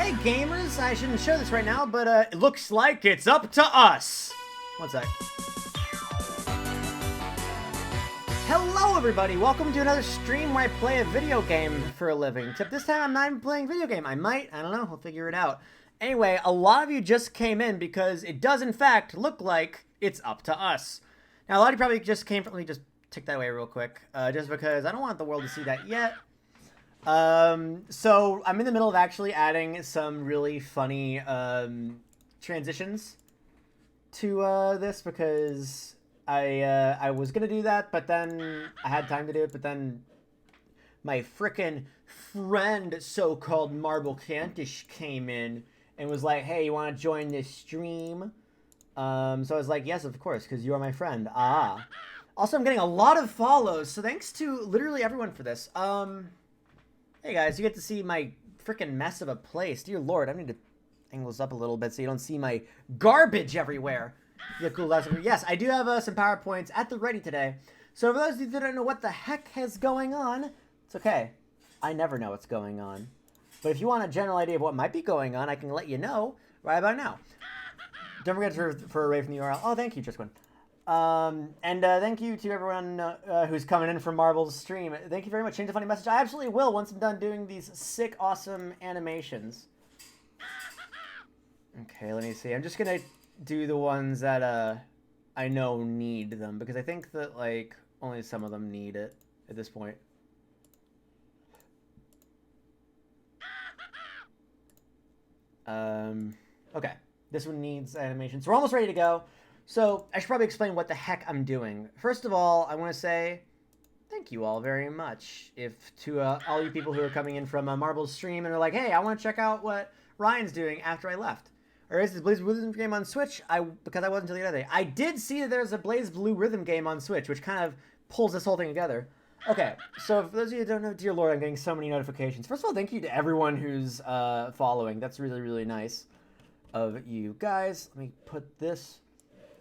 Hey gamers, I shouldn't show this right now, but it looks like it's up to us. One sec. Hello everybody, welcome to another stream where I play a video game for a living. Except this time I'm not even playing a video game. I don't know, we'll figure it out. Anyway, a lot of you just came in because it does in fact look like it's up to us. Now a lot of you probably just came from, let me just tick that away real quick, just because I don't want the world to see that yet. So I'm in the middle of actually adding some really funny, transitions to, this because I was gonna do that, but then I had time to do it, but then my frickin' friend, so-called Marble Cantish, came in and was like, hey, you want to join this stream? So I was like, yes, of course, because you are my friend. Ah. Also, I'm getting a lot of follows, so thanks to literally everyone for this. Hey guys, you get to see my frickin' mess of a place. Dear Lord, I need to angle this up a little bit so you don't see my garbage everywhere. Yeah, cool. Yes, I do have some PowerPoints at the ready today. So for those of you that don't know what the heck is going on, it's okay. I never know what's going on. But if you want a general idea of what might be going on, I can let you know right about now. Don't forget to refer away from the URL. Oh, thank you, Trisquin. And thank you to everyone who's coming in from Marble's stream. Thank you very much. Change the funny message. I absolutely will once I'm done doing these sick, awesome animations. Okay, let me see. I'm just gonna do the ones that I know need them, because I think that like only some of them need it at this point. Okay, this one needs animation. So we're almost ready to go. So I should probably explain what the heck I'm doing. First of all, I want to say thank you all very much. If to all you people who are coming in from Marble's stream and are like, hey, I want to check out what Ryan's doing after I left. Or is this Blaze Blue Rhythm game on Switch? Because I wasn't until the other day. I did see that there's a Blaze Blue Rhythm game on Switch, which kind of pulls this whole thing together. Okay, so for those of you who don't know, dear Lord, I'm getting so many notifications. First of all, thank you to everyone who's following. That's really, really nice of you guys. Let me put this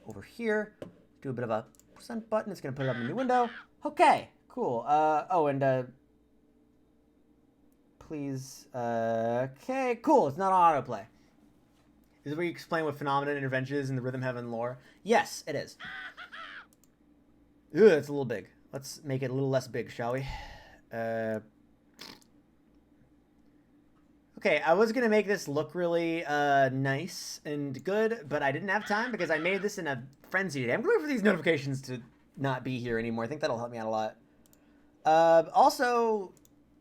over here. Do a bit of a percent button. It's going to put it up in a new window. Okay, cool. Oh, and please. Okay, cool. It's not on autoplay. Is it where you explain what phenomenon intervention is in the Rhythm Heaven lore? Yes, it is. Ooh, it's a little big. Let's make it a little less big, shall we? Okay, I was going to make this look really nice and good, but I didn't have time because I made this in a frenzy today. I'm going to wait for these notifications to not be here anymore. I think that'll help me out a lot. Also,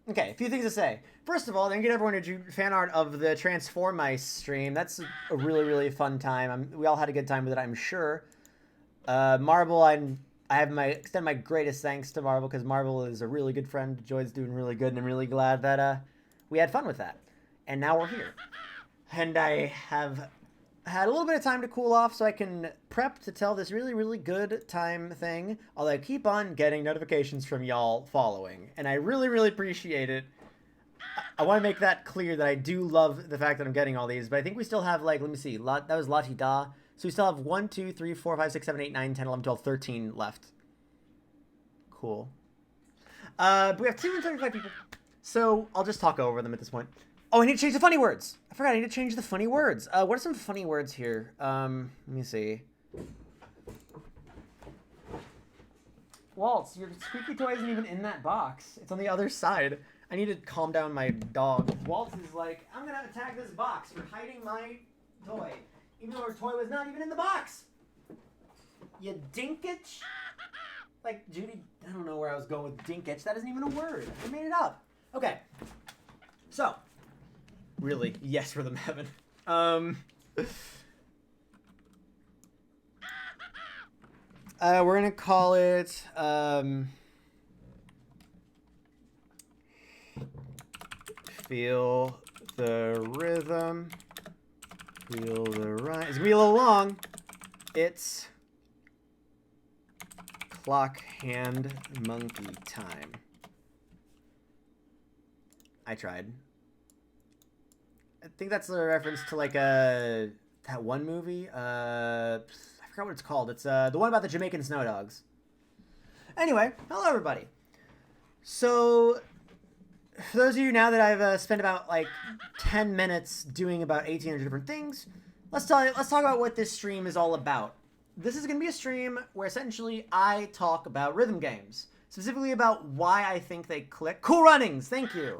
okay, a few things to say. First of all, thank you to everyone who drew fan art of the Transform Ice stream. That's a really, really fun time. We all had a good time with it, I'm sure. Marble, I extend my greatest thanks to Marble, because Marble is a really good friend. Joy's doing really good, and I'm really glad that we had fun with that. And now we're here. And I have had a little bit of time to cool off so I can prep to tell this really, really good time thing. Although I keep on getting notifications from y'all following. And I really, really appreciate it. I want to make that clear that I do love the fact that I'm getting all these. But I think we still have, like, let me see. That was Lati Da. So we still have 1, 2, 3, 4, 5, 6, 7, 8, 9, 10, 11, 12, 13 left. Cool. But we have 275 people. So I'll just talk over them at this point. Oh, I need to change the funny words. I forgot I need to change the funny words. What are some funny words here? Let me see. Waltz, your squeaky toy isn't even in that box. It's on the other side. I need to calm down my dog. Waltz is like, I'm going to attack this box for hiding my toy. Even though her toy was not even in the box. You dinkage? Like, Judy, I don't know where I was going with dinkage. That isn't even a word. I made it up. Okay. So, really, yes, Rhythm Heaven. We're going to call it, Feel the Rhythm. Feel the rhyme. It's going to be a little long. It's Clock Hand Monkey Time. I tried. I think that's a reference to like that one movie. I forgot what it's called. It's the one about the Jamaican snow dogs. Anyway, hello everybody. So, for those of you now that I've spent about like 10 minutes doing about 1,800 different things, let's talk about what this stream is all about. This is going to be a stream where essentially I talk about rhythm games. Specifically about why I think they click. Cool Runnings! Thank you!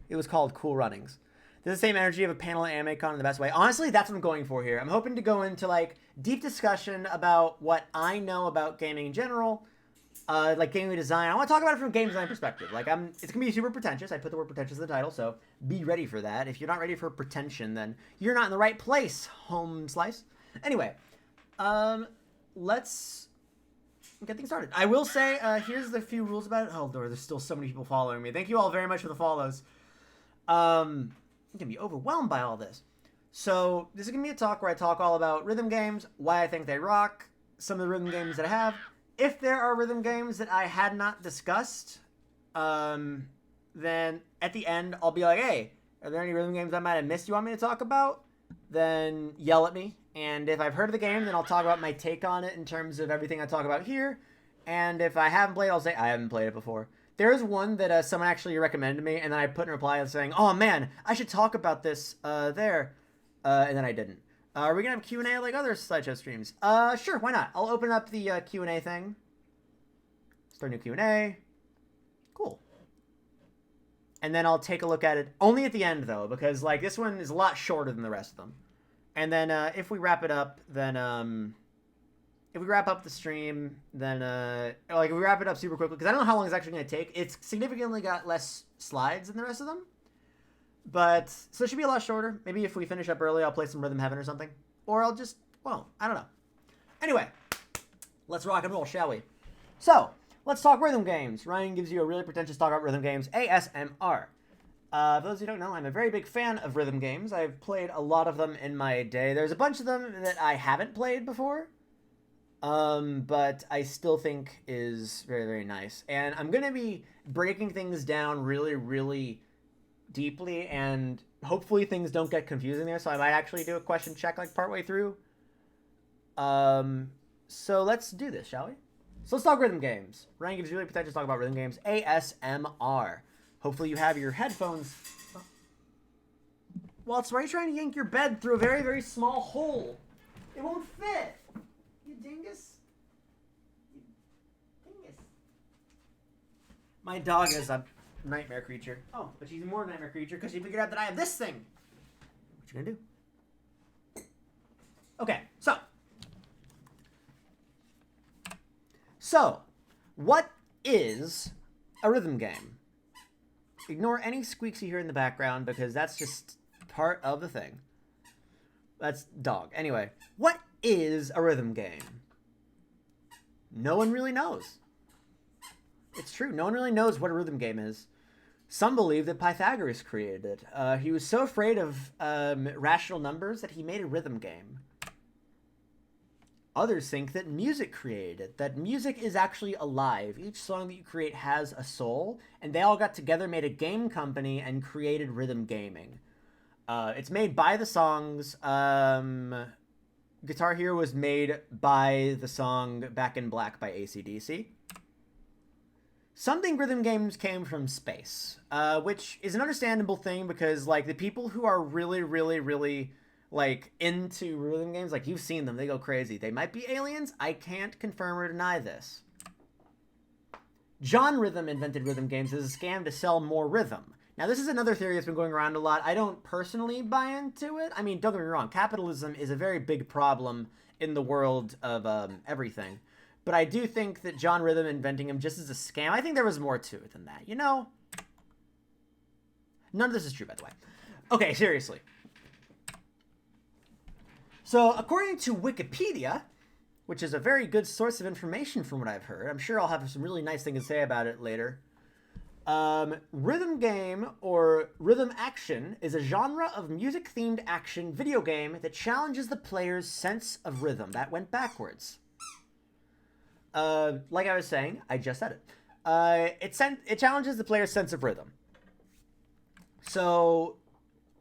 It was called Cool Runnings. There's the same energy of a panel at AnimeCon in the best way. Honestly, that's what I'm going for here. I'm hoping to go into like deep discussion about what I know about gaming in general, like gaming design. I want to talk about it from a game design perspective. Like it's gonna be super pretentious. I put the word pretentious in the title, so be ready for that. If you're not ready for pretension, then you're not in the right place, home slice. Anyway, let's get things started. I will say, here's the few rules about it. Oh Lord, there's still so many people following me. Thank you all very much for the follows. I'm gonna be overwhelmed by all this. So this is gonna be a talk where I talk all about rhythm games, why I think they rock, some of the rhythm games that I have. If there are rhythm games that I had not discussed, then at the end I'll be like, hey, are there any rhythm games I might have missed you want me to talk about? Then yell at me. And if I've heard of the game, then I'll talk about my take on it in terms of everything I talk about here. And if I haven't played, I'll say I haven't played it before. There is one that someone actually recommended me, and then I put in a reply saying, oh man, I should talk about this and then I didn't. Are we gonna have Q&A like other slideshow streams? Sure, why not? I'll open up the Q&A thing. Start new Q&A. Cool. And then I'll take a look at it only at the end, though, because, like, this one is a lot shorter than the rest of them. And then if we wrap it up, then if we wrap up the stream, then like if we wrap it up super quickly, because I don't know how long it's actually going to take. It's significantly got less slides than the rest of them. But, so it should be a lot shorter. Maybe if we finish up early, I'll play some Rhythm Heaven or something. Or I'll just, well, I don't know. Anyway, let's rock and roll, shall we? So, let's talk rhythm games. Ryan gives you a really pretentious talk about rhythm games, ASMR. For those who don't know, I'm a very big fan of rhythm games. I've played a lot of them in my day. There's a bunch of them that I haven't played before, but I still think is very, very nice. And I'm going to be breaking things down really, really deeply, and hopefully things don't get confusing there, so I might actually do a question check like partway through. So let's do this, shall we? So let's talk rhythm games. Ryan gives you really potential to talk about rhythm games. ASMR. Hopefully you have your headphones. Waltz, why are you trying to yank your bed through a very, very small hole? It won't fit. You dingus. You dingus. My dog is a nightmare creature. Oh, but she's a more nightmare creature because she figured out that I have this thing. What you gonna do? Okay, so what is a rhythm game? Ignore any squeaks you hear in the background because that's just part of the thing. That's dog. Anyway, what is a rhythm game? No one really knows. It's true. No one really knows what a rhythm game is. Some believe that Pythagoras created it. He was so afraid of rational numbers that he made a rhythm game. Others think that music created it, that music is actually alive. Each song that you create has a soul, and they all got together, made a game company, and created rhythm gaming. It's made by the songs. Guitar Hero was made by the song Back in Black by AC/DC. Some think rhythm games came from space, which is an understandable thing because, like, the people who are really, really, really, like, into rhythm games, like, you've seen them, they go crazy. They might be aliens. I can't confirm or deny this. John Rhythm invented rhythm games as a scam to sell more rhythm. Now, this is another theory that's been going around a lot. I don't personally buy into it. I mean, don't get me wrong. Capitalism is a very big problem in the world of everything. But I do think that John Rhythm inventing him just as a scam, I think there was more to it than that. You know? None of this is true, by the way. Okay, seriously. So, according to Wikipedia, which is a very good source of information from what I've heard, I'm sure I'll have some really nice things to say about it later. Rhythm game or rhythm action is a genre of music-themed action video game that challenges the player's sense of rhythm. That went backwards. Like I was saying, I just said it. It challenges the player's sense of rhythm. So,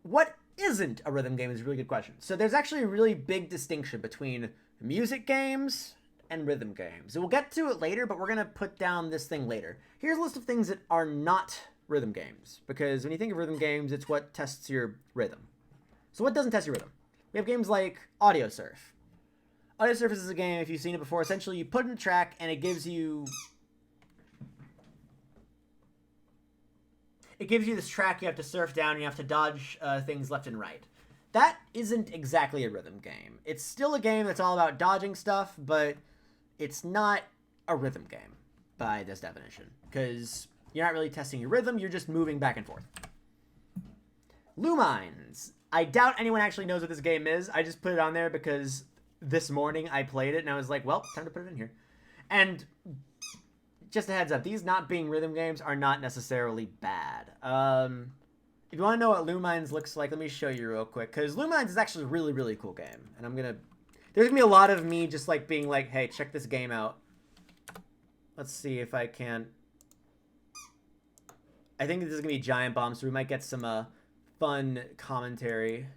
what isn't a rhythm game is a really good question. So there's actually a really big distinction between music games and rhythm games. So we'll get to it later, but we're going to put down this thing later. Here's a list of things that are not rhythm games, because when you think of rhythm games, it's what tests your rhythm. So what doesn't test your rhythm? We have games like Audio Surf. Audio Surf is a game, if you've seen it before, essentially you put in a track and it gives you this track you have to surf down and you have to dodge things left and right. That isn't exactly a rhythm game. It's still a game that's all about dodging stuff, but it's not a rhythm game by this definition, because you're not really testing your rhythm, you're just moving back and forth. Lumines. I doubt anyone actually knows what this game is. I just put it on there because this morning I played it and I was like, well, time to put it in here. And just a heads up, these not being rhythm games are not necessarily bad. If you want to know what Lumines looks like, let me show you real quick, because Lumines is actually a really, really cool game. And there's going to be a lot of me just like being like, hey, check this game out. Let's see if I can. I think this is going to be Giant Bomb, so we might get some fun commentary.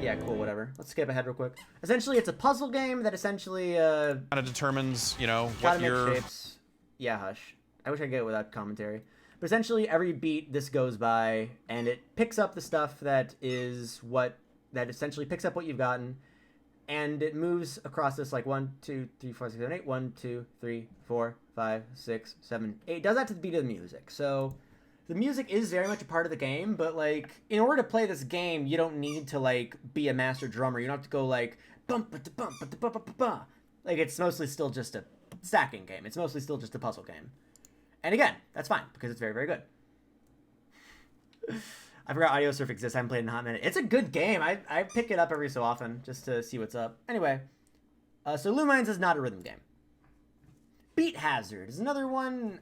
Yeah, cool, whatever. Let's skip ahead real quick. Essentially, it's a puzzle game that essentially kind of determines, you know, what your shapes. Yeah, hush. I wish I could get it without commentary. But essentially, every beat this goes by, and it picks up the stuff that essentially picks up what you've gotten, and it moves across this like 1, 2, 3, 4, 6, 7, 8. 1, 2, 3, 4, 5, 6, 7, 8. It does that to the beat of the music. So the music is very much a part of the game, but like in order to play this game, you don't need to like be a master drummer. You don't have to go like bump bump bump bump. Like it's mostly still just a stacking game. It's mostly still just a puzzle game. And again, that's fine because it's very, very good. I forgot Audio Surf exists. I haven't played it in a hot minute. It's a good game. I pick it up every so often just to see what's up. Anyway, so Lumines is not a rhythm game. Beat Hazard is another one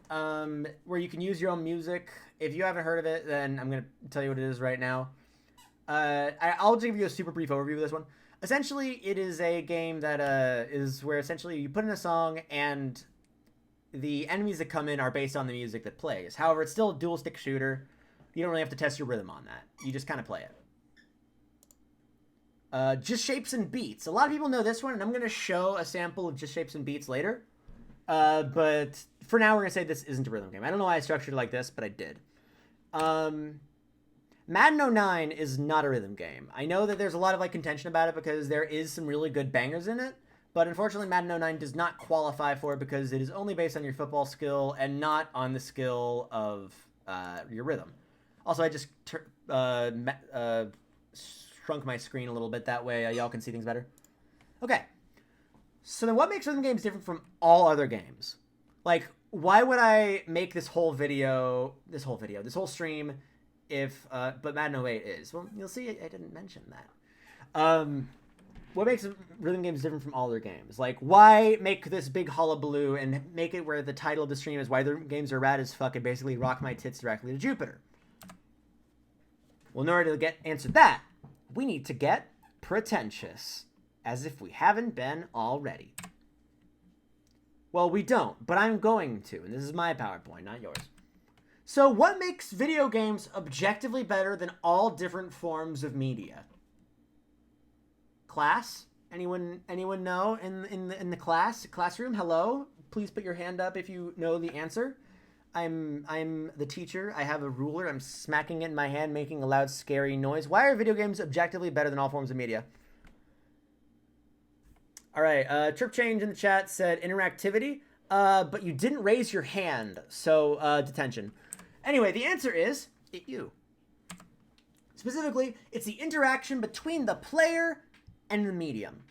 where you can use your own music. If you haven't heard of it, then I'm going to tell you what it is right now. I'll just give you a super brief overview of this one. Essentially, it is a game that is where essentially you put in a song and the enemies that come in are based on the music that plays. However, it's still a dual stick shooter. You don't really have to test your rhythm on that. You just kind of play it. Just Shapes and Beats. A lot of people know this one, and I'm going to show a sample of Just Shapes and Beats later. But for now, we're going to say this isn't a rhythm game. I don't know why I structured it like this, but I did. Madden 09 is not a rhythm game. I know that there's a lot of like contention about it because there is some really good bangers in it. But unfortunately, Madden 09 does not qualify for it because it is only based on your football skill and not on the skill of your rhythm. Also, I just shrunk my screen a little bit. That way, y'all can see things better. Okay. So then what makes rhythm games different from all other games? Like, why would I make this whole stream if, but Madden 08 is? Well, you'll see I didn't mention that. What makes rhythm games different from all other games? Like, why make this big hullabaloo and make it where the title of the stream is why the games are rad as fuck and basically rock my tits directly to Jupiter? Well, in order to answer that, we need to get pretentious. As if we haven't been already. Well, we don't, but I'm going to, and this is my PowerPoint, not yours. So what makes video games objectively better than all different forms of media? Class? Anyone know in the classroom? Hello? Please put your hand up if you know the answer. I'm the teacher. I have a ruler. I'm smacking it in my hand, making a loud, scary noise. Why are video games objectively better than all forms of media? All right, Trip Change in the chat said interactivity, but you didn't raise your hand, so detention. Anyway, the answer is you. Specifically, it's the interaction between the player and the medium.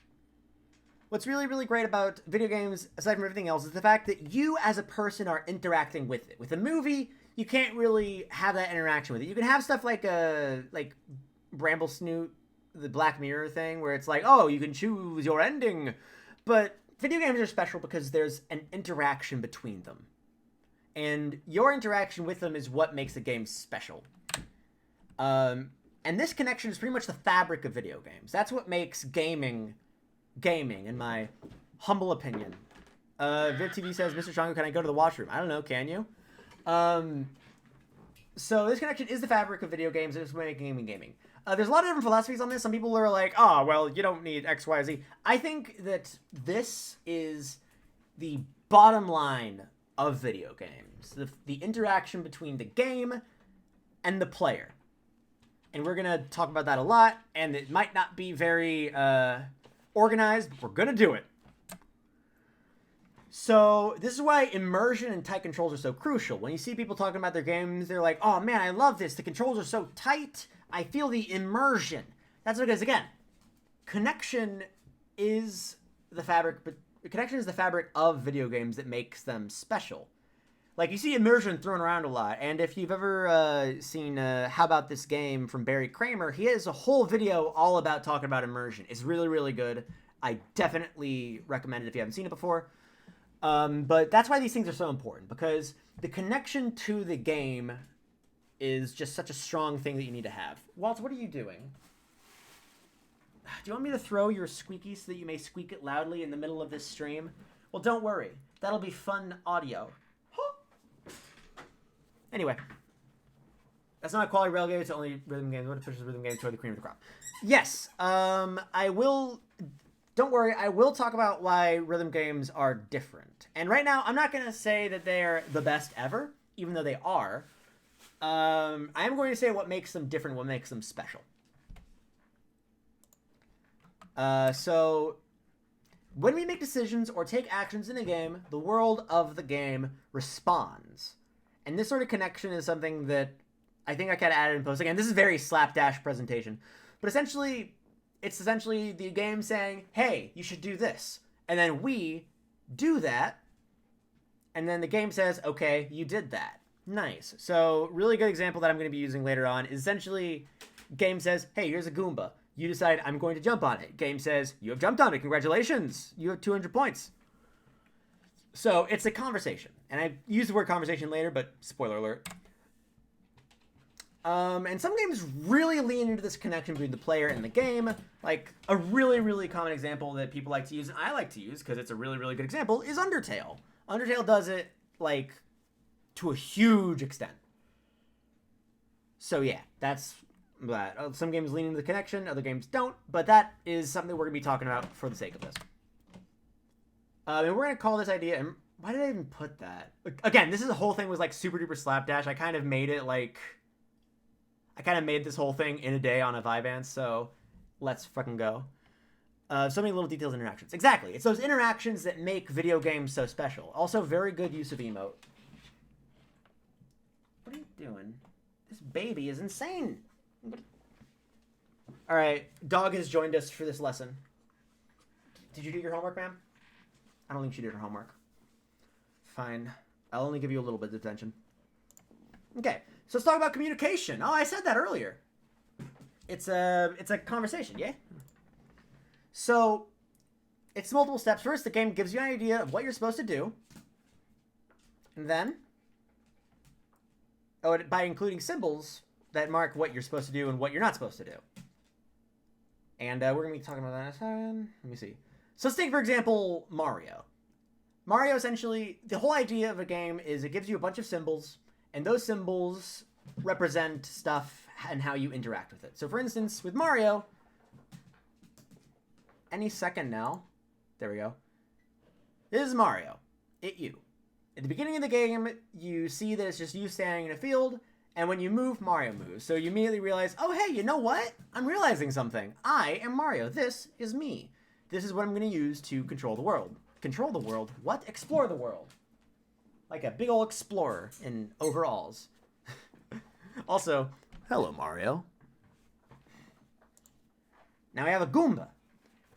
What's really, really great about video games, aside from everything else, is the fact that you as a person are interacting with it. With a movie, you can't really have that interaction with it. You can have stuff like Bramble Snoot, the Black Mirror thing, where it's like, oh, you can choose your ending. But video games are special because there's an interaction between them. And your interaction with them is what makes a game special. And this connection is pretty much the fabric of video games. That's what makes gaming, in my humble opinion. VivTV says, Mr. Chongo, can I go to the washroom? I don't know, can you? So this connection is the fabric of video games. It's what makes gaming. There's a lot of different philosophies on this. Some people are like, oh, well, you don't need X, Y, Z. I think that this is the bottom line of video games. The interaction between the game and the player. And we're going to talk about that a lot. And it might not be very organized, but we're going to do it. So this is why immersion and tight controls are so crucial. When you see people talking about their games, they're like, oh, man, I love this. The controls are so tight. I feel the immersion. That's because, again, connection is the fabric, but connection is the fabric of video games that makes them special. Like, you see immersion thrown around a lot, and if you've ever seen How About This Game from Barry Kramer, he has a whole video all about talking about immersion. It's really, really good. I definitely recommend it if you haven't seen it before. But that's why these things are so important, because the connection to the game is just such a strong thing that you need to have. Walt, what are you doing? Do you want me to throw your squeaky so that you may squeak it loudly in the middle of this stream? Well, don't worry. That'll be fun audio. Anyway. That's not a quality rail game. It's only rhythm games. What pushes rhythm games toward the cream of the crop? Yes. I will... Don't worry. I will talk about why rhythm games are different. And right now, I'm not going to say that they're the best ever, even though they are. I am going to say what makes them different, what makes them special. So, when we make decisions or take actions in a game, the world of the game responds. And this sort of connection is something that I think I kind of added in post. Again, this is very slapdash presentation. But essentially, it's essentially the game saying, hey, you should do this. And then we do that. And then the game says, okay, you did that. Nice. So, really good example that I'm going to be using later on is essentially, game says, hey, here's a Goomba. You decide, I'm going to jump on it. Game says, you have jumped on it. Congratulations. You have 200 points. So, it's a conversation. And I use the word conversation later, but spoiler alert. And some games really lean into this connection between the player and the game. Like, a really, really common example that people like to use, and I like to use, because it's a really, really good example, is Undertale. Undertale does it, like, to a huge extent. So, yeah, that's that. Some games lean into the connection, other games don't, but that is something we're going to be talking about for the sake of this. And we're going to call this idea, and why did I even put that? Again, this is the whole thing was, like, super duper slapdash. I kind of made it, like... I kind of made this whole thing in a day on a Vivance, so let's fucking go. So many little details and interactions. Exactly. It's those interactions that make video games so special. Also, very good use of emote. What are you doing? This baby is insane. All right. Dog has joined us for this lesson. Did you do your homework, ma'am? I don't think she did her homework. Fine. I'll only give you a little bit of attention. Okay. So let's talk about communication. Oh, I said that earlier. It's a conversation, yeah? So, it's multiple steps. First, the game gives you an idea of what you're supposed to do. And then, by including symbols that mark what you're supposed to do and what you're not supposed to do. And we're going to be talking about that in a second. Let me see. So let's take, for example, Mario. Mario, essentially, the whole idea of a game is it gives you a bunch of symbols. And those symbols represent stuff and how you interact with it. So, for instance, with Mario, any second now, there we go. This is Mario. You. At the beginning of the game, you see that it's just you standing in a field, and when you move, Mario moves. So you immediately realize, oh, hey, you know what? I'm realizing something. I am Mario. This is me. This is what I'm going to use to control the world. Control the world? What? Explore the world. Like a big old explorer in overalls. Also, hello, Mario. Now we have a Goomba.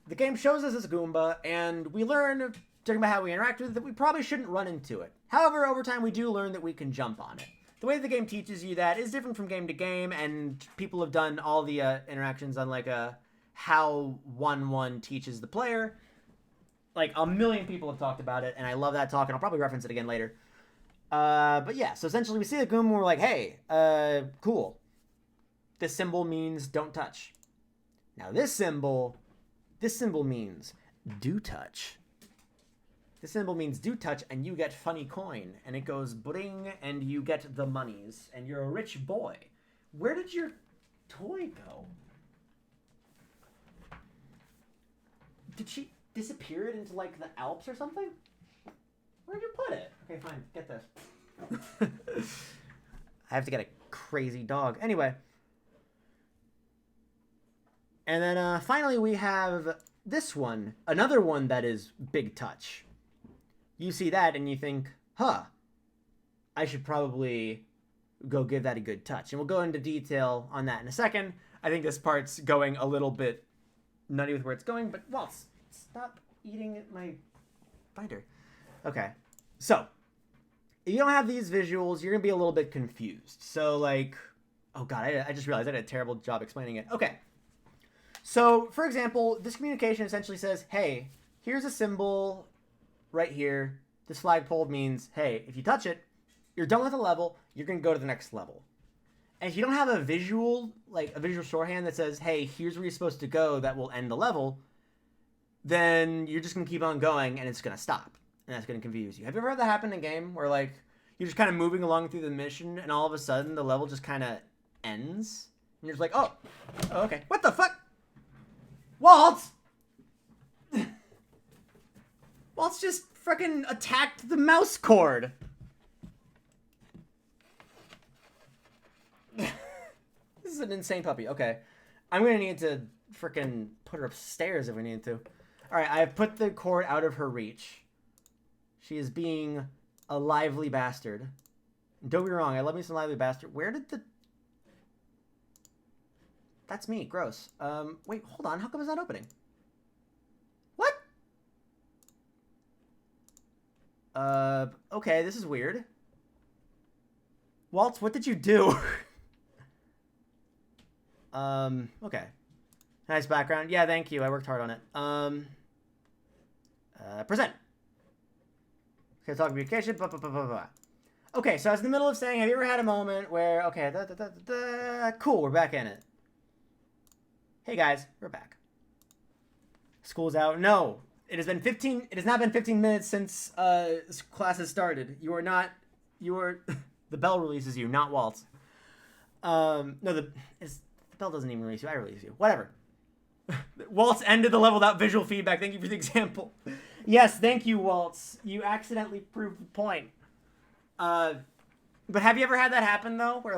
The game shows us this Goomba, and we learn, talking about how we interact with it, that we probably shouldn't run into it. However, over time, we do learn that we can jump on it. The way the game teaches you that is different from game to game, and people have done all the interactions on, like, how 1-1 teaches the player. Like, a million people have talked about it, and I love that talk, and I'll probably reference it again later. But yeah, so essentially we see the Goomba and we're like, hey, cool. This symbol means don't touch. Now this symbol means do touch. This symbol means do touch and you get funny coin. And it goes bring and you get the monies. And you're a rich boy. Where did your toy go? Did she disappear it into, like, the Alps or something? Where'd you put it? Okay, fine. Get this. I have to get a crazy dog. Anyway. And then finally we have this one. Another one that is big touch. You see that and you think, huh, I should probably go give that a good touch. And we'll go into detail on that in a second. I think this part's going a little bit nutty with where it's going, but Waltz, stop eating my binder. Okay, so if you don't have these visuals, you're gonna be a little bit confused. So, like, oh god, I just realized I did a terrible job explaining it. Okay, so for example, this communication essentially says, hey, here's a symbol right here. This flagpole means, hey, if you touch it, you're done with the level, you're gonna go to the next level. And if you don't have a visual, like a visual shorthand that says, hey, here's where you're supposed to go that will end the level, then you're just gonna keep on going and it's gonna stop. And that's going to confuse you. Have you ever had that happen in a game where, like, you're just kind of moving along through the mission and all of a sudden the level just kind of ends? And you're just like, oh, okay. What the fuck? Waltz! Waltz just freaking attacked the mouse cord. This is an insane puppy. Okay. I'm going to need to freaking put her upstairs if we need to. All right, I've put the cord out of her reach. She is being a lively bastard. Don't be wrong, I love me some lively bastard. Where did the... That's me, gross. Wait, hold on, how come it's not opening? What? Okay, this is weird. Waltz, what did you do? Okay. Nice background. Yeah, thank you, I worked hard on it. Present. Okay, talk communication, blah, blah, blah, blah, blah. Okay, so I was in the middle of saying, have you ever had a moment where, okay, cool, we're back in it. Hey guys, we're back. School's out. No, it has not been 15 minutes since class has started. The bell releases you, not Waltz. No, the bell doesn't even release you, I release you. Whatever. Waltz ended the level without visual feedback. Thank you for the example. Yes, thank you, Waltz. You accidentally proved the point. But have you ever had that happen though, where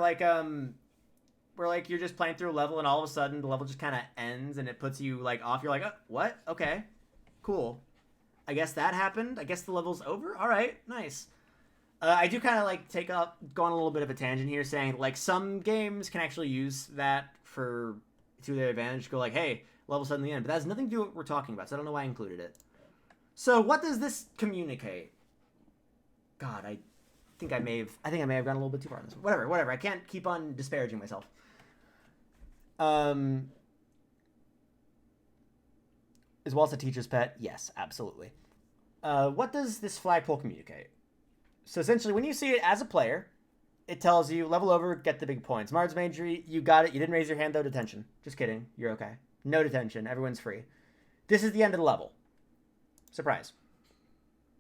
you're just playing through a level and all of a sudden the level just kind of ends and it puts you like off? You're like, oh, what? Okay, cool. I guess that happened. I guess the level's over. All right, nice. I do kind of like go on a little bit of a tangent here, saying like some games can actually use that to their advantage. Go like, hey, level suddenly end, but that has nothing to do with what we're talking about. So I don't know why I included it. So what does this communicate? God, I think I may have gone a little bit too far on this one. Whatever. I can't keep on disparaging myself. Is Waltz a teacher's pet? Yes, absolutely. What does this flagpole communicate? So essentially, when you see it as a player, it tells you, level over, get the big points. Mars Majory, you got it. You didn't raise your hand, though. Detention. Just kidding. You're okay. No detention. Everyone's free. This is the end of the level. Surprise.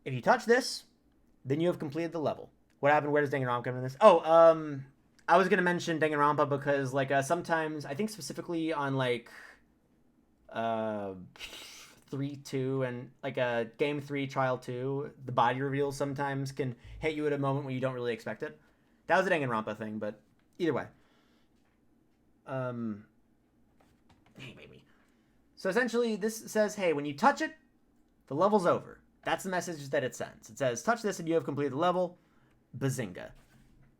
If you touch this, then you have completed the level. What happened? Where does Danganronpa come in this? Oh, I was going to mention Danganronpa because, like, sometimes, I think specifically on, like, 3-2 and, like, Game 3, Trial 2, the body reveals sometimes can hit you at a moment when you don't really expect it. That was a Danganronpa thing, but either way. Hey, baby. So, essentially, this says, hey, when you touch it, the level's over. That's the message that it sends. It says, touch this and you have completed the level. Bazinga.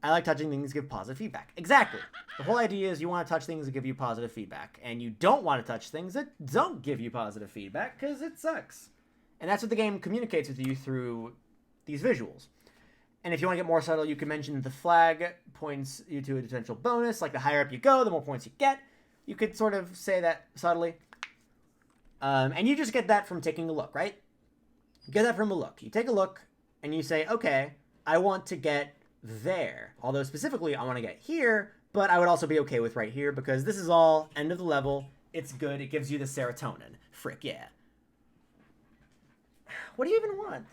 I like touching things that give positive feedback. Exactly. The whole idea is you want to touch things that give you positive feedback. And you don't want to touch things that don't give you positive feedback because it sucks. And that's what the game communicates with you through these visuals. And if you want to get more subtle, you can mention the flag points you to a potential bonus. Like the higher up you go, the more points you get. You could sort of say that subtly. And you just get that from taking a look, right? You get that from a look. You take a look and you say, okay, I want to get there. Although specifically, I want to get here, but I would also be okay with right here because this is all end of the level. It's good. It gives you the serotonin. Frick, yeah. What do you even want?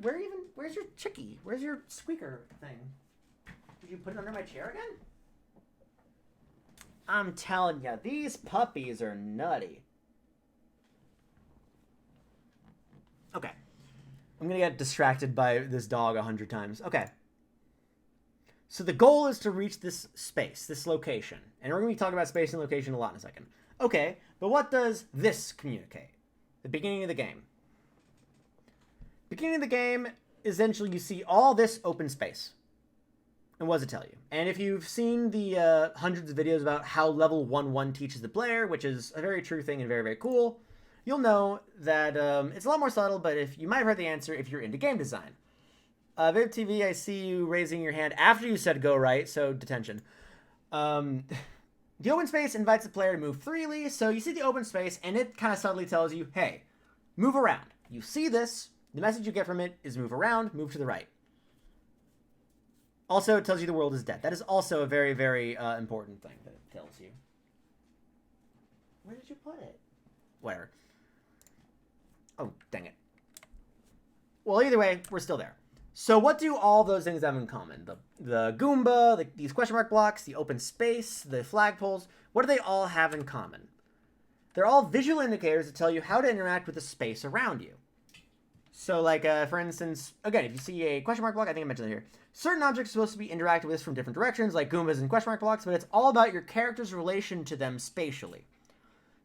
Where's your chickie? Where's your squeaker thing? Did you put it under my chair again? I'm telling you, these puppies are nutty. Okay. I'm going to get distracted by this dog 100 times. Okay. So the goal is to reach this space, this location. And we're going to be talking about space and location a lot in a second. Okay, but what does this communicate? The beginning of the game. Beginning of the game, essentially you see all this open space. And what does it tell you? And if you've seen the hundreds of videos about how level 1-1 teaches the player, which is a very true thing and very, very cool, you'll know that it's a lot more subtle, but if you might have heard the answer if you're into game design. Viv TV, I see you raising your hand after you said go right, so detention. The open space invites the player to move freely, so you see the open space, and it kind of subtly tells you, hey, move around. You see this, the message you get from it is move around, move to the right. Also, it tells you the world is dead. That is also a very, very important thing that it tells you. Where did you put it? Whatever. Oh, dang it. Well, either way, we're still there. So what do all those things have in common? The Goomba, these question mark blocks, the open space, the flagpoles, what do they all have in common? They're all visual indicators that tell you how to interact with the space around you. So, like, for instance, again, if you see a question mark block, I think I mentioned it here. Certain objects are supposed to be interacted with from different directions, like Goombas and question mark blocks, but it's all about your character's relation to them spatially.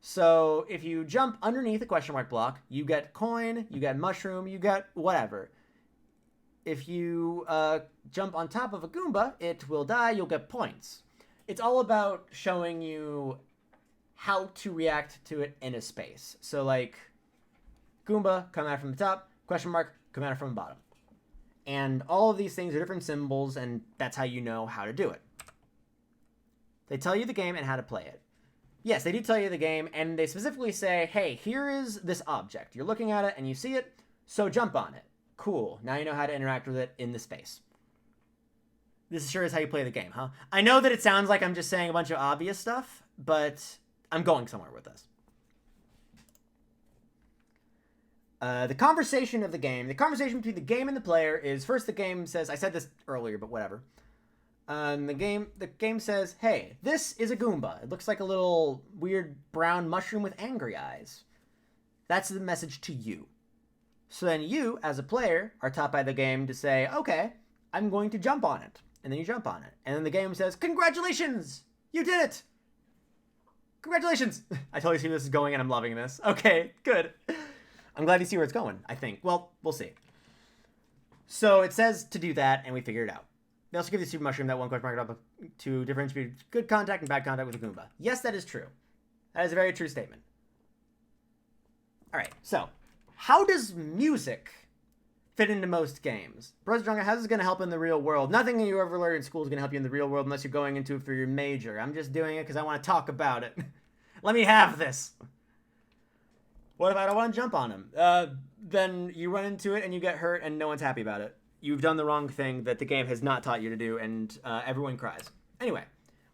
So, if you jump underneath a question mark block, you get coin, you get mushroom, you get whatever. If you jump on top of a Goomba, it will die, you'll get points. It's all about showing you how to react to it in a space. So, like, Goomba, come out from the top, question mark, come out from the bottom. And all of these things are different symbols, and that's how you know how to do it. They tell you the game and how to play it. Yes, they do tell you the game, and they specifically say, hey, here is this object. You're looking at it, and you see it, so jump on it. Cool. Now you know how to interact with it in the space. This sure is how you play the game, huh? I know that it sounds like I'm just saying a bunch of obvious stuff, but I'm going somewhere with this. The conversation of the game, the conversation between the game and the player is, first the game says, I said this earlier, but whatever. The game says, hey, this is a Goomba. It looks like a little weird brown mushroom with angry eyes. That's the message to you. So then you, as a player, are taught by the game to say, okay, I'm going to jump on it. And then you jump on it. And then the game says, congratulations! You did it! Congratulations! I totally see where this is going and I'm loving this. Okay, good. I'm glad you see where it's going, I think. Well, we'll see. So it says to do that, and we figure it out. They also give you the super mushroom, that one question mark up to differentiate good contact and bad contact with a Goomba. Yes, that is true. That is a very true statement. Alright, so how does music fit into most games? Brother Junga, how is this going to help in the real world? Nothing you ever learn in school is going to help you in the real world unless you're going into it for your major. I'm just doing it because I want to talk about it. Let me have this. What if I don't want to jump on him? Then you run into it and you get hurt and no one's happy about it. You've done the wrong thing that the game has not taught you to do, and everyone cries. Anyway,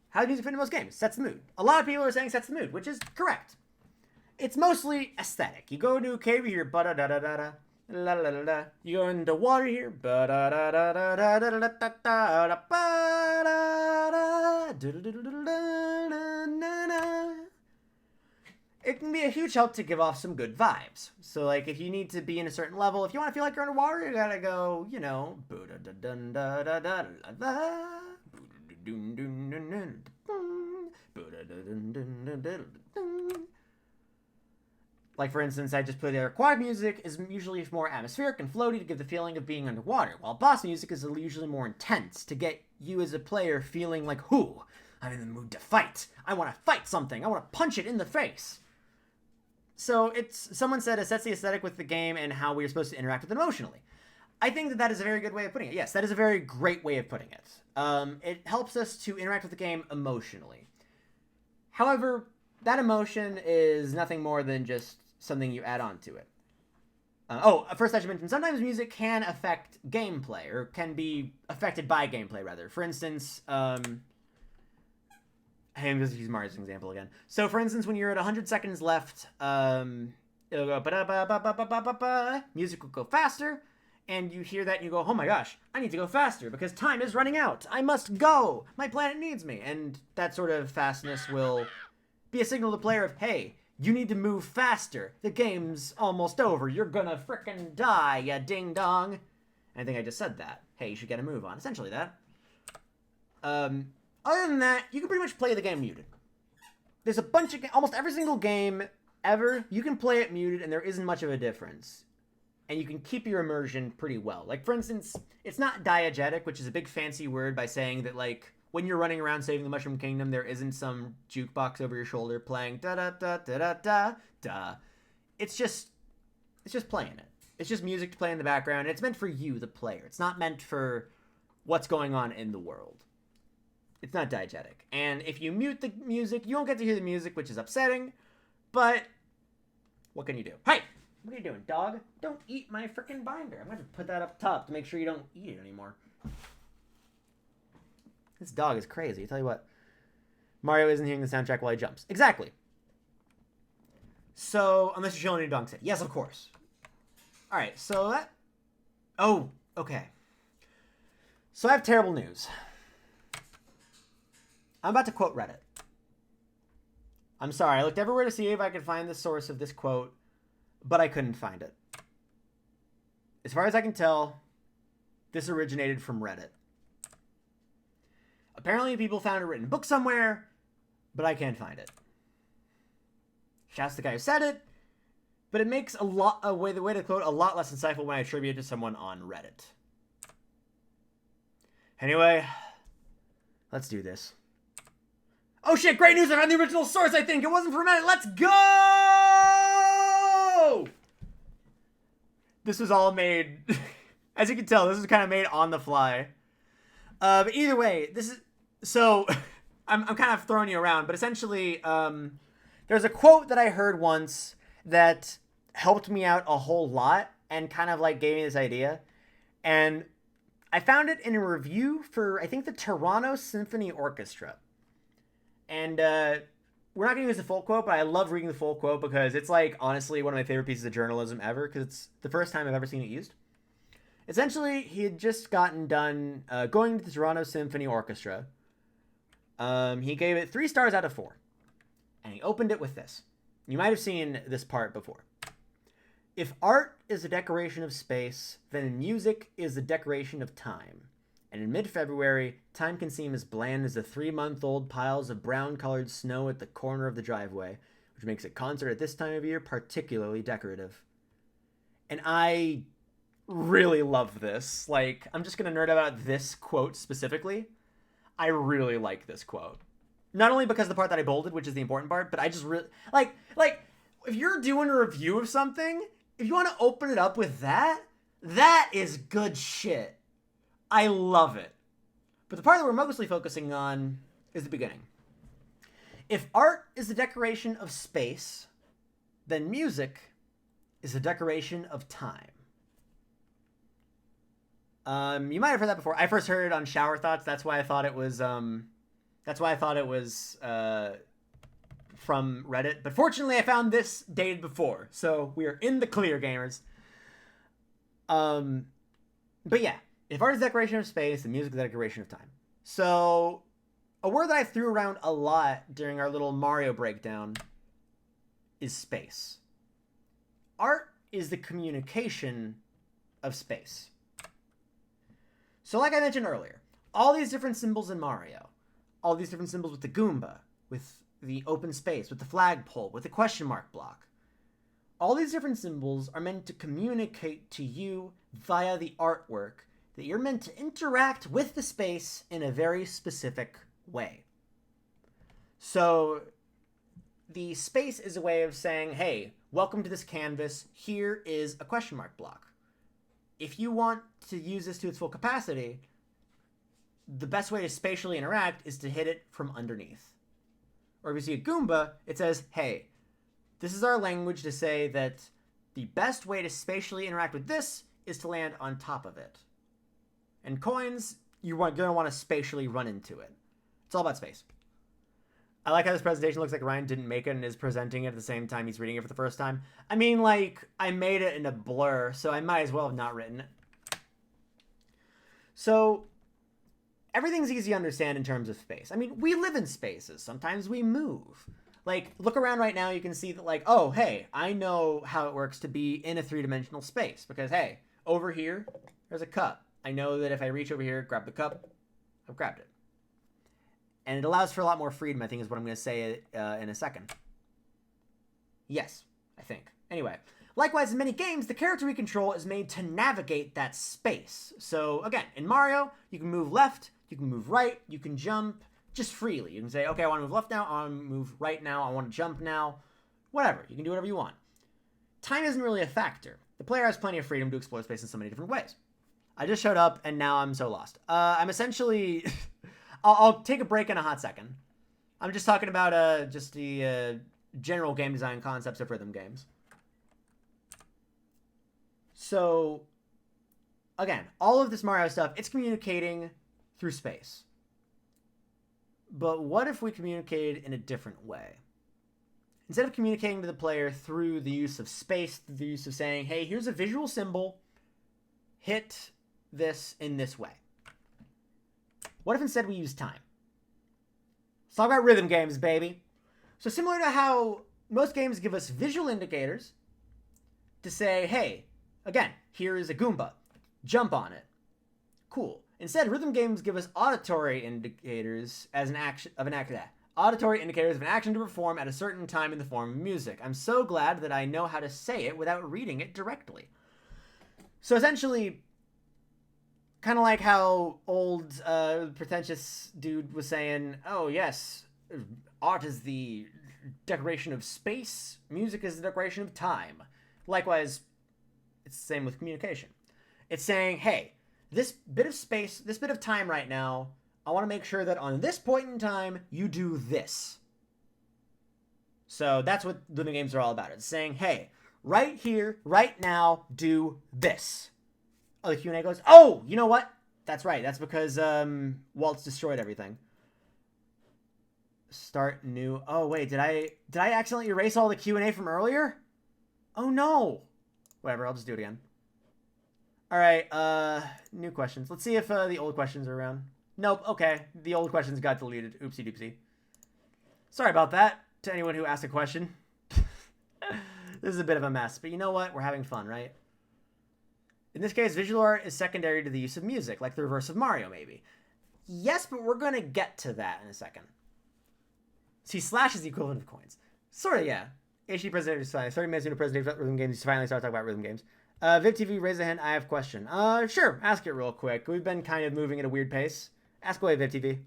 how does music fit into most games? Sets the mood. A lot of people are saying sets the mood, which is correct. It's mostly aesthetic. You go into a cave, you hear ba-da-da-da-da-da, la-la-la-la. You go into water here, ba-da-da-da-da-da-da-da-da-da-da-da-da-da-da-da-da-da-da-da. It can be a huge help to give off some good vibes. So, like, if you need to be in a certain level, if you want to feel like you're underwater, you gotta go, you know, like, for instance, I just put there, aquatic music is usually more atmospheric and floaty to give the feeling of being underwater, while boss music is usually more intense to get you as a player feeling like, whoo, I'm in the mood to fight. I want to fight something. I want to punch it in the face. So someone said it sets the aesthetic with the game and how we're supposed to interact with it emotionally. I think that is a very good way of putting it. Yes, that is a very great way of putting it. It helps us to interact with the game emotionally. However, that emotion is nothing more than just something you add on to it. First I should mention, sometimes music can affect gameplay, or can be affected by gameplay, rather. For instance, I'm just use Mario's example again. So, for instance, when you're at 100 seconds left, it'll go ba-da-ba-ba-ba-ba-ba-ba. Music will go faster, and you hear that and you go, oh my gosh, I need to go faster because time is running out. I must go. My planet needs me. And that sort of fastness will be a signal to the player of, hey, you need to move faster. The game's almost over. You're gonna frickin' die, ya ding-dong. I think I just said that. Hey, you should get a move on. Essentially that. Other than that, you can pretty much play the game muted. There's a bunch of almost every single game ever, you can play it muted and there isn't much of a difference. And you can keep your immersion pretty well. Like, for instance, it's not diegetic, which is a big fancy word by saying that, like, when you're running around saving the Mushroom Kingdom, there isn't some jukebox over your shoulder playing da-da-da-da-da-da-da. It's just playing it. It's just music to play in the background. It's meant for you, the player. It's not meant for what's going on in the world. It's not diegetic. And if you mute the music, you won't get to hear the music, which is upsetting. But what can you do? Hey! What are you doing, dog? Don't eat my freaking binder. I'm going to put that up top to make sure you don't eat it anymore. This dog is crazy. I tell you what. Mario isn't hearing the soundtrack while he jumps. Exactly. So, unless you're chilling in your dog set. Yes, of course. Alright, so that... Oh, okay. So I have terrible news. I'm about to quote Reddit. I'm sorry, I looked everywhere to see if I could find the source of this quote, but I couldn't find it. as far as I can tell, this originated from Reddit. Apparently, people found a written book somewhere, but I can't find it. Shouts to the guy who said it, but it makes the way to quote, a lot less insightful when I attribute it to someone on Reddit. Anyway, let's do this. Oh shit, great news! I found the original source, I think! It wasn't from Reddit! Let's go! This was all made... As you can tell, this was kind of made on the fly. But either way, this is... So, I'm kind of throwing you around, but essentially, there's a quote that I heard once that helped me out a whole lot and kind of like gave me this idea. And I found it in a review for, I think, the Toronto Symphony Orchestra. And we're not going to use the full quote, but I love reading the full quote because it's like, honestly, one of my favorite pieces of journalism ever because it's the first time I've ever seen it used. Essentially, he had just gotten done going to the Toronto Symphony Orchestra. He gave it 3 stars out of 4. And he opened it with this. You might have seen this part before. If art is a decoration of space, then music is the decoration of time. And in mid-February, time can seem as bland as the 3-month-old piles of brown-colored snow at the corner of the driveway, which makes a concert at this time of year particularly decorative. And I really love this. Like, I'm just going to nerd about this quote specifically. I really like this quote. Not only because of the part that I bolded, which is the important part, but I just really... Like, if you're doing a review of something, if you want to open it up with that, that is good shit. I love it. But the part that we're mostly focusing on is the beginning. If art is the decoration of space, then music is the decoration of time. You might have heard that before. I first heard it on Shower Thoughts. That's why I thought it was from Reddit. But fortunately, I found this dated before, so we are in the clear, gamers. But yeah, if art is the decoration of space, then music is the decoration of time. So, a word that I threw around a lot during our little Mario breakdown is space. Art is the communication of space. So like I mentioned earlier, all these different symbols in Mario, all these different symbols with the Goomba, with the open space, with the flagpole, with the question mark block, all these different symbols are meant to communicate to you via the artwork that you're meant to interact with the space in a very specific way. So the space is a way of saying, hey, welcome to this canvas. Here is a question mark block. If you want to use this to its full capacity, the best way to spatially interact is to hit it from underneath. Or if you see a Goomba, it says, hey, this is our language to say that the best way to spatially interact with this is to land on top of it. And coins, you're going to want to spatially run into it. It's all about space. I like how this presentation looks like Ryan didn't make it and is presenting it at the same time he's reading it for the first time. I mean, like, I made it in a blur, so I might as well have not written it. So, everything's easy to understand in terms of space. I mean, we live in spaces. Sometimes we move. Like, look around right now, you can see that, like, oh, hey, I know how it works to be in a 3-dimensional space. Because, hey, over here, there's a cup. I know that if I reach over here, grab the cup, I've grabbed it. And it allows for a lot more freedom, I think is what I'm going to say in a second. Yes, I think. Anyway, likewise, in many games, the character we control is made to navigate that space. So, again, in Mario, you can move left, you can move right, you can jump just freely. You can say, okay, I want to move left now, I want to move right now, I want to jump now. Whatever, you can do whatever you want. Time isn't really a factor. The player has plenty of freedom to explore space in so many different ways. I just showed up, and now I'm so lost. I'm essentially... I'll take a break in a hot second. I'm just talking about just the general game design concepts of rhythm games. So, again, all of this Mario stuff, it's communicating through space. But what if we communicated in a different way? Instead of communicating to the player through the use of space, through the use of saying, hey, here's a visual symbol, hit this in this way. What if instead we use time? Let's talk about rhythm games, baby. So similar to how most games give us visual indicators to say, hey, Again, here is a Goomba. Jump on it. Cool. Instead, rhythm games give us auditory indicators as an action of an action. Auditory indicators of an action to perform at a certain time in the form of music. I'm so glad that I know how to say it without reading it directly. So essentially, kind of like how old pretentious dude was saying, oh yes, art is the decoration of space, music is the decoration of time. Likewise, it's the same with communication. It's saying, hey, this bit of space, this bit of time right now, I want to make sure that on this point in time, you do this. So that's what rhythm games are all about. It's saying, hey, right here, right now, do this. Oh, the Q&A goes, oh, you know what? That's right. That's because Walt's destroyed everything. Start new. Oh, wait, did I accidentally erase all the Q&A from earlier? Oh, no. Whatever, I'll just do it again. All right, new questions. Let's see if the old questions are around. Nope, okay. The old questions got deleted. Oopsie doopsie. Sorry about that to anyone who asked a question. This is a bit of a mess, but you know what? We're having fun, right? In this case, visual art is secondary to the use of music, like the reverse of Mario, maybe. Yes, but we're going to get to that in a second. See, slash is the equivalent of coins. Sort of, yeah. HD presentation slide. 30 minutes into presentation about rhythm games. You finally start talking about rhythm games. VivTV, raise a hand. I have a question. Sure. Ask it real quick. We've been kind of moving at a weird pace. Ask away, VivTV.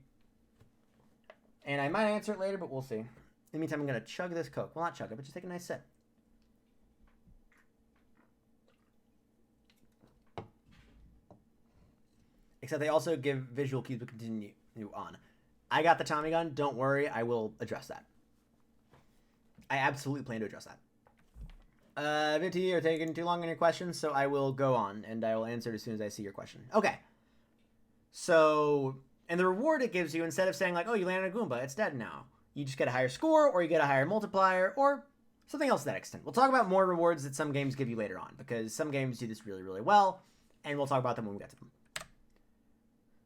And I might answer it later, but we'll see. In the meantime, I'm going to chug this Coke. Well, not chug it, but just take a nice sip. Except they also give visual cues to continue on. I got the Tommy gun. Don't worry. I will address that. I absolutely plan to address that. VivTV, you're taking too long on your questions, so I will go on, and I will answer it as soon as I see your question. Okay. So, and the reward it gives you, instead of saying like, oh, you landed a Goomba, it's dead now. You just get a higher score, or you get a higher multiplier, or something else to that extent. We'll talk about more rewards that some games give you later on, because some games do this really, really well, and we'll talk about them when we get to them.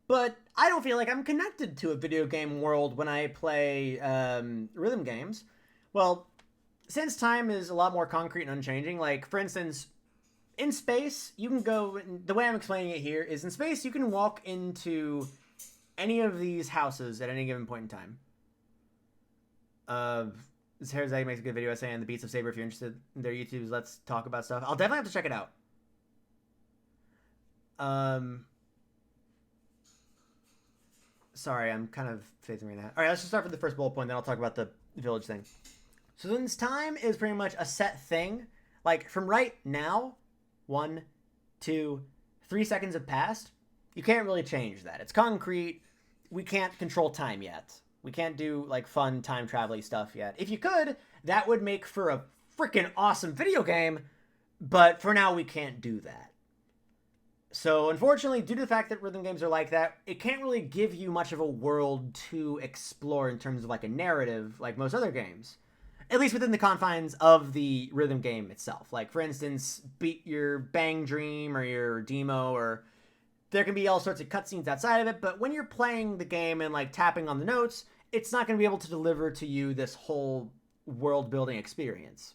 But I don't feel like I'm connected to a video game world when I play rhythm games. Well, since time is a lot more concrete and unchanging, like, for instance, in space, you can go, the way I'm explaining it here is in space, you can walk into any of these houses at any given point in time. Here's how makes a good video essay on the Beats of Saber if you're interested in their YouTubes. Let's talk about stuff. I'll definitely have to check it out. Sorry, I'm kind of phasing right now. All right, let's just start with the first bullet point, then I'll talk about the village thing. So since time is pretty much a set thing, like from right now, 1, 2, 3 seconds have passed, you can't really change that. It's concrete. We can't control time yet. We can't do like fun time travel-y stuff yet. If you could, that would make for a freaking awesome video game, but for now we can't do that. So unfortunately, due to the fact that rhythm games are like that, it can't really give you much of a world to explore in terms of like a narrative like most other games. At least within the confines of the rhythm game itself. Like, for instance, beat your Bang Dream or your Demo, or there can be all sorts of cutscenes outside of it, but when you're playing the game and, like, tapping on the notes, it's not going to be able to deliver to you this whole world-building experience.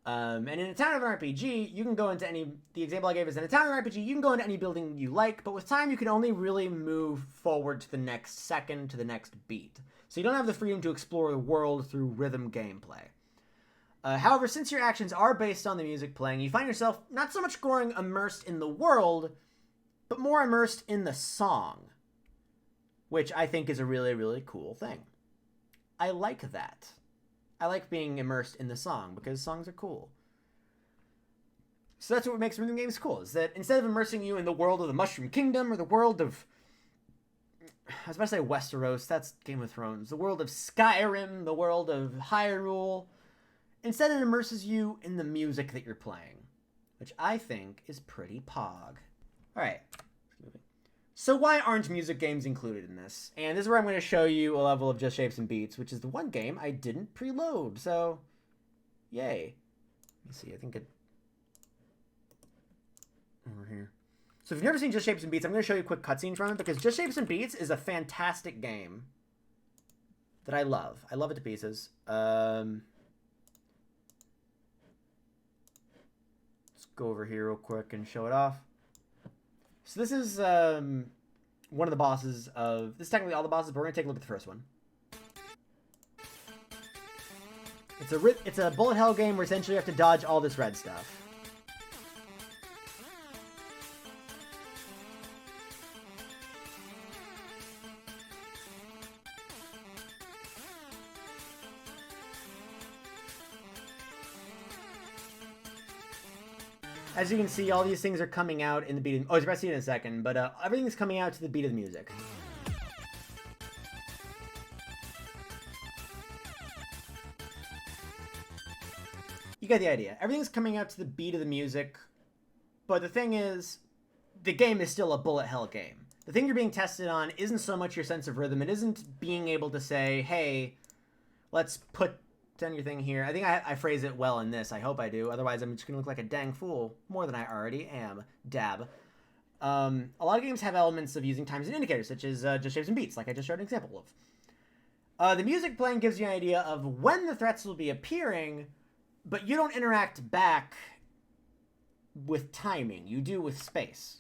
And in a town of an RPG, you can go into any... The example I gave is in a town of an RPG, you can go into any building you like, but with time, you can only really move forward to the next second, to the next beat. So you don't have the freedom to explore the world through rhythm gameplay. However, since your actions are based on the music playing, you find yourself not so much growing immersed in the world, but more immersed in the song, which I think is a really, really cool thing. I like that. I like being immersed in the song because songs are cool. So that's what makes rhythm games cool, is that instead of immersing you in the world of the Mushroom Kingdom or the world of... I was about to say Westeros, that's Game of Thrones. The world of Skyrim, the world of Hyrule. Instead, it immerses you in the music that you're playing, which I think is pretty pog. Alright. So why aren't music games included in this? And this is where I'm going to show you a level of Just Shapes and Beats, which is the one game I didn't preload, so yay. Let me see, I think it... Over here. So if you've never seen Just Shapes and Beats, I'm going to show you a quick cutscene from it, because Just Shapes and Beats is a fantastic game that I love. I love it to pieces. Let's go over here real quick and show it off. So this is one of the bosses of... This is technically all the bosses, but we're going to take a look at the first one. It's a bullet hell game where essentially you have to dodge all this red stuff. As you can see, all these things are coming out in the beat of... Oh, I was about to see it in a second, but everything's coming out to the beat of the music. You get the idea. Everything's coming out to the beat of the music, but the thing is, the game is still a bullet hell game. The thing you're being tested on isn't so much your sense of rhythm. It isn't being able to say, hey, let's put down your thing here. I think I phrase it well in this. I hope I do. Otherwise, I'm just going to look like a dang fool. More than I already am. Dab. A lot of games have elements of using times and indicators, such as just shapes and beats, like I just showed an example of. The music playing gives you an idea of when the threats will be appearing, but you don't interact back with timing. You do with space.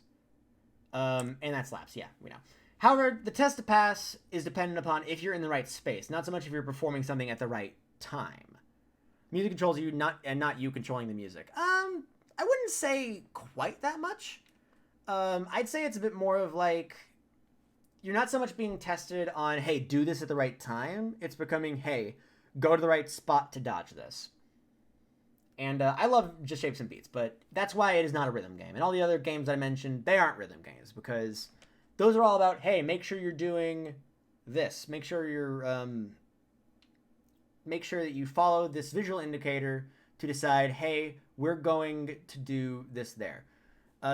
And that slaps. Yeah, we know. However, the test to pass is dependent upon if you're in the right space, not so much if you're performing something at the right time. Music controls you, not you controlling the music. I wouldn't say quite that much. I'd say it's a bit more of like, you're not so much being tested on, hey, do this at the right time. It's becoming, hey, go to the right spot to dodge this. And I love just shapes and beats, but that's why it is not a rhythm game. And all the other games I mentioned, they aren't rhythm games, because those are all about, hey, make sure you're doing this. Make sure you're, make sure that you follow this visual indicator to decide, hey, we're going to do this there.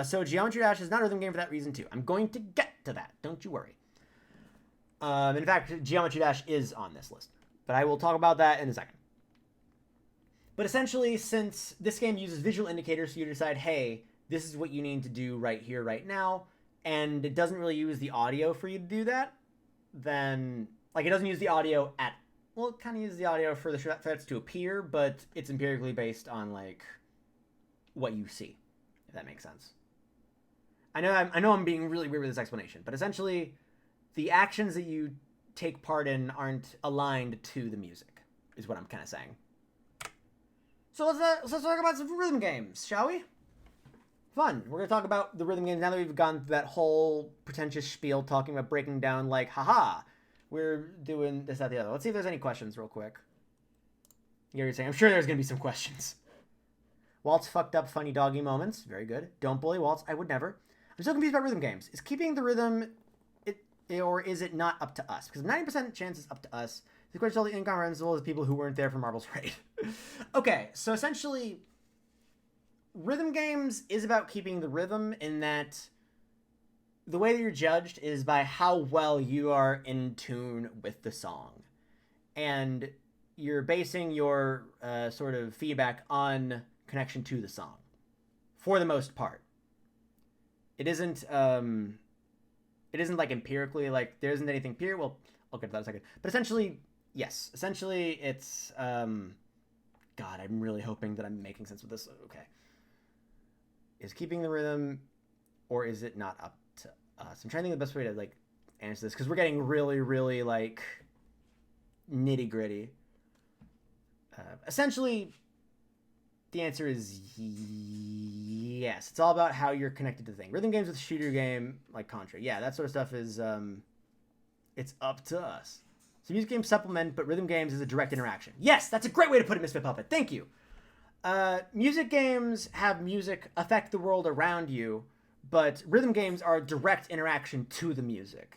So Geometry Dash is not a rhythm game for that reason too. I'm going to get to that. Don't you worry. In fact, Geometry Dash is on this list, but I will talk about that in a second. But essentially, since this game uses visual indicators for you to decide, hey, this is what you need to do right here, right now, and it doesn't really use the audio for you to do that, then, like, it doesn't use the audio at, well, it kind of uses the audio for the threats to appear, but it's empirically based on, like, what you see, if that makes sense. I know I'm being really weird with this explanation, but essentially, the actions that you take part in aren't aligned to the music, is what I'm kind of saying. So let's talk about some rhythm games, shall we? Fun. We're going to talk about the rhythm games now that we've gone through that whole pretentious spiel talking about breaking down, like, haha, we're doing this, that, the other. Let's see if there's any questions real quick. You're saying, I'm sure there's going to be some questions. Waltz fucked up funny doggy moments. Very good. Don't bully Waltz. I would never. I'm still confused about rhythm games. Is keeping the rhythm, or is it not up to us? Because 90% chance it's up to us. The question is incomprehensible as people who weren't there for Marble's Raid. Okay, so essentially, rhythm games is about keeping the rhythm in that the way that you're judged is by how well you are in tune with the song. And you're basing your sort of feedback on connection to the song, for the most part. It isn't like empirically, like, there isn't anything pure. Well, I'll get to that in a second. But essentially, yes. Essentially, it's, God, I'm really hoping that I'm making sense with this. Okay. Is keeping the rhythm, or is it not up to us? I'm trying to think of the best way to, like, answer this, because we're getting really, really, like, nitty-gritty. Essentially, the answer is yes. It's all about how you're connected to the thing. Rhythm games with a shooter game, like Contra. Yeah, that sort of stuff is, it's up to us. So music games supplement, but rhythm games is a direct interaction. Yes, that's a great way to put it, Misfit Puppet. Thank you. Music games have music affect the world around you, but rhythm games are a direct interaction to the music.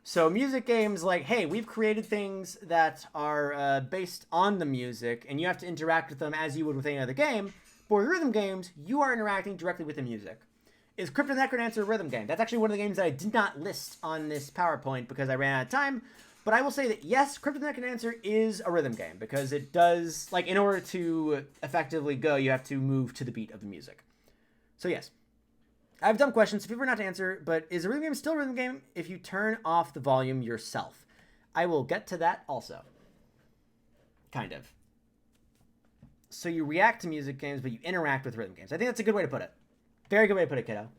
So music games, like, hey, we've created things that are based on the music, and you have to interact with them as you would with any other game. But with rhythm games, you are interacting directly with the music. Is Crypt of the Necrodancer a rhythm game? That's actually one of the games that I did not list on this PowerPoint because I ran out of time. But I will say that, yes, Crypt of the Necrodancer is a rhythm game because it does, like, in order to effectively go, you have to move to the beat of the music. So, yes. I have dumb questions, so people are not to answer, but is a rhythm game still a rhythm game if you turn off the volume yourself? I will get to that also. Kind of. So you react to music games, but you interact with rhythm games. I think that's a good way to put it. Very good way to put it, kiddo.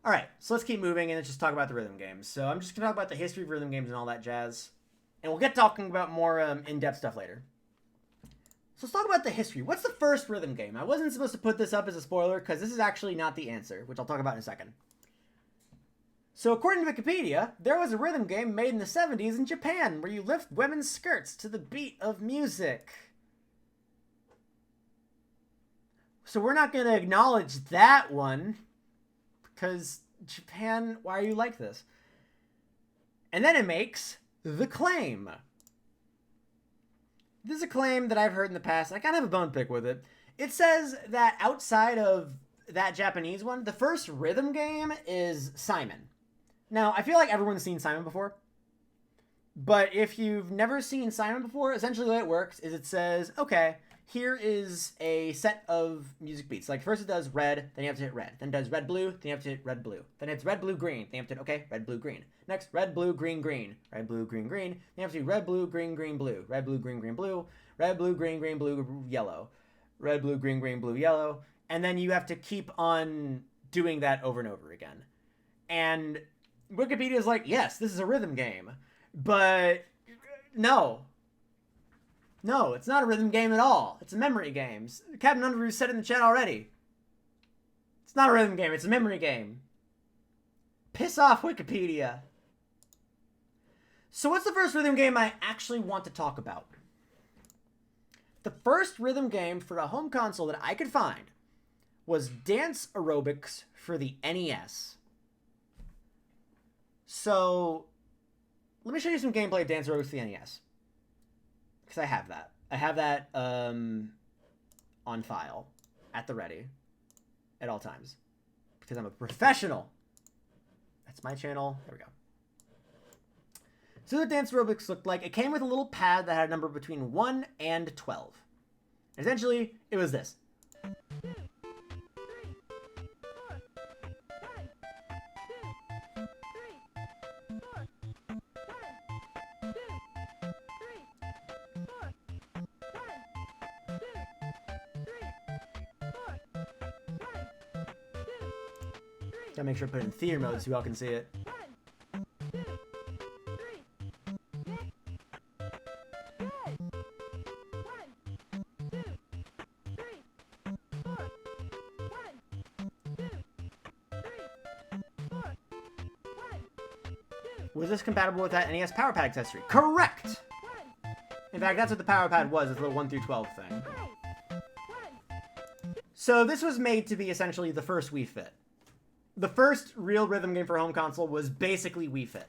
All right, so let's keep moving and let's just talk about the rhythm games. So I'm just going to talk about the history of rhythm games and all that jazz. And we'll get talking about more in-depth stuff later. So let's talk about the history. What's the first rhythm game? I wasn't supposed to put this up as a spoiler because this is actually not the answer, which I'll talk about in a second. So according to Wikipedia, there was a rhythm game made in the 70s in Japan where you lift women's skirts to the beat of music. So we're not going to acknowledge that one because Japan, why are you like this? And then it makes The Claim. This is a claim that I've heard in the past. I kind of have a bone pick with it. It says that outside of that Japanese one, the first rhythm game is Simon. Now, I feel like everyone's seen Simon before. But if you've never seen Simon before, essentially the way it works is it says, okay, here is a set of music beats. Like first it does red, then you have to hit red. Then it does red, blue, then you have to hit red, blue. Then it's red, blue, green. Then you have to hit, okay, red, blue, green. Next, red, blue, green, green. Red, blue, green, green. Then you have to do red, blue, green, green, blue. Red, blue, green, green, blue. Red, blue, green, green, blue, yellow. Red, blue, green, green, blue, yellow. And then you have to keep on doing that over and over again. And Wikipedia is like, yes, this is a rhythm game. But no. No, it's not a rhythm game at all. It's a memory game. Captain Underoos said in the chat already. It's not a rhythm game. It's a memory game. Piss off, Wikipedia. So what's the first rhythm game I actually want to talk about? The first rhythm game for a home console that I could find was Dance Aerobics for the NES. So let me show you some gameplay of Dance Aerobics for the NES. Because I have that. I have that on file at the ready at all times. Because I'm a professional. That's my channel. There we go. So the Dance Aerobics looked like. It came with a little pad that had a number between 1 and 12. Essentially, it was this. Gotta make sure I put it in theater mode so you all can see it. Was this compatible with that NES Power Pad accessory? Correct! In fact, that's what the Power Pad was, it's a little 1 through 12 thing. So this was made to be essentially the first Wii Fit. The first real rhythm game for home console was basically Wii Fit.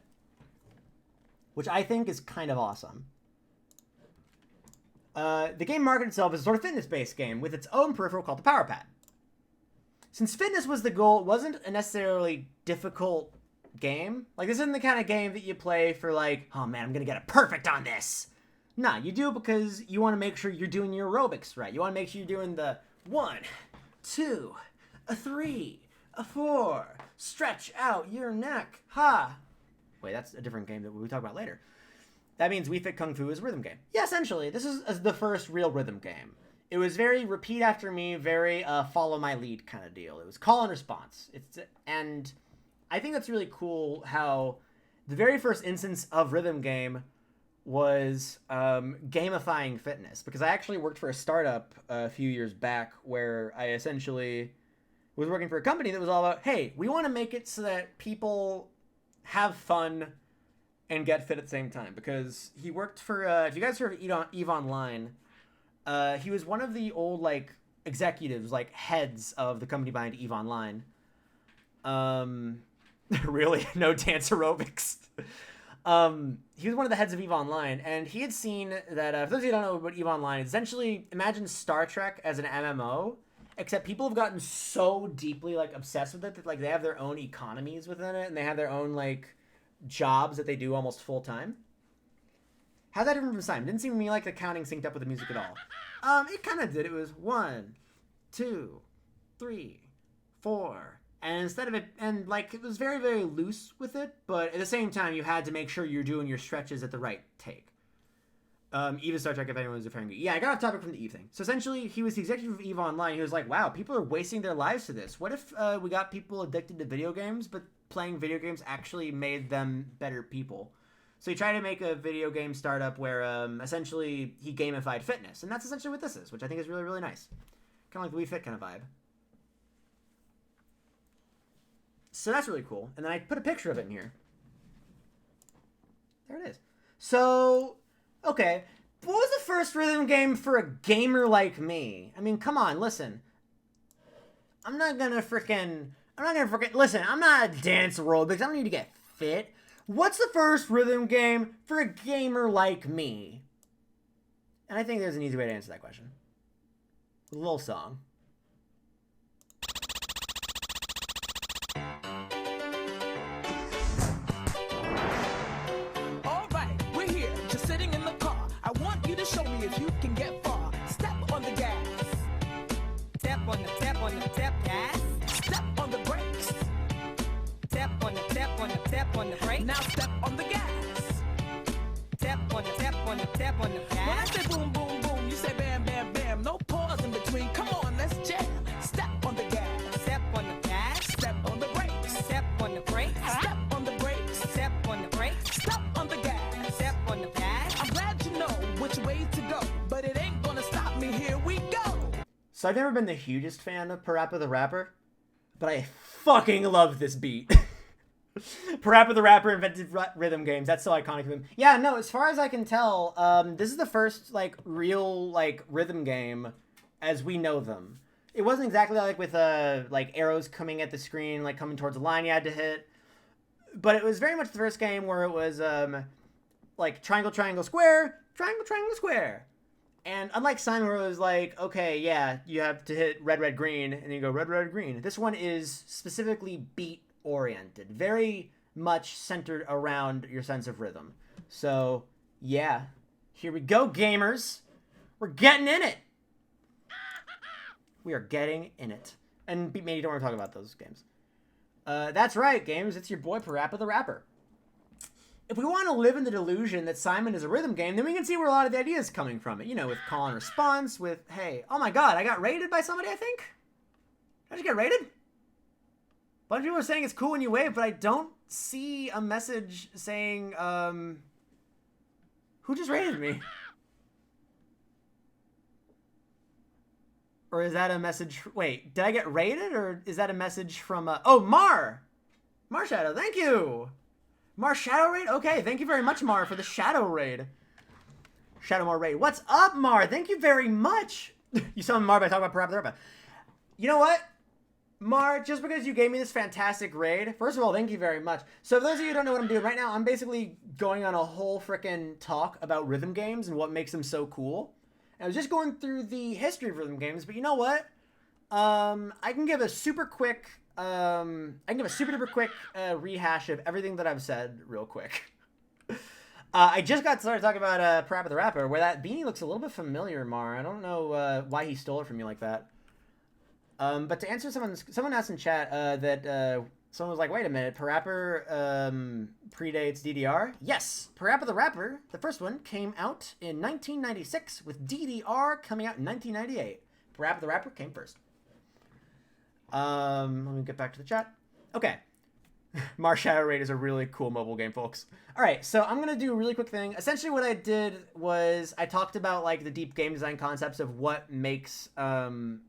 Which I think is kind of awesome. The game market itself is a sort of fitness-based game with its own peripheral called the Power Pad. Since fitness was the goal, it wasn't a necessarily difficult game. Like, this isn't the kind of game that you play for like, oh man, I'm gonna get a perfect on this. Nah, you do it because you want to make sure you're doing your aerobics right. You want to make sure you're doing the 1, 2, a 3, a 4, stretch out your neck, ha. Wait, that's a different game that we'll talk about later. That means Wii Fit Kung Fu is a rhythm game. Yeah, essentially, this is the first real rhythm game. It was very repeat after me, very follow my lead kind of deal. It was call and response. And I think that's really cool how the very first instance of rhythm game was gamifying fitness. Because I actually worked for a startup a few years back where I essentially was working for a company that was all about, hey, we want to make it so that people have fun and get fit at the same time. Because he worked for, if you guys heard of EVE Online, he was one of the old, like, executives, like, heads of the company behind EVE Online. Really? No dance aerobics? He was one of the heads of EVE Online, and he had seen that, for those of you who don't know what EVE Online is, essentially, imagine Star Trek as an MMO, except people have gotten so deeply, like, obsessed with it that, like, they have their own economies within it, and they have their own, like, jobs that they do almost full-time. How's that different from Simon? Didn't seem to me like the counting synced up with the music at all. It kind of did. It was 1, 2, 3, 4... And instead of it, and like, it was very, very loose with it, but at the same time, you had to make sure you're doing your stretches at the right take. Eve is Star Trek, if anyone was referring to. Yeah, I got off topic from the Eve thing. So essentially, he was the executive of Eve Online. He was like, wow, people are wasting their lives to this. What if we got people addicted to video games, but playing video games actually made them better people? So he tried to make a video game startup where essentially he gamified fitness. And that's essentially what this is, which I think is really, really nice. Kind of like the Wii Fit kind of vibe. So that's really cool. And then I put a picture of it in here. There it is. So, okay. What was the first rhythm game for a gamer like me? I mean, come on, listen. I'm not gonna listen, I'm not a dance aerobics. I don't need to get fit. What's the first rhythm game for a gamer like me? And I think there's an easy way to answer that question. A little song. Show me if you can get far. Step on the gas. Step on the gas. Step on the brakes. Step on the brakes. Now step on the gas. Step on the gas. When I say boom, boom, boom, you say bam, bam, bam. No pause in between. Come on, let's jam. Step on the gas. Step on the gas. Step on the brakes. Step on the brakes. Step on the brakes. Step on the brakes. Step on the gas. Step on the gas. I'm glad you know which way to go, but it ain't gonna stop me. Here we go. So I've never been the hugest fan of Parappa the Rapper, but I fucking love this beat. Parappa the Rapper invented rhythm games. That's so iconic of him. Yeah, no, as far as I can tell, this is the first, like, real, like, rhythm game as we know them. It wasn't exactly like with, like, arrows coming at the screen, like, coming towards the line you had to hit. But it was very much the first game where it was, like, triangle, triangle, square, triangle, triangle, square. And unlike Simon, where it was like, okay, yeah, you have to hit red, red, green, and then you go red, red, green. This one is specifically beat-oriented, very much centered around your sense of rhythm. So, yeah, here we go, gamers. We're getting in it. We are getting in it. And maybe you don't want to talk about those games. That's right, games. It's your boy, Parappa the Rapper. If we want to live in the delusion that Simon is a rhythm game, then we can see where a lot of the ideas coming from it. You know, with call and response, with, hey, oh my god, I got raided by somebody, I think? Did I just get raided? A bunch of people are saying it's cool when you wave, but I don't see a message saying, who just raided me? Or is that a message, wait, did I get raided, or is that a message from, oh, Mar Shadow, thank you! Mar Shadow Raid? Okay, thank you very much, Mar, for the Shadow Raid. Shadow Mar Raid. What's up, Mar? Thank you very much. You saw Mar by talking about Parappa the Rapper. You know what? Mar, just because you gave me this fantastic raid, first of all, thank you very much. So for those of you who don't know what I'm doing right now, I'm basically going on a whole frickin' talk about rhythm games and what makes them so cool. And I was just going through the history of rhythm games, but you know what? I can give a super quick... duper quick rehash of everything that I've said real quick. I just got started talking about Parappa the Rapper, where that beanie looks a little bit familiar, Mar. I don't know why he stole it from you like that. But to answer someone asked in chat that someone was like, wait a minute, Parappa predates DDR? Yes, Parappa the Rapper, the first one, came out in 1996, with DDR coming out in 1998. Parappa the Rapper came first. Let me get back to the chat. Okay. Mar Shadow Raid is a really cool mobile game, folks. Alright, so I'm going to do a really quick thing. Essentially what I did was I talked about, like, the deep game design concepts of what makes rhythm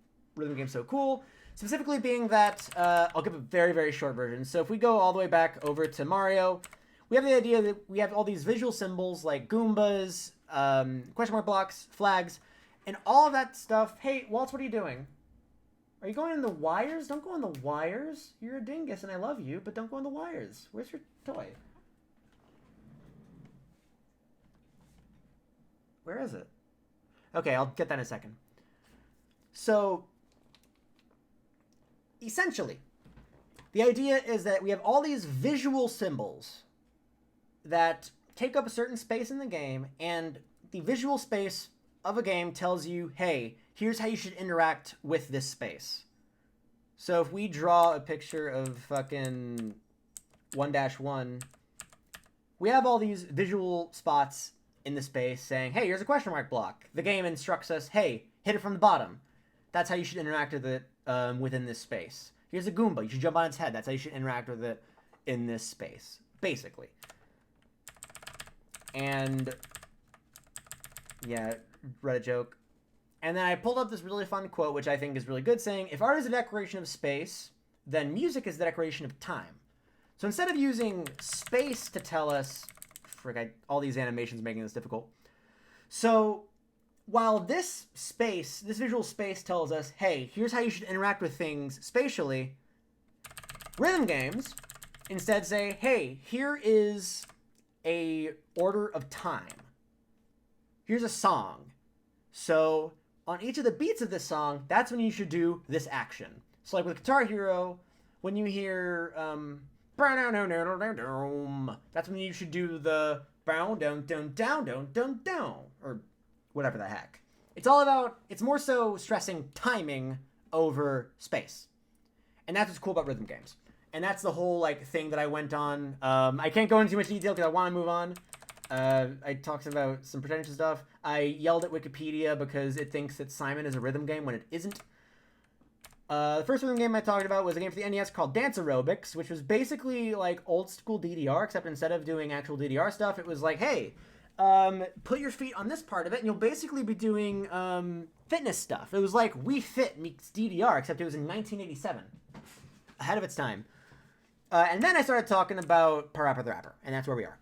games so cool. Specifically being that, I'll give a very, very short version. So if we go all the way back over to Mario, we have the idea that we have all these visual symbols like Goombas, question mark blocks, flags, and all of that stuff. Hey, Waltz, what are you doing? Are you going in the wires? Don't go in the wires. You're a dingus and I love you, but don't go in the wires. Where's your toy? Where is it? Okay, I'll get that in a second. So, essentially, the idea is that we have all these visual symbols that take up a certain space in the game, and the visual space of a game tells you, hey, here's how you should interact with this space. So if we draw a picture of fucking 1-1, we have all these visual spots in the space saying, hey, here's a question mark block. The game instructs us, hey, hit it from the bottom. That's how you should interact with it within this space. Here's a Goomba. You should jump on its head. That's how you should interact with it in this space, basically. And, yeah, Reddit joke. And then I pulled up this really fun quote, which I think is really good, saying, if art is a decoration of space, then music is the decoration of time. So instead of using space to tell us, frick, all these animations making this difficult. So while this space, this visual space tells us, hey, here's how you should interact with things spatially, rhythm games instead say, hey, here is a order of time. Here's a song. So on each of the beats of this song, that's when you should do this action. So like with Guitar Hero, when you hear that's when you should do the down down down down down down down, or whatever the heck. It's all about, it's more so stressing timing over space. And that's what's cool about rhythm games. And that's the whole like thing that I went on. I can't go into too much detail because I want to move on. I talked about some pretentious stuff. I yelled at Wikipedia because it thinks that Simon is a rhythm game when it isn't. The first rhythm game I talked about was a game for the NES called Dance Aerobics, which was basically like old school DDR, except instead of doing actual DDR stuff, it was like, hey, put your feet on this part of it, and you'll basically be doing fitness stuff. It was like Wii Fit meets DDR, except it was in 1987. Ahead of its time. And then I started talking about Parappa the Rapper, and that's where we are.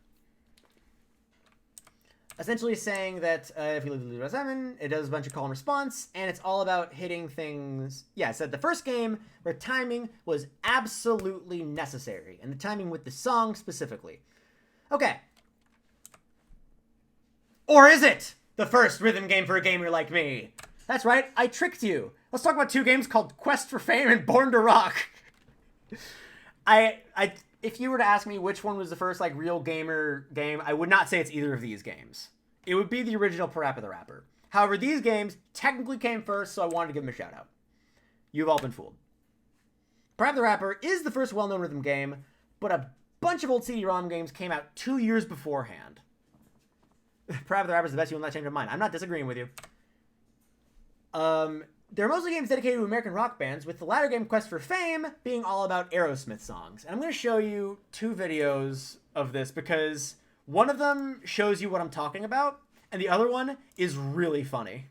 Essentially saying that if you leave 7, it does a bunch of call and response, and it's all about hitting things. Yeah, I said the first game where timing was absolutely necessary, and the timing with the song specifically. Okay. Or is it the first rhythm game for a gamer like me? That's right, I tricked you. Let's talk about two games called Quest for Fame and Born to Rock. If you were to ask me which one was the first like real gamer game, I would not say it's either of these games. It would be the original Parappa the Rapper. However, these games technically came first, so I wanted to give them a shout out. You've all been fooled. Parappa the Rapper is the first well-known rhythm game, but a bunch of old CD-ROM games came out 2 years beforehand. Parappa the Rapper is the best, you will not change your mind. I'm not disagreeing with you. They're mostly games dedicated to American rock bands, with the latter game, Quest for Fame, being all about Aerosmith songs. And I'm going to show you 2 videos of this because one of them shows you what I'm talking about, and the other one is really funny.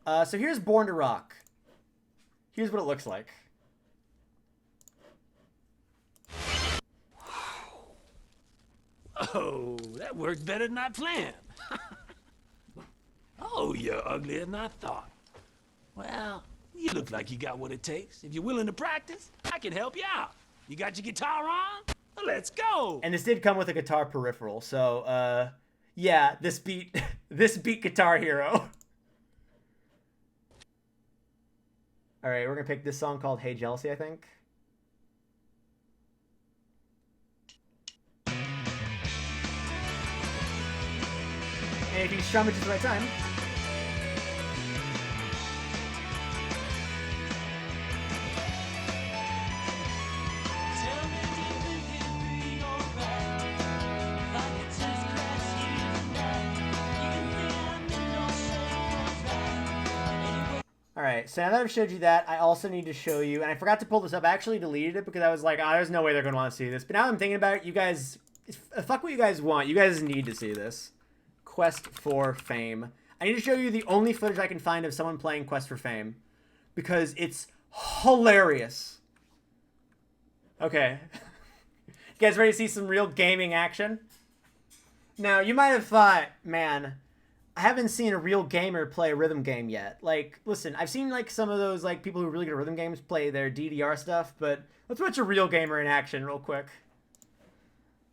So here's Born to Rock. Here's what it looks like. Oh, that worked better than I planned. Oh, you're uglier than I thought. Well, you look like you got what it takes. If you're willing to practice, I can help you out. You got your guitar on? Well, let's go. And this did come with a guitar peripheral, so, yeah, this beat Guitar Hero. All right, we're gonna pick this song called Hey Jealousy, I think. And if you strum it just the right time. Alright, so now that I've showed you that, I also need to show you, and I forgot to pull this up, I actually deleted it because I was like, oh, there's no way they're going to want to see this. But now I'm thinking about it, you guys, fuck what you guys want. You guys need to see this. Quest for Fame. I need to show you the only footage I can find of someone playing Quest for Fame because it's hilarious. Okay. You guys ready to see some real gaming action? Now, you might have thought, man, I haven't seen a real gamer play a rhythm game yet. Like, listen, I've seen, like, some of those, like, people who are really good at rhythm games play their DDR stuff, but let's watch a real gamer in action real quick.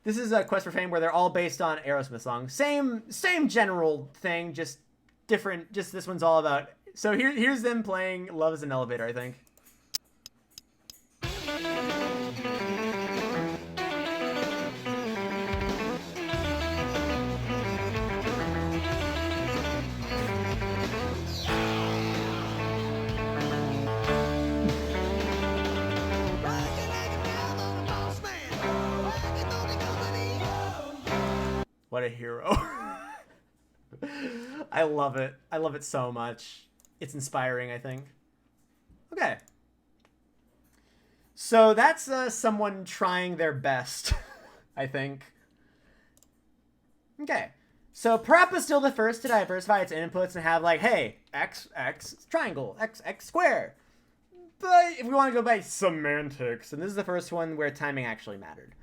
This is a Quest for Fame where they're all based on Aerosmith songs. Same general thing, just different. Just this one's all about... So here's them playing Love is an Elevator, I think. what a hero. I love it. I love it so much. It's inspiring, I think. Okay. So that's someone trying their best, I think. Okay. So Parappa's still the first to diversify its inputs and have like, hey, X, X, triangle, X, X, square. But if we want to go by semantics, and this is the first one where timing actually mattered.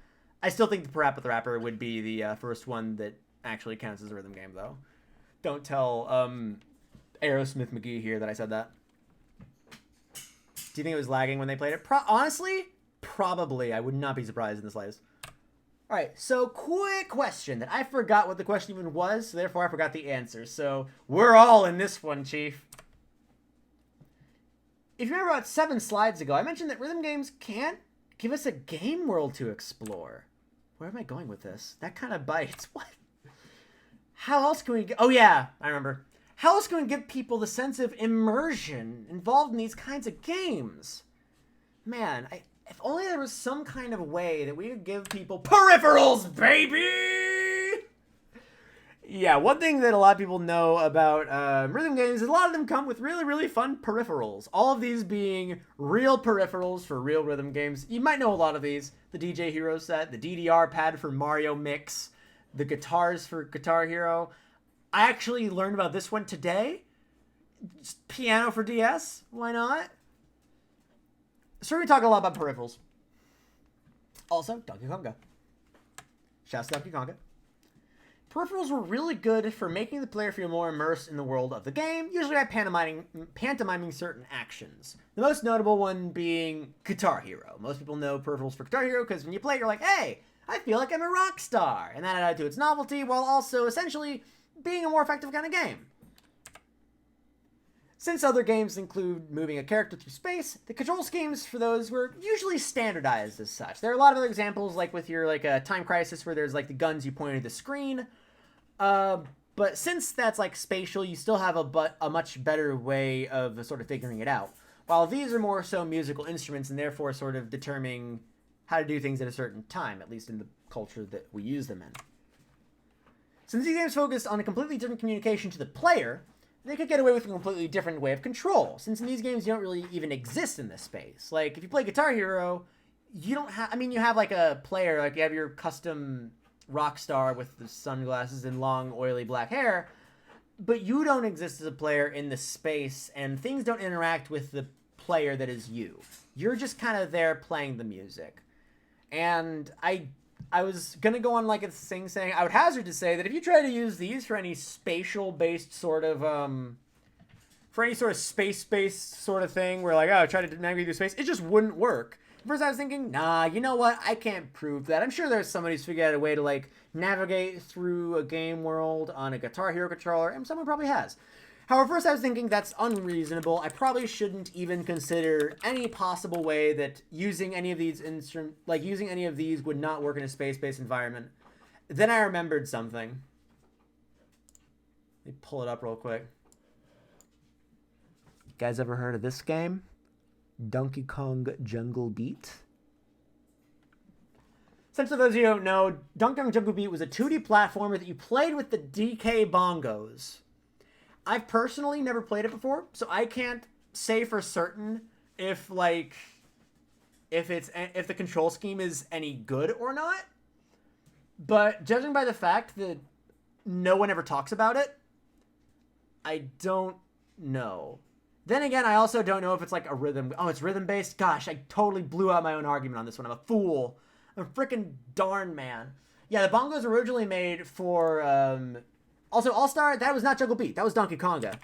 I still think the Parappa the Rapper would be the first one that actually counts as a rhythm game, though. Don't tell Aerosmith McGee here that I said that. Do you think it was lagging when they played it? Honestly, probably. I would not be surprised in the slightest. All right, so quick question that I forgot what the question even was, so therefore I forgot the answer. So we're all in this one, Chief. If you remember about 7 slides ago, I mentioned that rhythm games can't give us a game world to explore. Where am I going with this? That kind of bites. What? How else can we get... Oh, yeah, I remember. How else can we give people the sense of immersion involved in these kinds of games? Man, if only there was some kind of way that we could give people peripherals, baby! Yeah, one thing that a lot of people know about rhythm games is a lot of them come with really, really fun peripherals. All of these being real peripherals for real rhythm games. You might know a lot of these. The DJ Hero set, the DDR pad for Mario Mix, the guitars for Guitar Hero. I actually learned about this one today. Just piano for DS. Why not? So we talk a lot about peripherals. Also, Donkey Konga. Shouts to Donkey Konga. Peripherals were really good for making the player feel more immersed in the world of the game, usually by pantomiming certain actions. The most notable one being Guitar Hero. Most people know peripherals for Guitar Hero because when you play it, you're like, hey, I feel like I'm a rock star. And that added to its novelty while also essentially being a more effective kind of game. Since other games include moving a character through space, the control schemes for those were usually standardized as such. There are a lot of other examples, like with your Time Crisis, where there's like the guns you point at the screen. But since that's like spatial, you still have a much better way of sort of figuring it out. While these are more so musical instruments and therefore sort of determining how to do things at a certain time, at least in the culture that we use them in. Since these games focused on a completely different communication to the player, they could get away with a completely different way of control, since in these games you don't really even exist in this space. Like, if you play Guitar Hero, you don't have... I mean, you have, like, a player, like, you have your custom rock star with the sunglasses and long, oily black hair, but you don't exist as a player in the space, and things don't interact with the player that is you. You're just kind of there playing the music. And I was going to go on like a thing saying, I would hazard to say that if you try to use these for any spatial-based sort of, for any sort of space-based sort of thing, where like, oh, try to navigate through space, it just wouldn't work. At first I was thinking, nah, you know what, I can't prove that. I'm sure there's somebody who's figured out a way to like navigate through a game world on a Guitar Hero controller, and someone probably has. However, first I was thinking that's unreasonable. I probably shouldn't even consider any possible way that using any of these using any of these would not work in a space-based environment. Then I remembered something. Let me pull it up real quick. You guys ever heard of this game? Donkey Kong Jungle Beat? Since for those of you who don't know, Donkey Kong Jungle Beat was a 2D platformer that you played with the DK bongos. I've personally never played it before, so I can't say for certain if the control scheme is any good or not. But judging by the fact that no one ever talks about it, I don't know. Then again, I also don't know if it's like a rhythm. Oh, it's rhythm based? Gosh, I totally blew out my own argument on this one. I'm a fool. I'm a freaking darn man. Yeah, the bongos were originally made for also, All-Star, that was not Jungle Beat. That was Donkey Konga.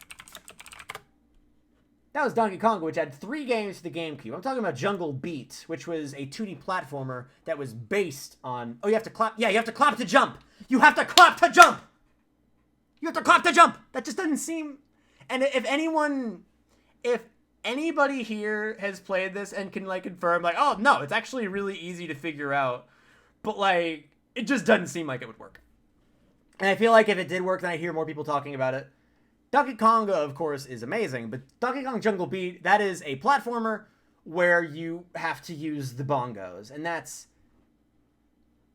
That was Donkey Konga, which had 3 games for the GameCube. I'm talking about Jungle Beat, which was a 2D platformer that was based on... Oh, you have to clap... Yeah, you have to clap to jump! You have to clap to jump! You have to clap to jump! That just doesn't seem... And if anybody here has played this and can, like, confirm, like, oh, no, it's actually really easy to figure out. But, like, it just doesn't seem like it would work. And I feel like if it did work, then I'd hear more people talking about it. Donkey Konga, of course, is amazing, but Donkey Kong Jungle Beat, that is a platformer where you have to use the bongos, and that's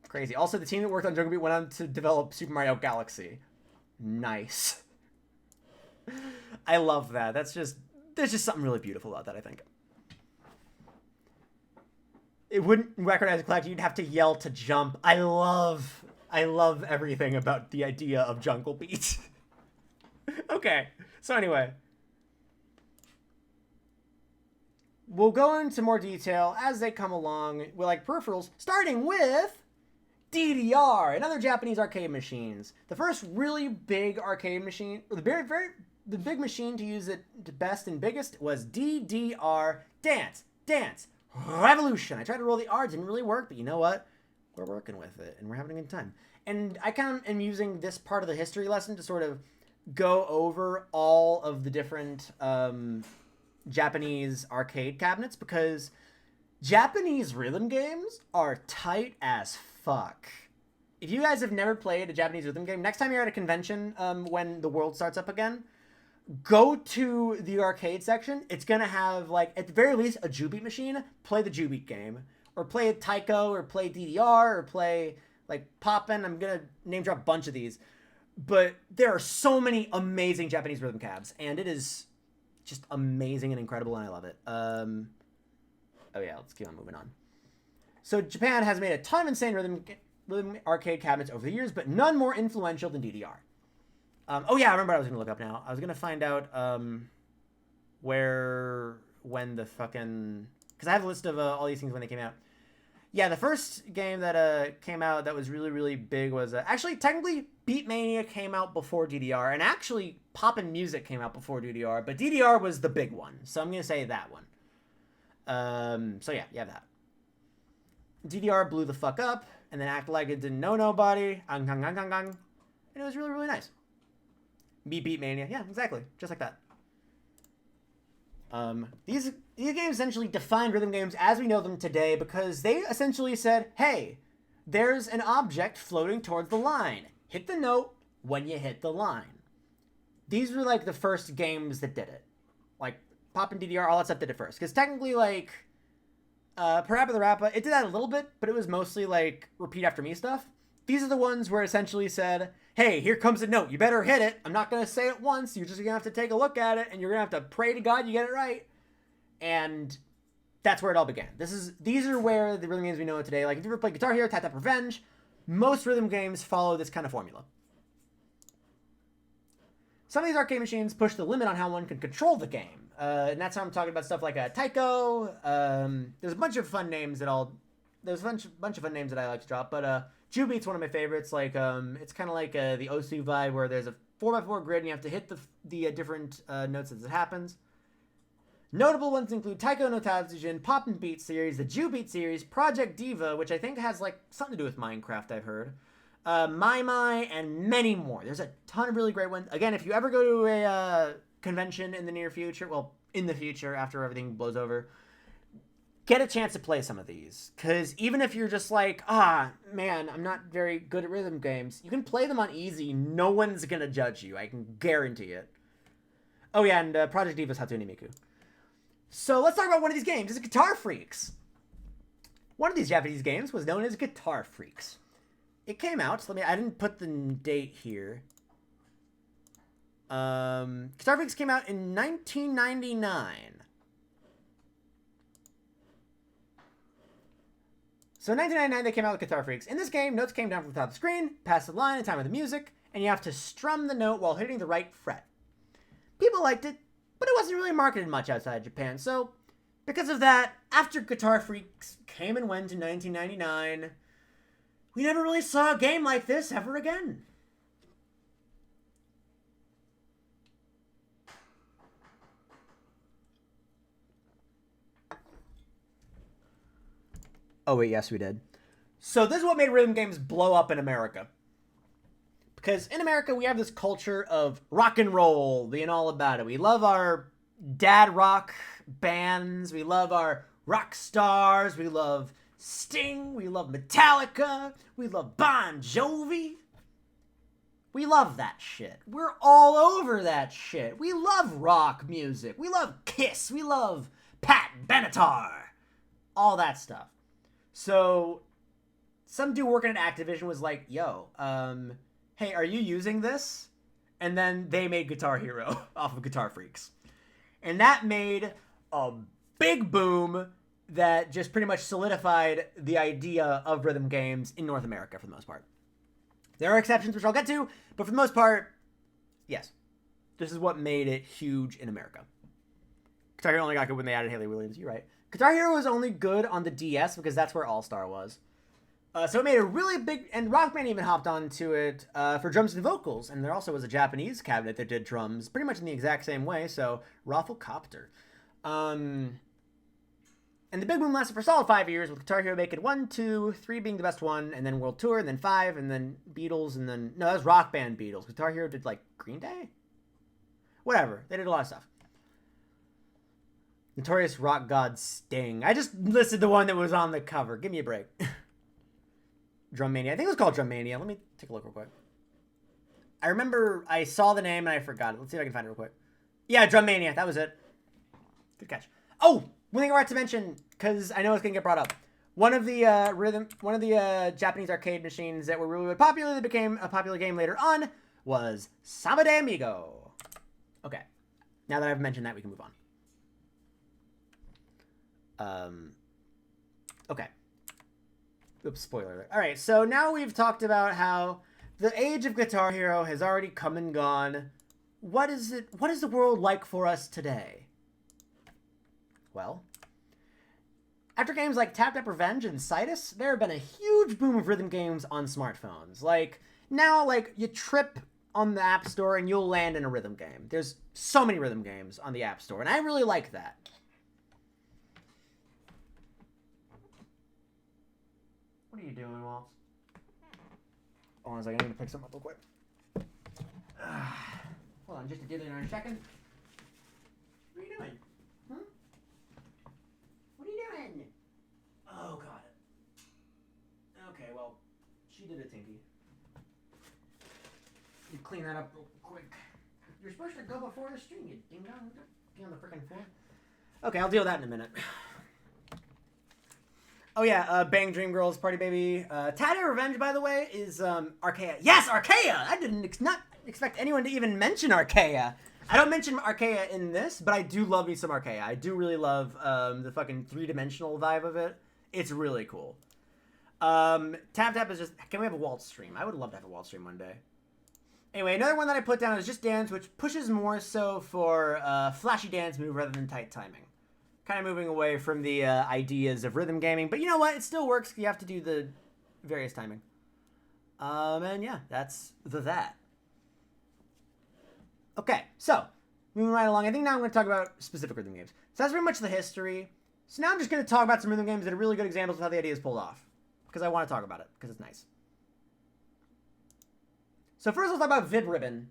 Crazy. Also, the team that worked on Jungle Beat went on to develop Super Mario Galaxy. Nice. I love that. There's just something really beautiful about that, I think. It wouldn't recognize a collector. You'd have to yell to jump. I love everything about the idea of Jungle Beat. Okay. So anyway. We'll go into more detail as they come along with like peripherals, starting with DDR and other Japanese arcade machines. The first really big arcade machine, or the big machine to use it the best and biggest was DDR Dance Revolution. I tried to roll the R, didn't really work, but you know what? We're working with it and we're having a good time. And I kind of am using this part of the history lesson to sort of go over all of the different Japanese arcade cabinets, because Japanese rhythm games are tight as fuck. If you guys have never played a Japanese rhythm game, next time you're at a convention when the world starts up again, go to the arcade section. It's gonna have, like, at the very least, a Jubeat machine. Play the Jubeat game, or play Taiko, or play DDR, or play like Poppin'. I'm gonna name drop a bunch of these, but there are so many amazing Japanese rhythm cabs, and it is just amazing and incredible, and I love it. Oh yeah, let's keep on moving on. So Japan has made a ton of insane rhythm arcade cabinets over the years, but none more influential than DDR. Oh yeah, I remember what I was gonna look up now. I was gonna find out when the fucking, because I have a list of all these things when they came out. Yeah, the first game that came out that was really, really big was actually technically Beatmania came out before DDR, and actually Poppin' Music came out before DDR, but DDR was the big one, so I'm gonna say that one. So yeah, you have that. DDR blew the fuck up, and then acted like it didn't know nobody. And it was really, really nice. Me Beatmania, yeah, exactly, just like that. These games essentially defined rhythm games as we know them today, because they essentially said, hey, there's an object floating towards the line. Hit the note when you hit the line. These were like the first games that did it. Like Poppin' DDR, all that stuff did it first. Because technically, like, Parappa the Rappa, it did that a little bit, but it was mostly like repeat after me stuff. These are the ones where it essentially said, hey, here comes a note. You better hit it. I'm not going to say it once. You're just going to have to take a look at it, and you're going to have to pray to God you get it right. And that's where it all began. These are where the rhythm games we know today, like if you ever played Guitar Hero, Tap Tap Revenge, most rhythm games follow this kind of formula. Some of these arcade machines push the limit on how one can control the game. And that's how I'm talking about stuff like Taiko. There's a bunch of fun names there's a bunch of fun names that I like to drop, but Jubeat's one of my favorites. Like, it's kind of like the Osu vibe, where there's a 4x4 grid and you have to hit the different notes as it happens. Notable ones include Taiko no Tatsujin, Poppin' Beat series, the Jubeat series, Project Diva, which I think has like something to do with Minecraft, I've heard. Mai, and many more. There's a ton of really great ones. Again, if you ever go to a convention in the near future, well, in the future, after everything blows over, get a chance to play some of these. Because even if you're just like, man, I'm not very good at rhythm games, you can play them on easy. No one's going to judge you. I can guarantee it. Oh yeah, and Project Diva's Hatsune Miku. So let's talk about one of these games. It's Guitar Freaks. One of these Japanese games was known as Guitar Freaks. It came out, I didn't put the date here. Guitar Freaks came out in 1999. So in 1999, they came out with Guitar Freaks. In this game, notes came down from the top of the screen, past the line in time with the music, and you have to strum the note while hitting the right fret. People liked it, but it wasn't really marketed much outside Japan. So because of that, after Guitar Freaks came and went in 1999, we never really saw a game like this ever again. Oh wait, yes we did. So this is what made rhythm games blow up in America. Because in America, we have this culture of rock and roll, being all about it. We love our dad rock bands. We love our rock stars. We love Sting. We love Metallica. We love Bon Jovi. We love that shit. We're all over that shit. We love rock music. We love Kiss. We love Pat Benatar. All that stuff. So some dude working at Activision was like, yo, hey, are you using this? And then they made Guitar Hero off of Guitar Freaks. And that made a big boom that just pretty much solidified the idea of rhythm games in North America for the most part. There are exceptions, which I'll get to, but for the most part, yes. This is what made it huge in America. Guitar Hero only got good when they added Haley Williams, you're right. Guitar Hero was only good on the DS because that's where All-Star was. So it made a really big, and Rock Band even hopped onto it for drums and vocals, and there also was a Japanese cabinet that did drums pretty much in the exact same way, so Rafflecopter. And the big boom lasted for a solid 5 years, with Guitar Hero making 1, 2, 3 being the best one, and then World Tour, and then 5, and then Beatles, and then, no, that was Rock Band Beatles. Guitar Hero did, like, Green Day? Whatever. They did a lot of stuff. Notorious Rock God Sting. I just listed the one that was on the cover. Give me a break. Drum Mania. I think it was called Drum Mania. Let me take a look real quick. I remember I saw the name and I forgot it. Let's see if I can find it real quick. Yeah, Drum Mania. That was it. Good catch. Oh, one thing I wanted to mention, because I know it's going to get brought up. One of the Japanese arcade machines that were really popular that became a popular game later on was Samba de Amigo. Okay. Now that I've mentioned that, we can move on. Okay. Oops, spoiler alert. All right, so now we've talked about how the age of Guitar Hero has already come and gone. What is the world like for us today? Well, after games like Tap Tap Revenge and Citus, there have been a huge boom of rhythm games on smartphones. Like, now, like, you trip on the App Store and you'll land in a rhythm game. There's so many rhythm games on the App Store, and I really like that. What are you doing, Waltz? Hold on a second, I need to pick something up real quick. Hold on, just a diddly on a second. What are you doing? Huh? What are you doing? Oh, got it. Okay, well, she did a tinky. You clean that up real quick. You're supposed to go before the stream, you ding dong. Be on the freaking floor. Okay, I'll deal with that in a minute. Oh yeah, Bang Dream Girls, Party Baby. Tata Revenge, by the way, is Archaea. Yes, Archaea! I didn't not expect anyone to even mention Archaea. I don't mention Archaea in this, but I do love me some Archaea. I do really love the fucking three-dimensional vibe of it. It's really cool. Tap Tap is just... Can we have a Waltz stream? I would love to have a Waltz stream one day. Anyway, another one that I put down is Just Dance, which pushes more so for flashy dance move rather than tight timing. Kind of moving away from the ideas of rhythm gaming, but you know what? It still works. You have to do the various timing. And yeah, that's that. Okay, so moving right along. I think now I'm going to talk about specific rhythm games. So that's pretty much the history. So now I'm just going to talk about some rhythm games that are really good examples of how the idea is pulled off, because I want to talk about it because it's nice. So first, let's talk about Vib Ribbon.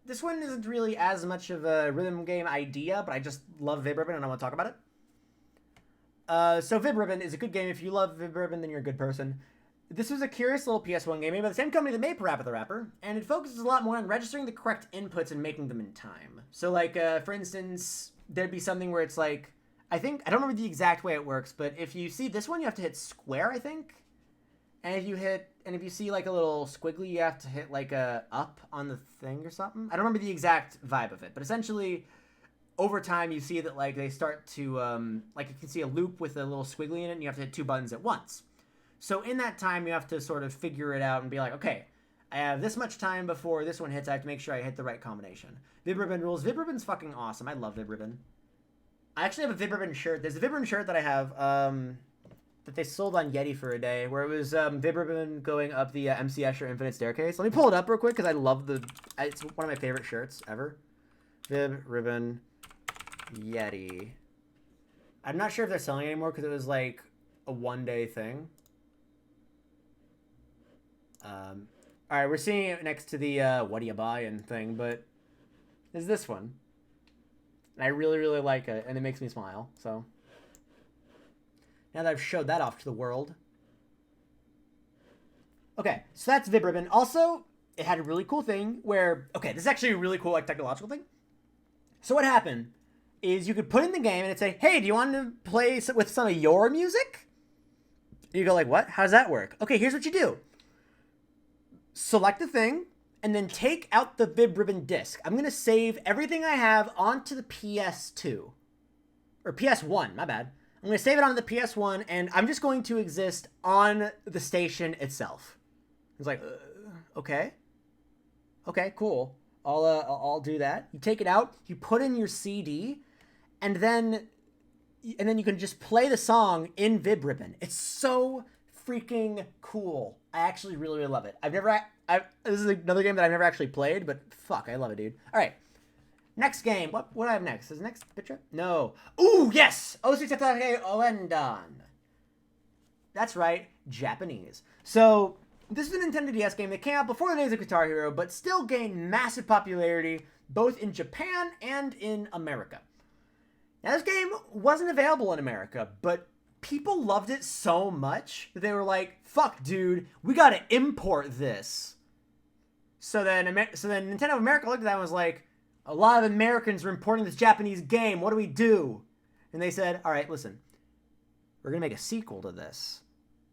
This one isn't really as much of a rhythm game idea, but I just love Vib Ribbon and I want to talk about it. So Vib Ribbon is a good game. If you love Vib Ribbon, then you're a good person. This was a curious little PS1 game made by the same company that made Parappa the Rapper, and it focuses a lot more on registering the correct inputs and making them in time. So like, for instance, there'd be something where it's like, I don't remember the exact way it works, but if you see this one, you have to hit square, I think. And if you see like a little squiggly, you have to hit like a up on the thing or something. I don't remember the exact vibe of it, but essentially, over time, you see that like they start to like you can see a loop with a little squiggly in it, and you have to hit 2 buttons at once. So in that time, you have to sort of figure it out and be like, okay, I have this much time before this one hits. I have to make sure I hit the right combination. Vib Ribbon rules. Vib Ribbon's fucking awesome. I love Vib Ribbon. I actually have a Vib Ribbon shirt. There's a Vib Ribbon shirt that I have that they sold on Yeti for a day, where it was Vib Ribbon going up the MC Escher Infinite Staircase. Let me pull it up real quick because I love it's one of my favorite shirts ever. Vib Ribbon Yeti. I'm not sure if they're selling it anymore because it was like a one-day thing. All right, we're seeing it next to the what are you buying thing, but is this one. And I really, really like it, and it makes me smile, so. Now that I've showed that off to the world. Okay, so that's Vib Ribbon. Also, it had a really cool thing where, okay, this is actually a really cool like technological thing. So what happened is you could put in the game and it'd say, hey, do you want to play with some of your music? You go like, what? How does that work? Okay, here's what you do. Select the thing, and then take out the Vib Ribbon disc. I'm going to save everything I have onto the PS2. Or PS1, my bad. I'm going to save it onto the PS1, and I'm just going to exist on the station itself. It's like, okay. Okay, cool. I'll do that. You take it out, you put in your CD, and then you can just play the song in Vib Ribbon. It's so freaking cool. I actually really, really love it. This is another game that I've never actually played, but fuck, I love it, dude. All right. Next game. What do I have next? Is the next picture? No. Ooh, yes! Osu Tatake Oendan. That's right, Japanese. So, this is a Nintendo DS game that came out before the days of Guitar Hero, but still gained massive popularity both in Japan and in America. Now, this game wasn't available in America, but people loved it so much that they were like, fuck, dude, we gotta import this. So then Nintendo of America looked at that and was like, a lot of Americans are importing this Japanese game. What do we do? And they said, all right, listen, we're going to make a sequel to this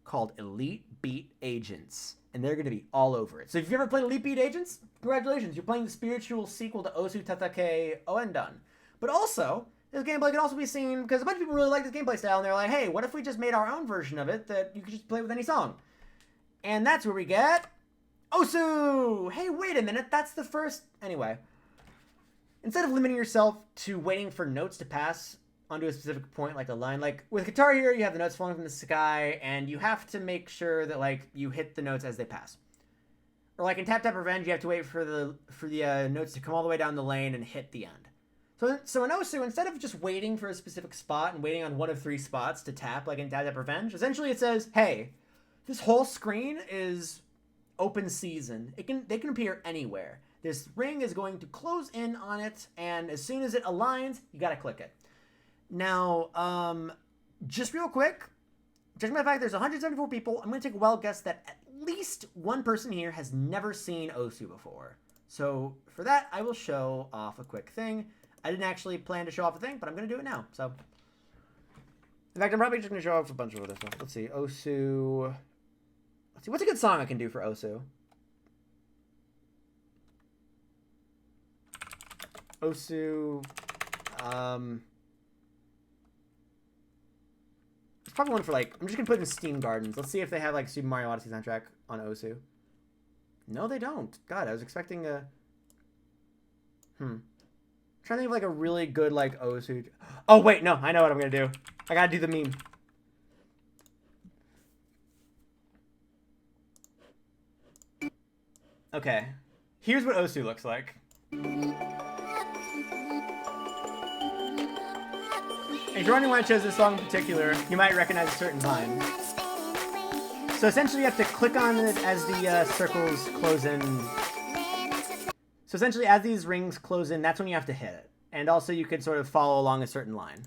called Elite Beat Agents. And they're going to be all over it. So if you've ever played Elite Beat Agents, congratulations. You're playing the spiritual sequel to Osu Tatake Oendan. But also, this gameplay can also be seen, because a bunch of people really like this gameplay style, and they're like, hey, what if we just made our own version of it that you could just play with any song? And that's where we get Osu! Hey, wait a minute, that's the first... Anyway. Instead of limiting yourself to waiting for notes to pass onto a specific point, like a line, like with Guitar Hero, you have the notes falling from the sky, and you have to make sure that, like, you hit the notes as they pass. Or like in Tap Tap Revenge, you have to wait for the notes to come all the way down the lane and hit the end. So in Osu, instead of just waiting for a specific spot and waiting on one of 3 spots to tap, like in Tap Tap Revenge, essentially it says, hey, this whole screen is open season. They can appear anywhere. This ring is going to close in on it, and as soon as it aligns, you gotta click it. Now, just real quick, judging by the fact there's 174 people, I'm gonna take a wild guess that at least one person here has never seen Osu before. So for that, I will show off a quick thing. I didn't actually plan to show off a thing, but I'm gonna do it now. So, in fact, I'm probably just gonna show off a bunch of other stuff. Let's see, Osu. Let's see, what's a good song I can do for Osu? Osu, it's probably one for, like, I'm just gonna put in Steam Gardens. Let's see if they have, like, Super Mario Odyssey soundtrack on Osu. No, they don't. God, I was expecting a... I'm trying to think of, like, a really good, like, Osu... Oh, wait, no, I know what I'm gonna do. I gotta do the meme. Okay. Here's what Osu looks like. If you're wondering why I chose this song in particular, you might recognize a certain line. So essentially you have to click on it as the circles close in. So essentially as these rings close in, that's when you have to hit it. And also you could sort of follow along a certain line.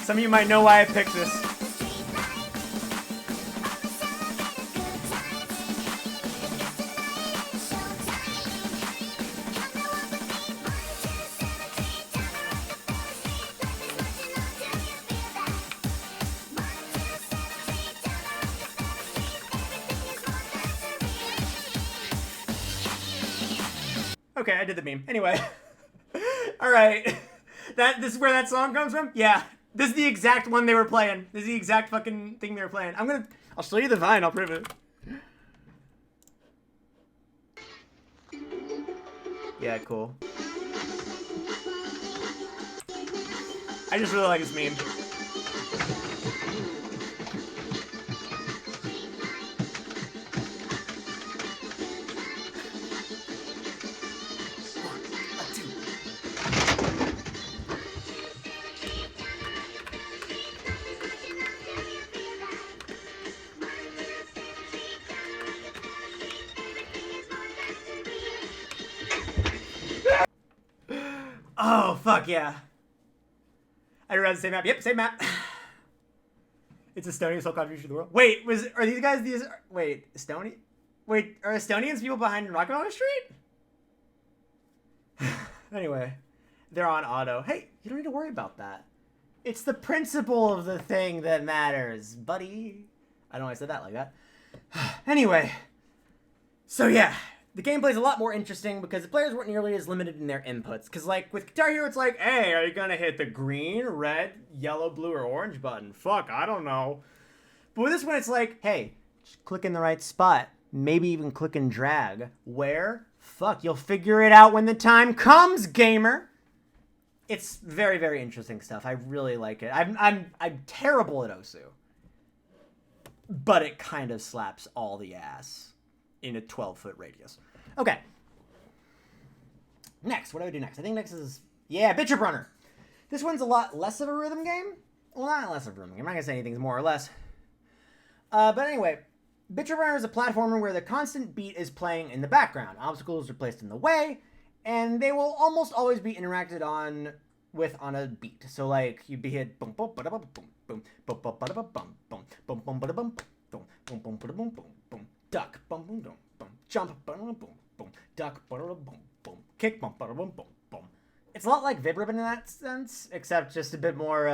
Some of you might know why I picked this. Okay, I did the meme. Anyway. Alright. This is where that song comes from? Yeah. This is the exact one they were playing. This is the exact fucking thing they were playing. I'll show you the Vine, I'll prove it. Yeah, cool. I just really like this meme. Oh, fuck yeah. I read the same map. Yep, same map. It's Estonia's whole contribution to the world. Wait, are these guys these? Wait, Estonia? Wait, are Estonians people behind Rockefeller Street? Anyway, they're on auto. Hey, you don't need to worry about that. It's the principle of the thing that matters, buddy. I don't know why I said that like that. Anyway, so yeah, the gameplay's a lot more interesting because the players weren't nearly as limited in their inputs. Because, like, with Guitar Hero, it's like, hey, are you going to hit the green, red, yellow, blue, or orange button? Fuck, I don't know. But with this one, it's like, hey, just click in the right spot. Maybe even click and drag. Where? Fuck, you'll figure it out when the time comes, gamer. It's very, very interesting stuff. I really like it. I'm terrible at Osu. But it kind of slaps all the ass in a 12-foot radius. Okay. Next, what do I do next? I think next is, yeah, Bishop Runner. This one's a lot less of a rhythm game. Well, not less of a rhythm game. I'm not going to say anything's more or less. But anyway, Bishop Runner is a platformer where the constant beat is playing in the background. Obstacles are placed in the way, and they will almost always be interacted on a beat. So, like, you'd be hit boom, boom, ba da boom, boom, boom, boom, boom, ba da boom, boom, boom, boom, ba da boom, boom, boom, boom, ba da boom, boom, boom, duck, boom, boom, boom, boom, jump, boom, boom, boom, duck, boom, boom, kick, boom, boom, boom, boom. It's a lot like Vib Ribbon in that sense, except just a bit more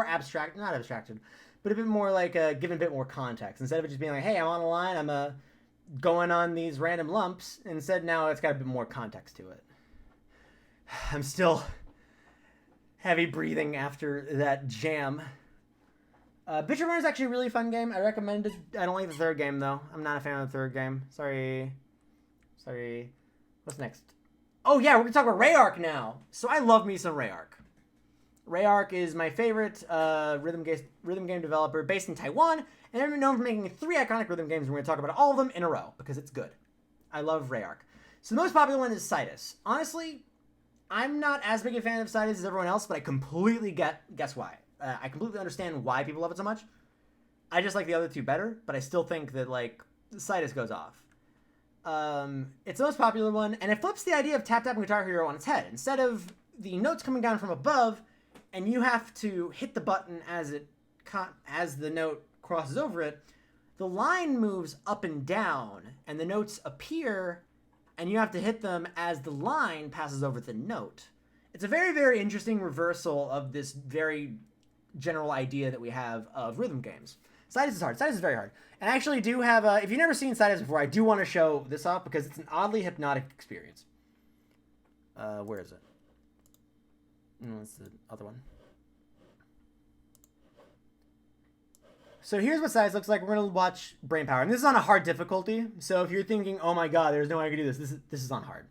abstract, not abstracted, but a bit more like given a bit more context. Instead of it just being like, hey, I'm on a line, I'm going on these random lumps. Instead, now it's got a bit more context to it. I'm still heavy breathing after that jam. Bishop Runner is actually a really fun game. I recommend it. I don't like the third game, though. I'm not a fan of the third game. Sorry. What's next? Oh, yeah, we're going to talk about Rayark now. So I love me some Rayark. Rayark is my favorite rhythm game developer based in Taiwan. And they're known for making 3 iconic rhythm games. And we're going to talk about all of them in a row because it's good. I love Rayark. So the most popular one is Citus. Honestly, I'm not as big a fan of Citus as everyone else, but I completely guess why. I completely understand why people love it so much. I just like the other 2 better, but I still think that, like, Citus goes off. It's the most popular one, and it flips the idea of tap-tapping Guitar Hero on its head. Instead of the notes coming down from above, and you have to hit the button as the note crosses over it, the line moves up and down, and the notes appear, and you have to hit them as the line passes over the note. It's a very, very interesting reversal of this very general idea that we have of rhythm games. Citus is hard. Citus is very hard. And I actually do have, if you've never seen Citus before, I do want to show this off because it's an oddly hypnotic experience. Where is it? No, it's the other one. So here's what Citus looks like. We're going to watch Brainpower. And this is on a hard difficulty. So if you're thinking, oh my god, there's no way I can do this, this is on hard.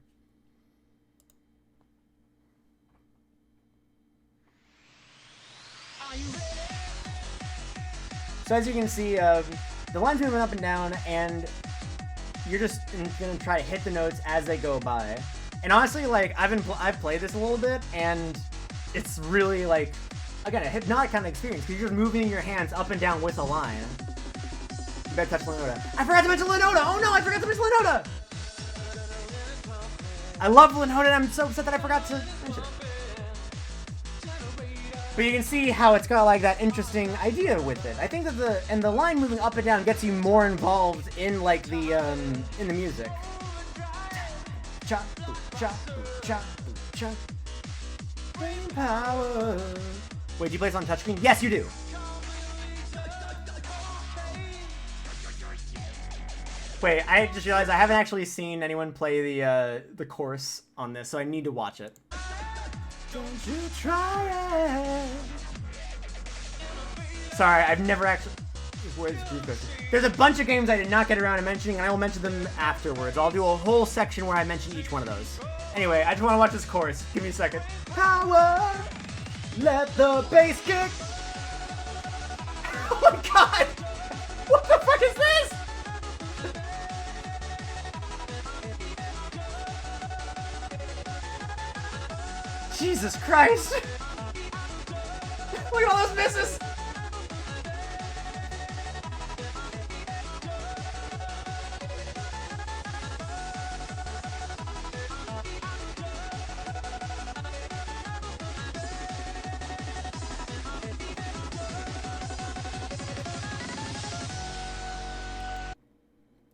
So as you can see, the line's moving up and down, and you're just gonna try to hit the notes as they go by. And honestly, like, I've played this a little bit, and it's really, like, again, a hypnotic kind of experience, because you're just moving your hands up and down with a line. You better touch Lenota. I forgot to mention Lenota! Oh no, I forgot to mention Lenota! I love Lenota, and I'm so upset that I forgot to mention it. But you can see how it's got, like, that interesting idea with it. I think that the line moving up and down gets you more involved in, like, in the music. Cha, cha, cha, cha. Brain power. Wait, do you play this on touchscreen? Yes, you do. Wait, I just realized I haven't actually seen anyone play the chorus on this, so I need to watch it. Don't you try it. Sorry, I've never actually... Where's this group goes? There's a bunch of games I did not get around to mentioning, and I will mention them afterwards. I'll do a whole section where I mention each one of those. Anyway, I just want to watch this chorus. Give me a second. Power! Let the bass kick! Oh my god! What the fuck is this? Jesus Christ! Look at all those misses!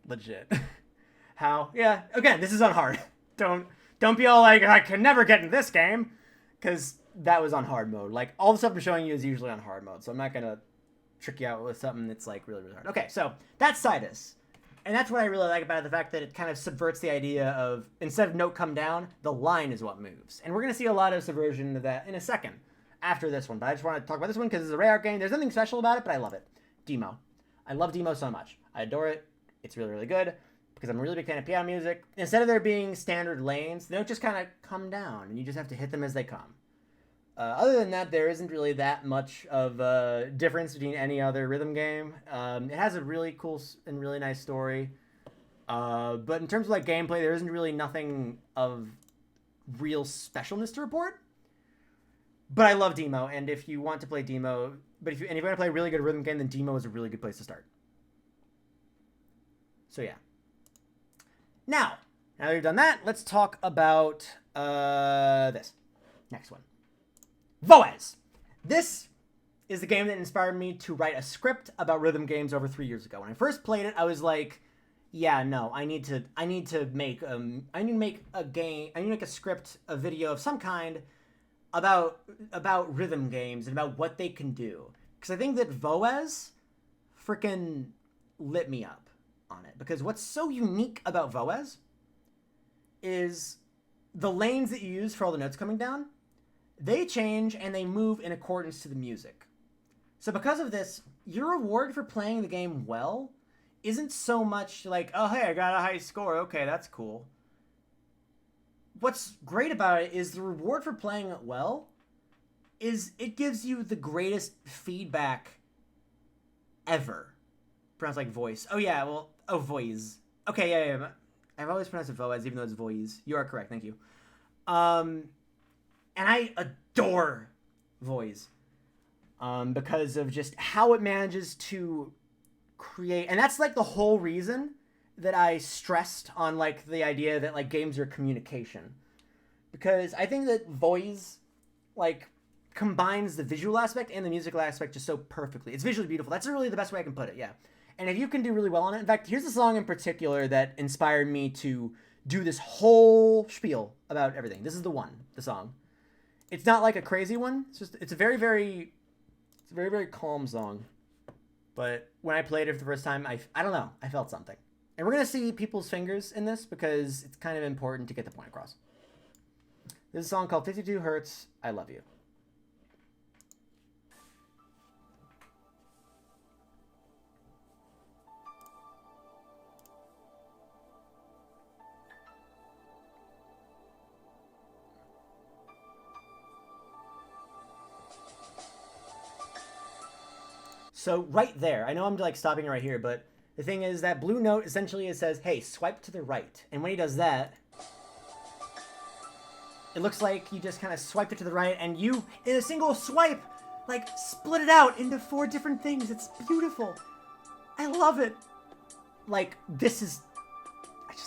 legit. How? Yeah. Again, this is on hard. Don't be all like, I can never get in this game, because that was on hard mode. Like, all the stuff I'm showing you is usually on hard mode, so I'm not gonna trick you out with something that's like really, really hard. Okay, so that's Sidus. And that's what I really like about it, the fact that it kind of subverts the idea of, instead of note come down, the line is what moves. And we're going to see a lot of subversion of that in a second after this one. But I just want to talk about this one because it's a rare game. There's nothing special about it, but I love it. Demo. I love Demo so much. I adore it. It's really, really good because I'm a really big fan of piano music. Instead of there being standard lanes, they don't just kind of come down and you just have to hit them as they come. Other than that, there isn't really that much of a difference between any other rhythm game. It has a really cool and really nice story. But in terms of like gameplay, there isn't really nothing of real specialness to report. But I love Demo, and if you want to play Demo, if you want to play a really good rhythm game, then Demo is a really good place to start. So yeah. Now that we've done that, let's talk about this next one. Voez. This is the game that inspired me to write a script about rhythm games over 3 years ago. When I first played it, I was like, yeah, no, I need to make a game, I need to make a script, a video of some kind about rhythm games and about what they can do. Because I think that Voez freaking lit me up on it. Because what's so unique about Voez is the lanes that you use for all the notes coming down. They change and they move in accordance to the music. So because of this, your reward for playing the game well isn't so much like, oh, hey, I got a high score. Okay, that's cool. What's great about it is the reward for playing it well is it gives you the greatest feedback ever. Pronounced like voice. Oh, yeah, well, voice. Okay, yeah. I've always pronounced it Voez, even though it's voice. You are correct, thank you. And I adore Voez because of just how it manages to create. And that's like the whole reason that I stressed on like the idea that like games are communication. Because I think that Voez like combines the visual aspect and the musical aspect just so perfectly. It's visually beautiful. That's really the best way I can put it, yeah. And if you can do really well on it. In fact, here's a song in particular that inspired me to do this whole spiel about everything. This is the song. It's not like a crazy one. It's a very, very calm song. But when I played it for the first time, I don't know. I felt something. And we're going to see people's fingers in this because it's kind of important to get the point across. This is a song called 52 Hertz, I Love You. So right there, I know I'm like stopping right here, but the thing is that blue note essentially it says, hey, swipe to the right. And when he does that, it looks like you just kind of swiped it to the right and you, in a single swipe, like split it out into 4 different things. It's beautiful. I love it. Like, I just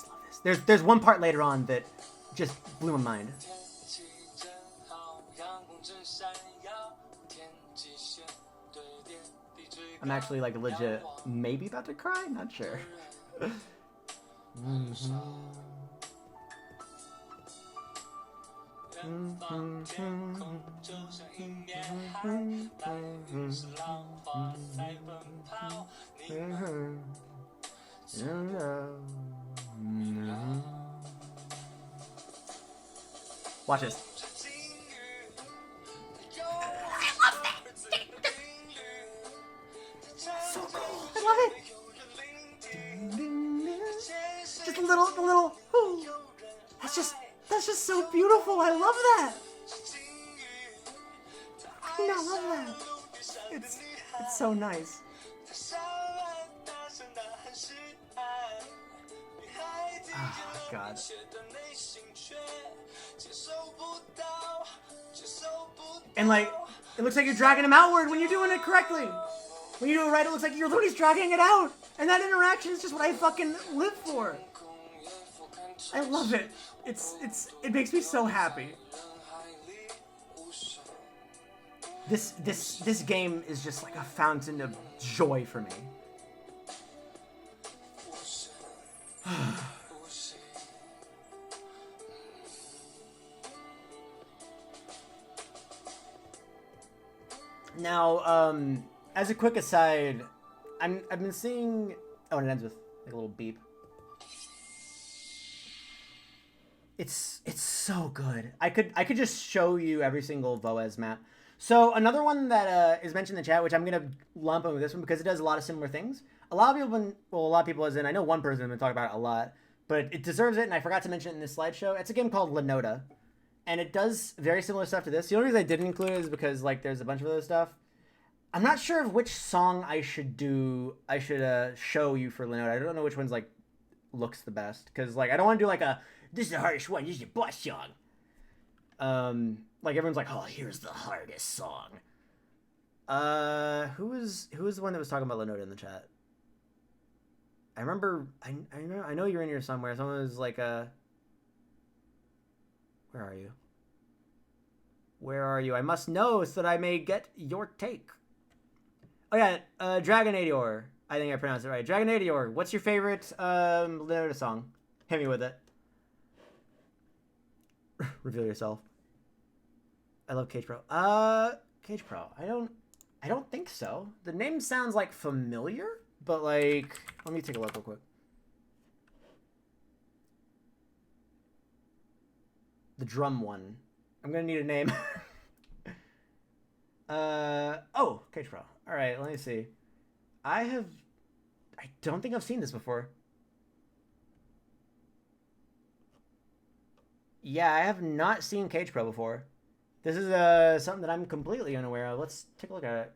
love this. There's one part later on that just blew my mind. I'm actually like legit maybe about to cry, not sure. Watch this. So cool. I love it. Just a little. Ooh. That's just so beautiful. I love that. I love that. It's so nice. Oh God. And like, it looks like you're dragging him outward when you're doing it correctly. When you do it right, it looks like you're literally dragging it out. And that interaction is just what I fucking live for. I love it. It makes me so happy. This game is just like a fountain of joy for me. Now, as a quick aside, I've been seeing. Oh, and it ends with like a little beep. It's so good. I could just show you every single Voez map. So another one that is mentioned in the chat, which I'm gonna lump in with this one because it does a lot of similar things. A lot of people, as in I know one person has been talking about it a lot, but it deserves it, and I forgot to mention it in this slideshow. It's a game called Lenota, and it does very similar stuff to this. The only reason I didn't include it is because like there's a bunch of other stuff. I'm not sure of which song I should show you for Lenota. I don't know which one's like looks the best because like I don't want to do like a this is the hardest one. This is your boss song. Like everyone's like, oh, here's the hardest song. Who was the one that was talking about Lenota in the chat? I remember. I know you're in here somewhere. Someone was like, where are you? Where are you? I must know so that I may get your take. Oh yeah, Dragonadior. I think I pronounced it right. Dragonadior. What's your favorite Lenota song? Hit me with it. Reveal yourself. I love Cage Pro. Cage Pro. I don't think so. The name sounds like familiar, but like, let me take a look real quick. The drum one. I'm gonna need a name. Oh, Cage Pro. All right, let me see. I don't think I've seen this before. Yeah, I have not seen Cage Pro before. This is something that I'm completely unaware of. Let's take a look at it.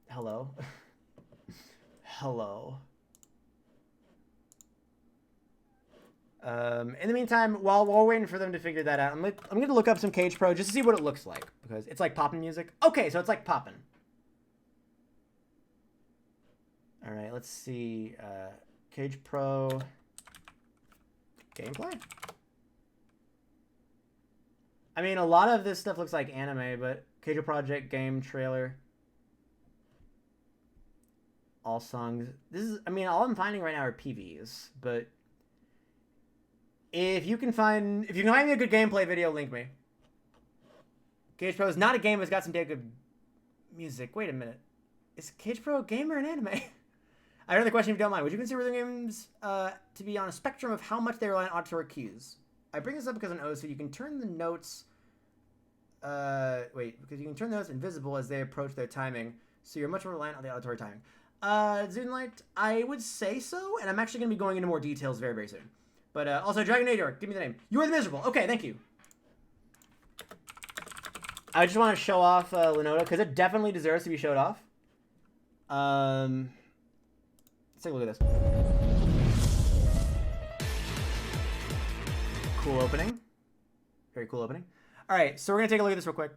Hello. Hello. In the meantime, while we're waiting for them to figure that out, I'm gonna look up some Cage Pro just to see what it looks like because it's like poppin' music. Okay, so it's like poppin'. All right, let's see. Cage Pro gameplay. I mean, a lot of this stuff looks like anime, but Cage Pro Project game trailer. All songs. This is, I mean, all I'm finding right now are PVs, but if you can find me a good gameplay video, link me. Cage Pro is not a game, it's got some damn good music. Wait a minute. Is Cage Pro a game or an anime? I heard the question if you don't mind. Would you consider rhythm games to be on a spectrum of how much they rely on auditory cues? I bring this up because an so you can turn the notes because you can turn the notes invisible as they approach their timing, so you're much more reliant on the auditory timing. Zoonlight, I would say so, and I'm actually going to be going into more details very, very soon. But also, Dragonadior, give me the name. You are the Miserable. Okay, thank you. I just want to show off Lenota, because it definitely deserves to be showed off. Let's take a look at this. Cool opening. Very cool opening. All right, so we're going to take a look at this real quick.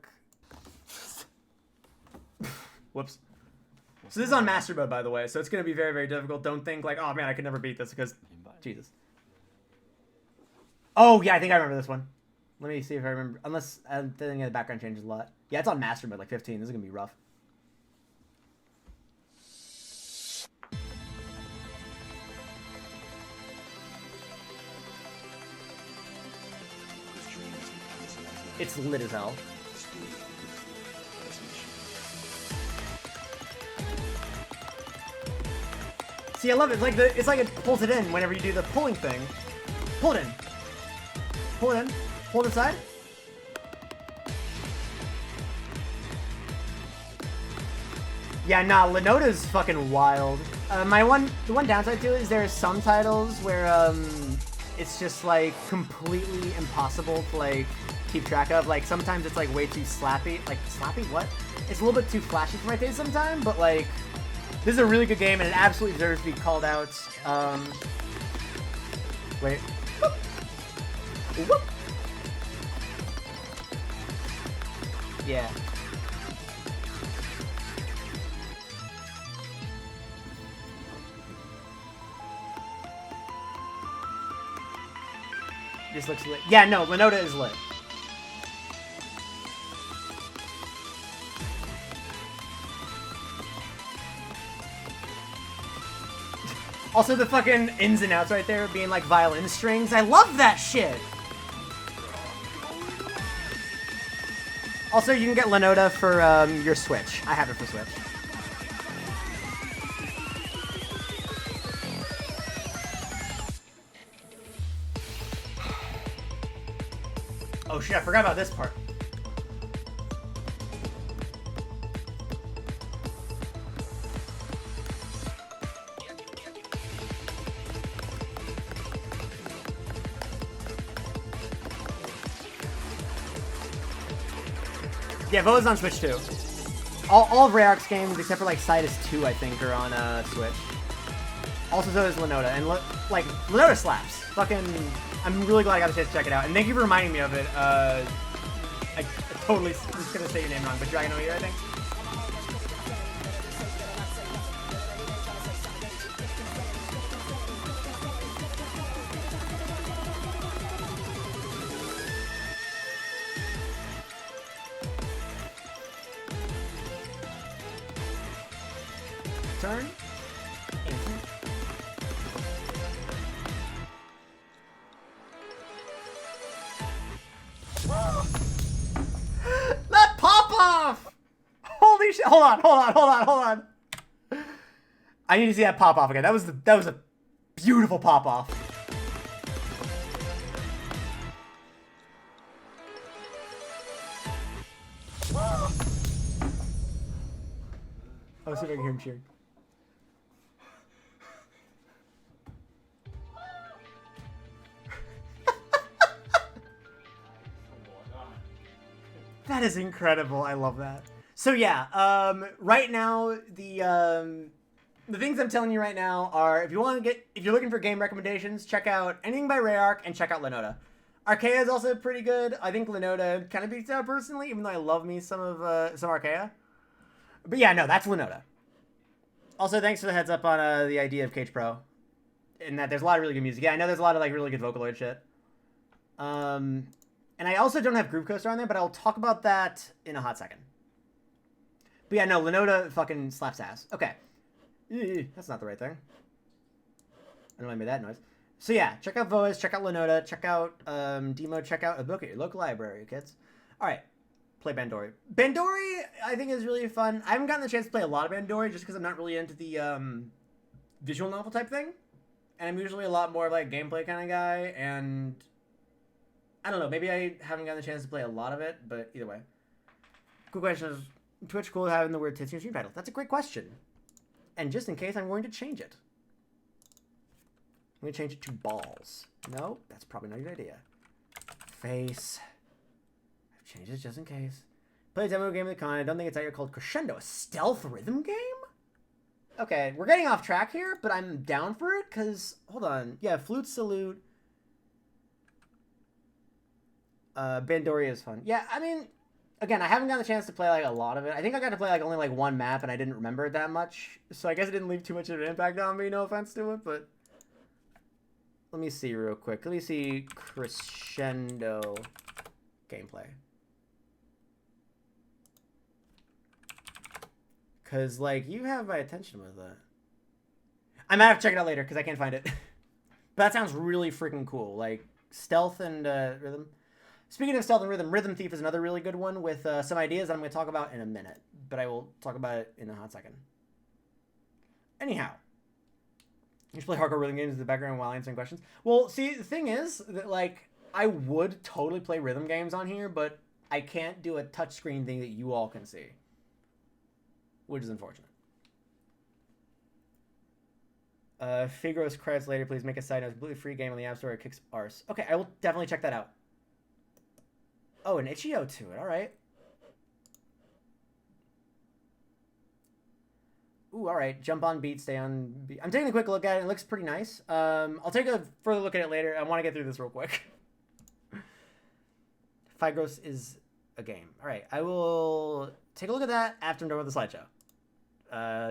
Whoops. So this is on Master Mode, by the way, so it's going to be very, very difficult. Don't think like, oh, man, I could never beat this because... Jesus. Oh, yeah, I think I remember this one. Let me see if I remember. Unless I think the background changes a lot. Yeah, it's on Master Mode, like 15. This is going to be rough. It's lit as hell. See, I love it. It's like it pulls it in whenever you do the pulling thing. Pull it in. Pull it in. Pull it inside. Yeah, nah, Lenota's fucking wild. The one downside to it is there are some titles where it's just like completely impossible to like keep track of. Like sometimes it's like way too slappy. Like slappy? What? It's a little bit too flashy for my taste sometimes, but like this is a really good game and it absolutely deserves to be called out. Wait. Whoop. Whoop. Yeah. This looks lit. Yeah, no, Lenota is lit. Also, the fucking ins and outs right there being like violin strings. I love that shit. Also, you can get Lenota for your Switch. I have it for Switch. Oh shit, I forgot about this part. Yeah, Voa's on Switch too. All of Rayark's games, except for like Sidus 2, I think, are on Switch. Also, so is Lenota, and like Lenota slaps. Fucking, I'm really glad I got a chance to check it out, and thank you for reminding me of it. I totally was gonna say your name wrong, but Dragon O'Ear, I think. Turn. That pop off! Holy shit! Hold on. I need to see that pop off again. That was a beautiful pop off. I'll see if I can hear him cheering. That is incredible. I love that. So yeah, right now the things I'm telling you right now are if you're looking for game recommendations, check out anything by Rayark and check out Lenota. Archaea is also pretty good. I think Lenota kind of beats out personally, even though I love me some Archaea. But yeah, no, that's Lenota. Also, thanks for the heads up on the idea of Cage Pro, and that there's a lot of really good music. Yeah, I know there's a lot of like really good Vocaloid shit. And I also don't have Groove Coaster on there, but I'll talk about that in a hot second. But yeah, no, Lenota fucking slaps ass. Okay. That's not the right thing. I don't know why I made that noise. So yeah, check out Voas, check out Lenota, check out Demo, check out a book at your local library, kids. Alright, play Bandori. Bandori, I think, is really fun. I haven't gotten the chance to play a lot of Bandori just because I'm not really into the visual novel type thing. And I'm usually a lot more of like gameplay kind of guy, and I don't know, maybe I haven't gotten the chance to play a lot of it, but either way. Cool question is, Twitch cool having the word tits in your stream title? That's a great question. And just in case, I'm going to change it. I'm going to change it to balls. No, that's probably not a good idea. Face. I've changed it just in case. Play a demo game of the con. I don't think it's out here called Crescendo. A stealth rhythm game? Okay, we're getting off track here, but I'm down for it, because, hold on. Yeah, Flute Salute. Bandori is fun. Yeah, I mean, again, I haven't gotten the chance to play like a lot of it. I think I got to play like only like one map, and I didn't remember it that much. So I guess it didn't leave too much of an impact on me. No offense to it, but let me see real quick. Let me see Crescendo gameplay. Cause like you have my attention with that. I might have to check it out later because I can't find it. But that sounds really freaking cool. Like stealth and rhythm. Speaking of stealth and rhythm, Rhythm Thief is another really good one with some ideas that I'm going to talk about in a minute. But I will talk about it in a hot second. Anyhow. You should play hardcore rhythm games in the background while answering questions. Well, see, the thing is that, like, I would totally play rhythm games on here, but I can't do a touchscreen thing that you all can see. Which is unfortunate. Figros credits later, please make a side note. Completely free game on the App Store. It kicks arse. Okay, I will definitely check that out. Oh, an itch.io to it. All right. Ooh, all right. Jump on beat, stay on beat. I'm taking a quick look at it. It looks pretty nice. I'll take a further look at it later. I want to get through this real quick. Figros is a game. All right. I will take a look at that after I'm done with the slideshow.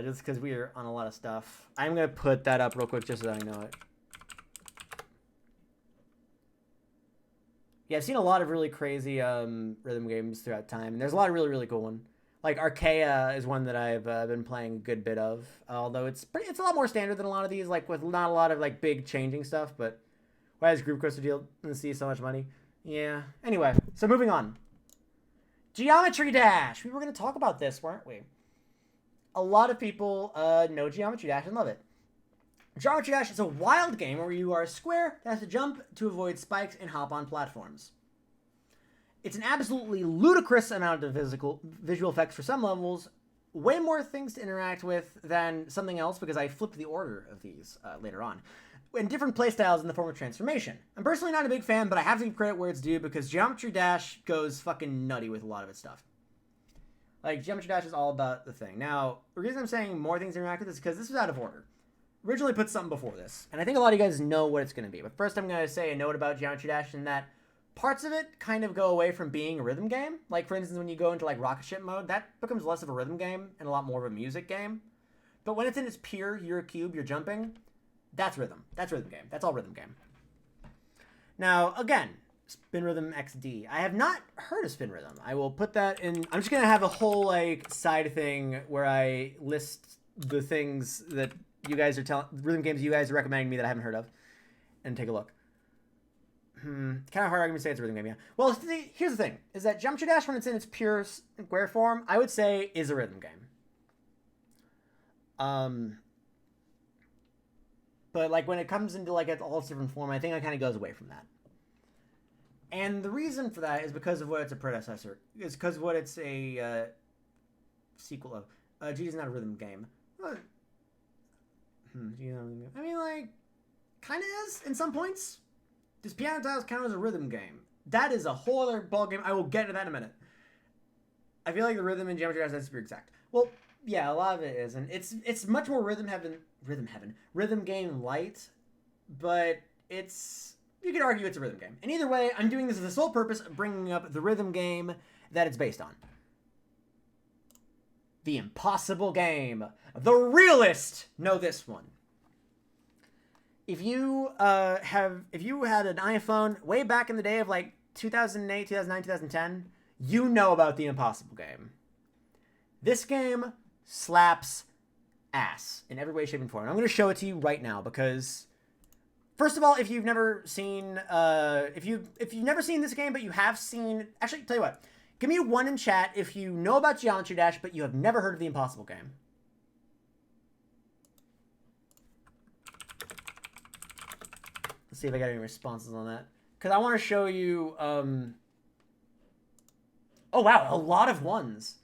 Just because we are on a lot of stuff. I'm going to put that up real quick just so that I know it. Yeah, I've seen a lot of really crazy rhythm games throughout time, and there's a lot of really, really cool ones. Like Archaea is one that I've been playing a good bit of, although it's a lot more standard than a lot of these, like with not a lot of like big changing stuff. But why does Group Coaster deal and see so much money? Yeah. Anyway, so moving on. Geometry Dash. We were going to talk about this, weren't we? A lot of people know Geometry Dash and love it. Geometry Dash is a wild game where you are a square that has to jump to avoid spikes and hop on platforms. It's an absolutely ludicrous amount of visual effects for some levels, way more things to interact with than something else because I flipped the order of these later on, and different playstyles in the form of transformation. I'm personally not a big fan, but I have to give credit where it's due because Geometry Dash goes fucking nutty with a lot of its stuff. Like, Geometry Dash is all about the thing. Now, the reason I'm saying more things to interact with is because this was out of order. Originally put something before this, and I think a lot of you guys know what it's going to be. But first I'm going to say a note about Geometry Dash in that parts of it kind of go away from being a rhythm game. Like, for instance, when you go into, like, rocket ship mode, that becomes less of a rhythm game and a lot more of a music game. But when it's in its pure, you're a cube, you're jumping, that's rhythm. That's rhythm game. That's all rhythm game. Now, again, Spin Rhythm XD. I have not heard of Spin Rhythm. I will put that in. I'm just going to have a whole, like, side thing where I list the things that you guys are telling, rhythm games you guys are recommending me that I haven't heard of, and take a look. Kind of hard argument to say it's a rhythm game, yeah. Well, here's the thing, is that Geometry Dash, when it's in its pure square form, I would say is a rhythm game. But, like, when it comes into, like, all its different form, I think it kind of goes away from that. And the reason for that is because of what it's a predecessor. It's because of what it's a sequel of. G is not a rhythm game. I mean, like, kind of is in some points. Does Piano Tiles count as a rhythm game? That is a whole other ballgame. I will get into that in a minute. I feel like the rhythm in Geometry Dash has to be exact. Well, yeah, a lot of it is, and it's much more rhythm game light, but you could argue it's a rhythm game. And either way, I'm doing this for the sole purpose of bringing up the rhythm game that it's based on. The Impossible Game. The realist know this one. If you had an iPhone way back in the day of like 2008, 2009, 2010, you know about the Impossible Game. This game slaps ass in every way, shape, and form. I'm going to show it to you right now because, first of all, if you've never seen, if you've never seen this game, but you have seen, actually, tell you what, give me a 1 in chat if you know about Geometry Dash, but you have never heard of the Impossible Game. Let's see if I got any responses on that. Because I want to show you, oh wow, a lot of ones.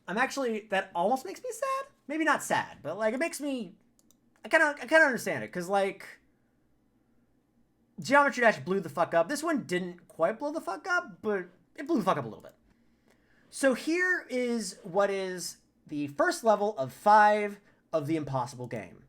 That almost makes me sad. Maybe not sad, but like it makes me, I kind of understand it. Because like, Geometry Dash blew the fuck up. This one didn't quite blow the fuck up, but it blew the fuck up a little bit. So here is what is the first level of 5 of the Impossible Game.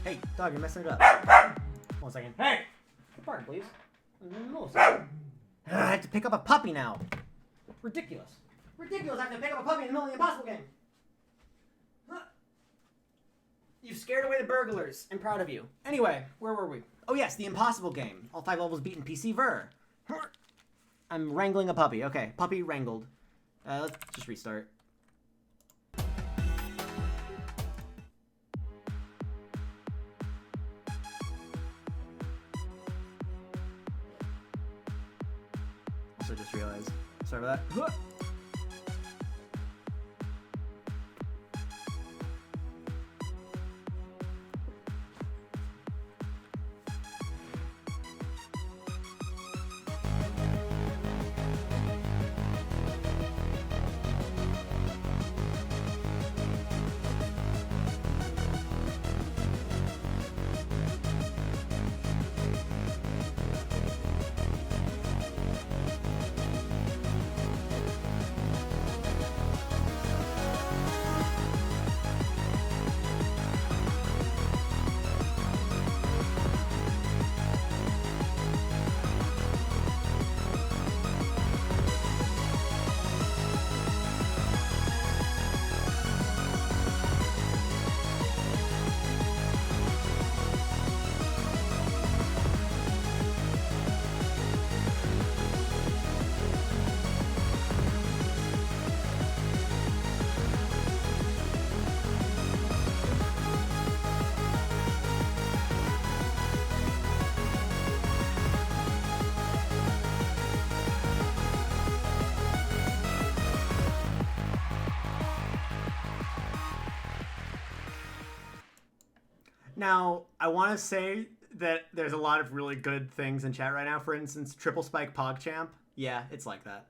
Hey, dog, you're messing it up. 1 second. Hey! Pardon, please. I have to pick up a puppy now. Ridiculous. Ridiculous, I have to pick up a puppy in the middle of the Impossible Game. Huh. You've scared away the burglars. I'm proud of you. Anyway, where were we? Oh yes, the Impossible Game. All 5 levels beat in PC Ver. I'm wrangling a puppy. Okay, puppy wrangled. Let's just restart. I just realized. Sorry about that. Now, I want to say that there's a lot of really good things in chat right now. For instance, Triple Spike PogChamp. Yeah, it's like that.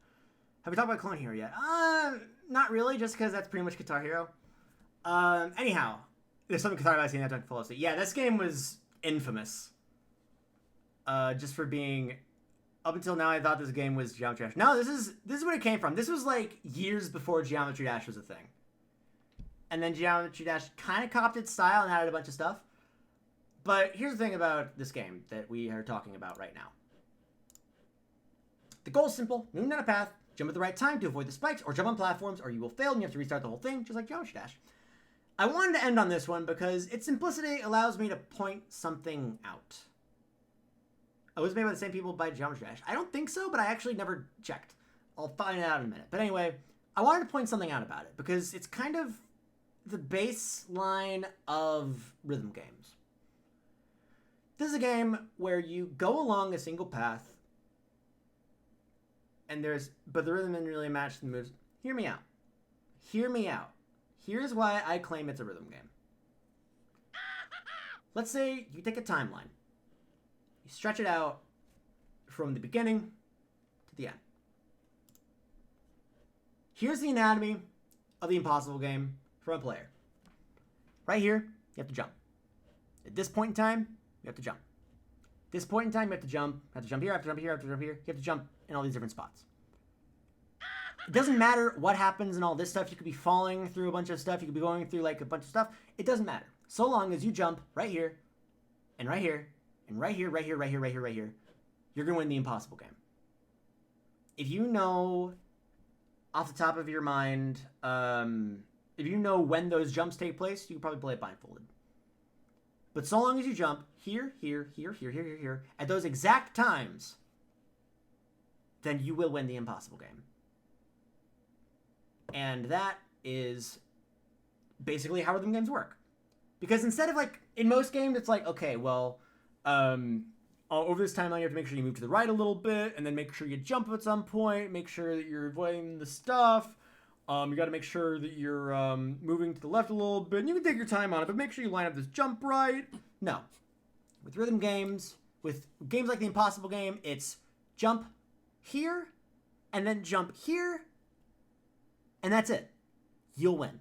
Have we talked about Clone Hero yet? Not really, just because that's pretty much Guitar Hero. Anyhow, there's something Guitar Hero I've seen that I follow. Yeah, this game was infamous. Just for being... Up until now, I thought this game was Geometry Dash. No, this is where it came from. This was like years before Geometry Dash was a thing. And then Geometry Dash kind of copied its style and added a bunch of stuff. But here's the thing about this game that we are talking about right now. The goal is simple. Move down a path, jump at the right time to avoid the spikes, or jump on platforms, or you will fail and you have to restart the whole thing, just like Geometry Dash. I wanted to end on this one because its simplicity allows me to point something out. Oh, was it made by the same people by Geometry Dash? I don't think so, but I actually never checked. I'll find it out in a minute. But anyway, I wanted to point something out about it because it's kind of the baseline of rhythm games. This is a game where you go along a single path, and but the rhythm didn't really match the moves. Hear me out. Hear me out. Here's why I claim it's a rhythm game. Let's say you take a timeline. You stretch it out from the beginning to the end. Here's the anatomy of the impossible game for a player. Right here, you have to jump. At this point in time, you have to jump. At this point in time, you have to jump. You have to jump here, you have to jump here, you have to jump here. You have to jump in all these different spots. It doesn't matter what happens and all this stuff. You could be falling through a bunch of stuff. You could be going through like a bunch of stuff. It doesn't matter. So long as you jump right here, and right here, and right here, right here, right here, right here, right here, you're going to win the impossible game. If you know off the top of your mind, if you know when those jumps take place, you can probably play it blindfolded. But so long as you jump here, here, here, here, here, here, here, at those exact times, then you will win the impossible game. And that is basically how rhythm games work. Because instead of like, in most games, it's like, okay, well, over this timeline, you have to make sure you move to the right a little bit, and then make sure you jump at some point, make sure that you're avoiding the stuff. You got to make sure that you're moving to the left a little bit. And you can take your time on it, but make sure you line up this jump right. No. With rhythm games, with games like the Impossible Game, it's jump here, and then jump here, and that's it. You'll win.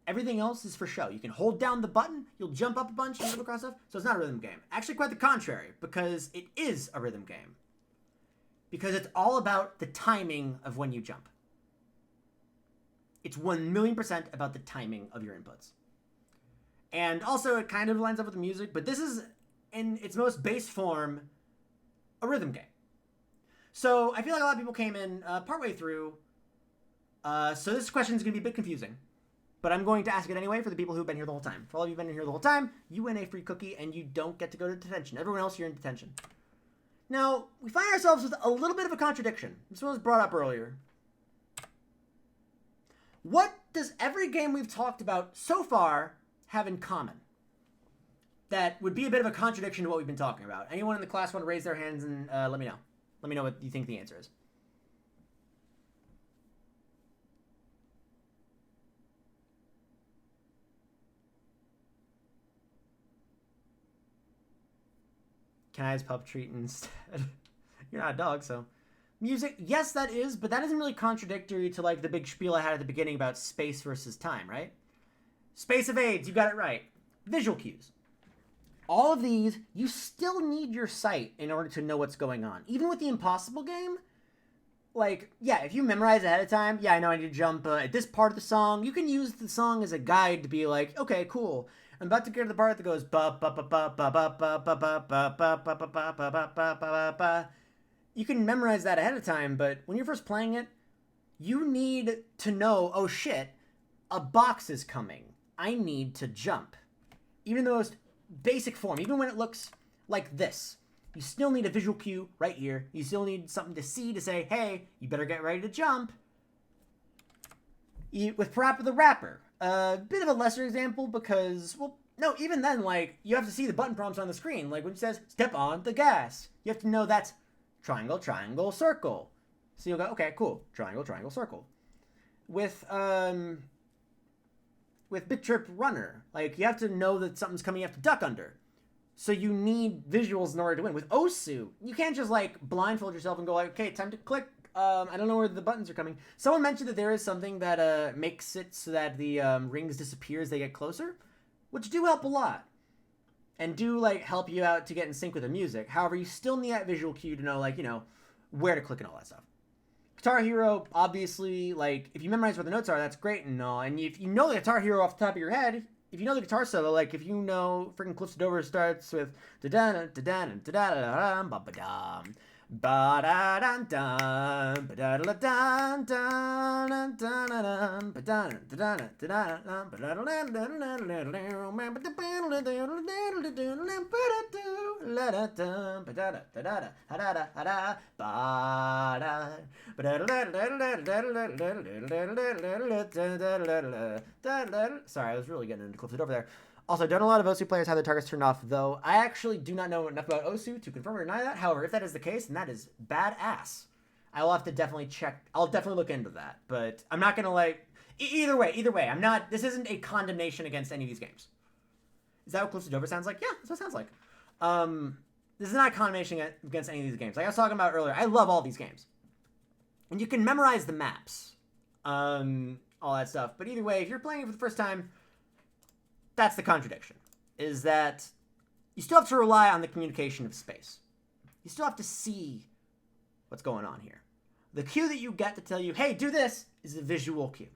Everything else is for show. You can hold down the button, you'll jump up a bunch, and move across stuff. So it's not a rhythm game. Actually, quite the contrary, because it is a rhythm game. Because it's all about the timing of when you jump. It's 1,000,000% about the timing of your inputs. And also, it kind of lines up with the music, but this is, in its most base form, a rhythm game. So I feel like a lot of people came in partway through, so this question is going to be a bit confusing. But I'm going to ask it anyway for the people who've been here the whole time. For all of you who've been here the whole time, you win a free cookie and you don't get to go to detention. Everyone else, you're in detention. Now, we find ourselves with a little bit of a contradiction. This one was brought up earlier. What does every game we've talked about so far have in common? That would be a bit of a contradiction to what we've been talking about. Anyone in the class want to raise their hands and let me know. Let me know what you think the answer is. Can I as pup treat instead? You're not a dog, so. Music, yes, that is, but that isn't really contradictory to like the big spiel I had at the beginning about space versus time, right? Space evades, you got it right. Visual cues. All of these, you still need your sight in order to know what's going on. Even with the Impossible Game, like, yeah, if you memorize ahead of time, yeah, I know I need to jump at this part of the song. You can use the song as a guide to be like, okay, cool. I'm about to get to the part that goes ba ba ba ba ba ba ba ba ba ba ba ba ba ba ba ba ba ba. You can memorize that ahead of time, but when you're first playing it, you need to know, oh shit, a box is coming. I need to jump. Even the most basic form, even when it looks like this, you still need a visual cue right here. You still need something to see to say, hey, you better get ready to jump. With Parappa the Rapper, a bit of a lesser example because, well, no, even then, like, you have to see the button prompts on the screen. Like when it says, step on the gas. You have to know that's triangle, triangle, circle. So you'll go, okay, cool. Triangle, triangle, circle. With with Big Trip Runner. Like, you have to know that something's coming, you have to duck under. So you need visuals in order to win. With Osu, you can't just, like, blindfold yourself and go, like, okay, time to click. I don't know where the buttons are coming. Someone mentioned that there is something that makes it so that the rings disappear as they get closer, which do help a lot. And do, like, help you out to get in sync with the music. However, you still need that visual cue to know, like, you know, where to click and all that stuff. Guitar Hero, obviously, like, if you memorize what the notes are, that's great and all. And if you know the Guitar Hero off the top of your head, if you know the guitar solo, like, if you know freaking Cliffs Dover starts with da-da-da, da-da-da, da-da-da, ba-ba-dum, ba-da-dum-dum, ba-da-da-dum, dum-dum-dum, ba-da-da-da-da-da-da, sorry, I was really getting into Cliffs Dover there. Also, don't a lot of Osu players have their targets turned off, though. I actually do not know enough about Osu to confirm or deny that. However, if that is the case, then that is badass. I will have to definitely check. I'll definitely look into that. But I'm not going to, like... Either way, I'm not... This isn't a condemnation against any of these games. Is that what Cliffs Dover sounds like? Yeah, that's what it sounds like. This is not a condemnation against any of these games. Like I was talking about earlier, I love all these games. And you can memorize the maps. All that stuff. But either way, if you're playing it for the first time... That's the contradiction, is that you still have to rely on the communication of space. You still have to see what's going on here. The cue that you get to tell you, hey, do this, is a visual cue.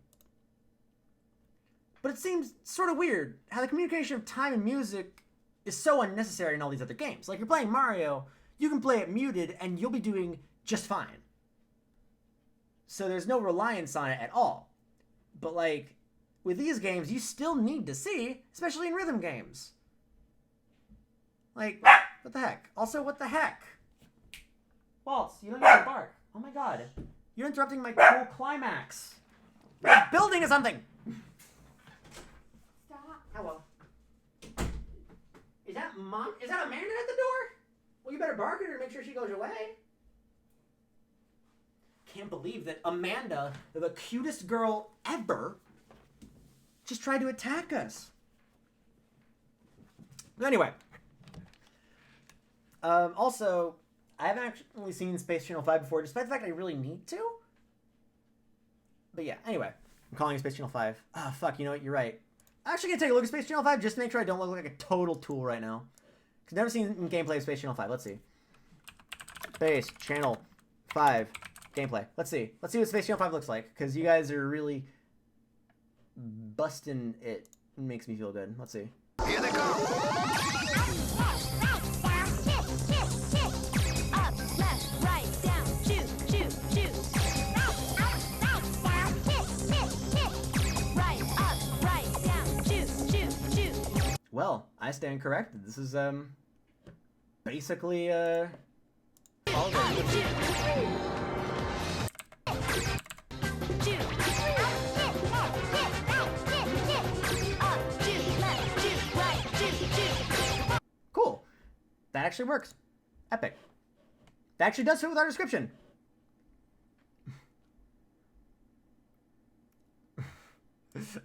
But it seems sort of weird how the communication of time and music is so unnecessary in all these other games. Like, you're playing Mario, you can play it muted, and you'll be doing just fine. So there's no reliance on it at all. But, like... With these games, you still need to see, especially in rhythm games. Like, what the heck? Also, what the heck? Waltz, you don't need to bark. Oh my god. You're interrupting my cool climax. You're building something! Stop. Hello. Is that Mom? Is that Amanda at the door? Well, you better bark at her to make sure she goes away. Can't believe that Amanda, the cutest girl ever... just tried to attack us. But anyway. Also, I haven't actually seen Space Channel 5 before, despite the fact I really need to. But yeah, anyway. I'm calling it Space Channel 5. Ah, fuck, you know what? You're right. I'm actually going to take a look at Space Channel 5 just to make sure I don't look like a total tool right now. Because I've never seen gameplay of Space Channel 5. Let's see. Space Channel 5 gameplay. Let's see. Let's see what Space Channel 5 looks like. Because you guys are really... busting it makes me feel good. Let's see. Here they come. Up, left, right, down, shoot, shoot, shoot. Right, up, right, down, shoot, shoot, shoot. Well, I stand corrected. This is basically all of it. Cool. That actually works. Epic. That actually does fit with our description.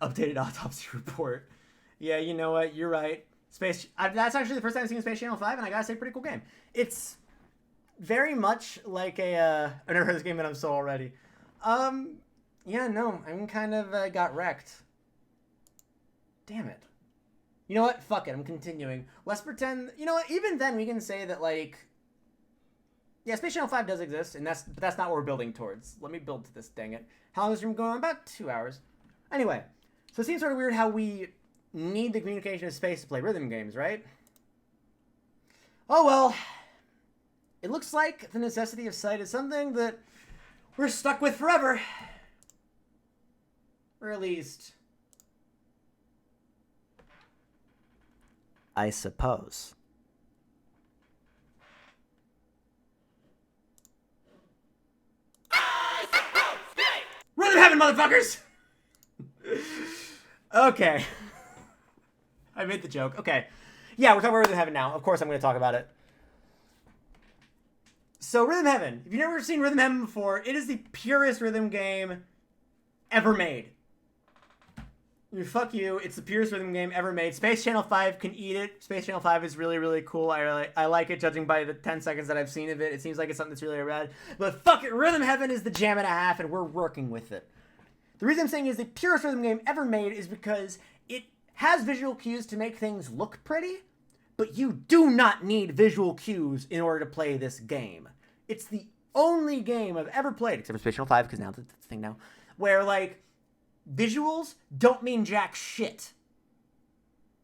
Updated autopsy report. Yeah, you know what? You're right. That's actually the first time I've seen Space Channel 5, and I gotta say, pretty cool game. It's very much like a... I've never heard this game, and I'm so already. Yeah, no. I'm kind of got wrecked. Damn it. You know what? Fuck it. I'm continuing. Let's pretend... You know what? Even then, we can say that, like... Yeah, Space Channel 5 does exist, and that's not what we're building towards. Let me build to this, dang it. How long is this room going on? About 2 hours. Anyway. So it seems sort of weird how we need the communication of space to play rhythm games, right? Oh, well. It looks like the necessity of sight is something that we're stuck with forever. Or at least... I suppose. Rhythm Heaven, motherfuckers! Okay. I made the joke. Okay. Yeah, we're talking about Rhythm Heaven now. Of course I'm going to talk about it. So, Rhythm Heaven. If you've never seen Rhythm Heaven before, it is the purest rhythm game ever made. Fuck you. It's the purest rhythm game ever made. Space Channel 5 can eat it. Space Channel 5 is really, really cool. I like it, judging by the 10 seconds that I've seen of it. It seems like it's something that's really rad. But fuck it, Rhythm Heaven is the jam and a half, and we're working with it. The reason I'm saying is the purest rhythm game ever made is because it has visual cues to make things look pretty, but you do not need visual cues in order to play this game. It's the only game I've ever played, except for Space Channel 5, because now that's the thing now, where, like, visuals don't mean jack shit.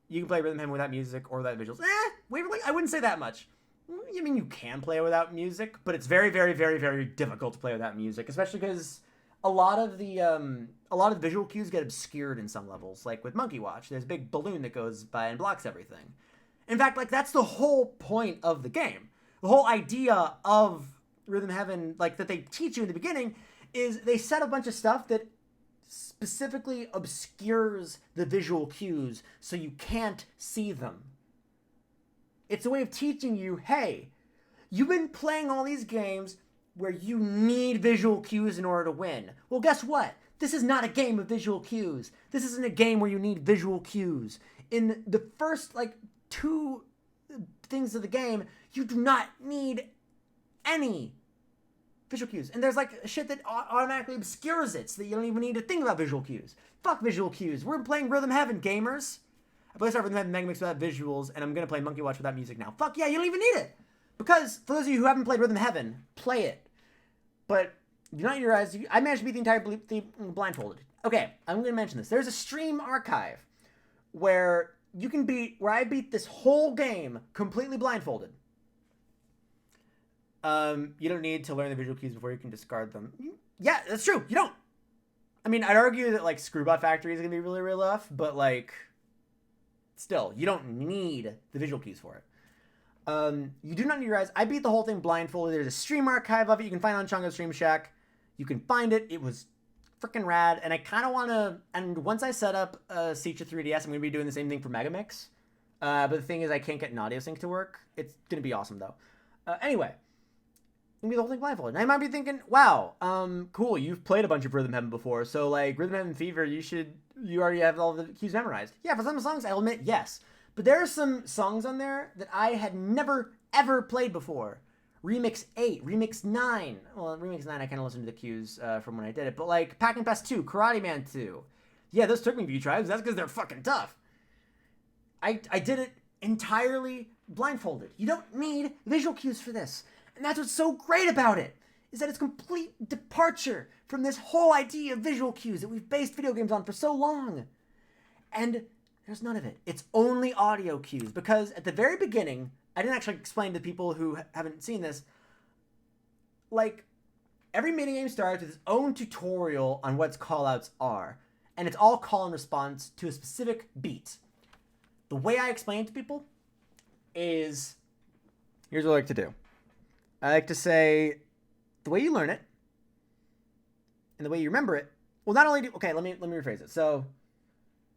You can play Rhythm Heaven without music or without visuals. Waverly, I wouldn't say that much. I mean, you can play without music, but it's very, very, very, very difficult to play without music, especially because a lot of the visual cues get obscured in some levels. Like with Monkey Watch, there's a big balloon that goes by and blocks everything. In fact, like, that's the whole point of the game. The whole idea of Rhythm Heaven, like, that they teach you in the beginning, is they set a bunch of stuff that specifically obscures the visual cues so you can't see them. It's a way of teaching you, hey, you've been playing all these games where you need visual cues in order to win. Well, guess what? This is not a game of visual cues. This isn't a game where you need visual cues. In the first, like, 2 things of the game, you do not need any visual cues. And there's, like, shit that automatically obscures it, so that you don't even need to think about visual cues. Fuck visual cues. We're playing Rhythm Heaven, gamers. I play Rhythm Heaven Mega Mix without visuals, and I'm gonna play Monkey Watch without music now. Fuck yeah, you don't even need it! Because, for those of you who haven't played Rhythm Heaven, play it. But, do not your eyes. I managed to beat the entire thing blindfolded. Okay, I'm gonna mention this. There's a stream archive where you can beat, where I beat this whole game completely blindfolded. You don't need to learn the visual cues before you can discard them. Yeah, that's true. You don't. I mean, I'd argue that, like, Screwbot Factory is going to be really, really rough, but, like, still, you don't need the visual cues for it. You do not need your eyes. I beat the whole thing blindfolded. There's a stream archive of it you can find on Chungo's Stream Shack. You can find it. It was freaking rad, and I kind of want to, and once I set up Seacha 3DS, I'm going to be doing the same thing for Megamix. But the thing is, I can't get an audio sync to work. It's going to be awesome, though. Anyway. Be the whole thing blindfolded. And I might be thinking, wow, cool, you've played a bunch of Rhythm Heaven before, so, like, Rhythm Heaven Fever, you already have all the cues memorized. Yeah, for some songs, I'll admit, yes. But there are some songs on there that I had never, ever played before. Remix 8, Remix 9. Well, Remix 9, I kind of listened to the cues from when I did it. But, like, Pac-Man Pass 2, Karate Man 2. Yeah, those took me a few tries. That's because they're fucking tough. I did it entirely blindfolded. You don't need visual cues for this. And that's what's so great about it, is that it's complete departure from this whole idea of visual cues that we've based video games on for so long. And there's none of it. It's only audio cues, because at the very beginning, I didn't actually explain to people who haven't seen this, like, every minigame starts with its own tutorial on what its callouts are, and it's all call and response to a specific beat. The way I explain it to people is, here's what I like to do. I like to say, the way you learn it, and the way you remember it, well, not only do, okay, let me rephrase it. So,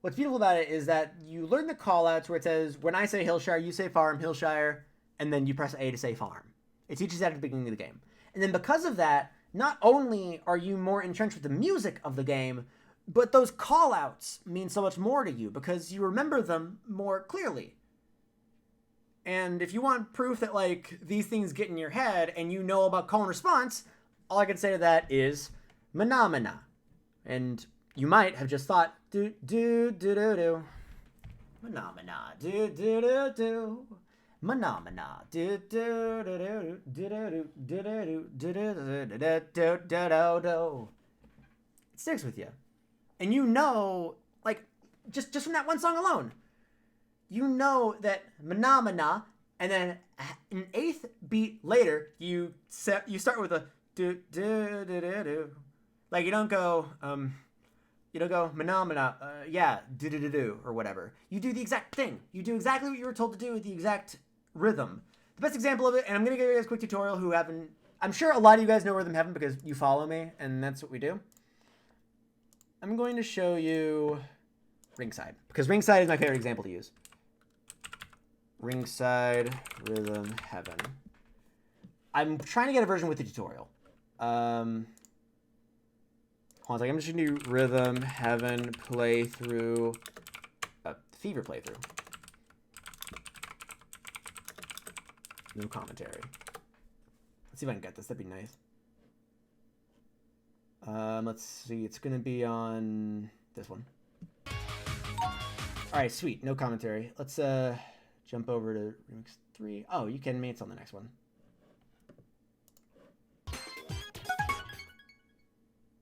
what's beautiful about it is that you learn the callouts where it says, when I say Hillshire, you say farm, Hillshire, and then you press A to say farm. It teaches that at the beginning of the game. And then because of that, not only are you more entrenched with the music of the game, but those callouts mean so much more to you because you remember them more clearly. And if you want proof that, like, these things get in your head and you know about call and response, all I can say to that is Phenomena. And you might have just thought, do, do, do, do, do. Phenomena, do, do, do, do. Phenomena, do, do, do, do, do, do, do, do, do, do, do, do, do. It sticks with you. And you know, like, just from that one song alone, you know that Phenomena, and then an 8th beat later, you start with a do do do do do. Like, you don't go Phenomena, yeah, do do do do or whatever. You do the exact thing. You do exactly what you were told to do with the exact rhythm. The best example of it, and I'm gonna give you guys a quick tutorial who haven't. I'm sure a lot of you guys know Rhythm Heaven because you follow me, and that's what we do. I'm going to show you Ringside because Ringside is my favorite example to use. Ringside Rhythm Heaven. I'm trying to get a version with the tutorial. Hold on a second. I'm just gonna do Rhythm Heaven playthrough. Fever playthrough. No commentary. Let's see if I can get this. That'd be nice. Let's see. It's gonna be on this one. All right, sweet. No commentary. Let's jump over to Remix 3. Oh, you kidding me? It's on the next one.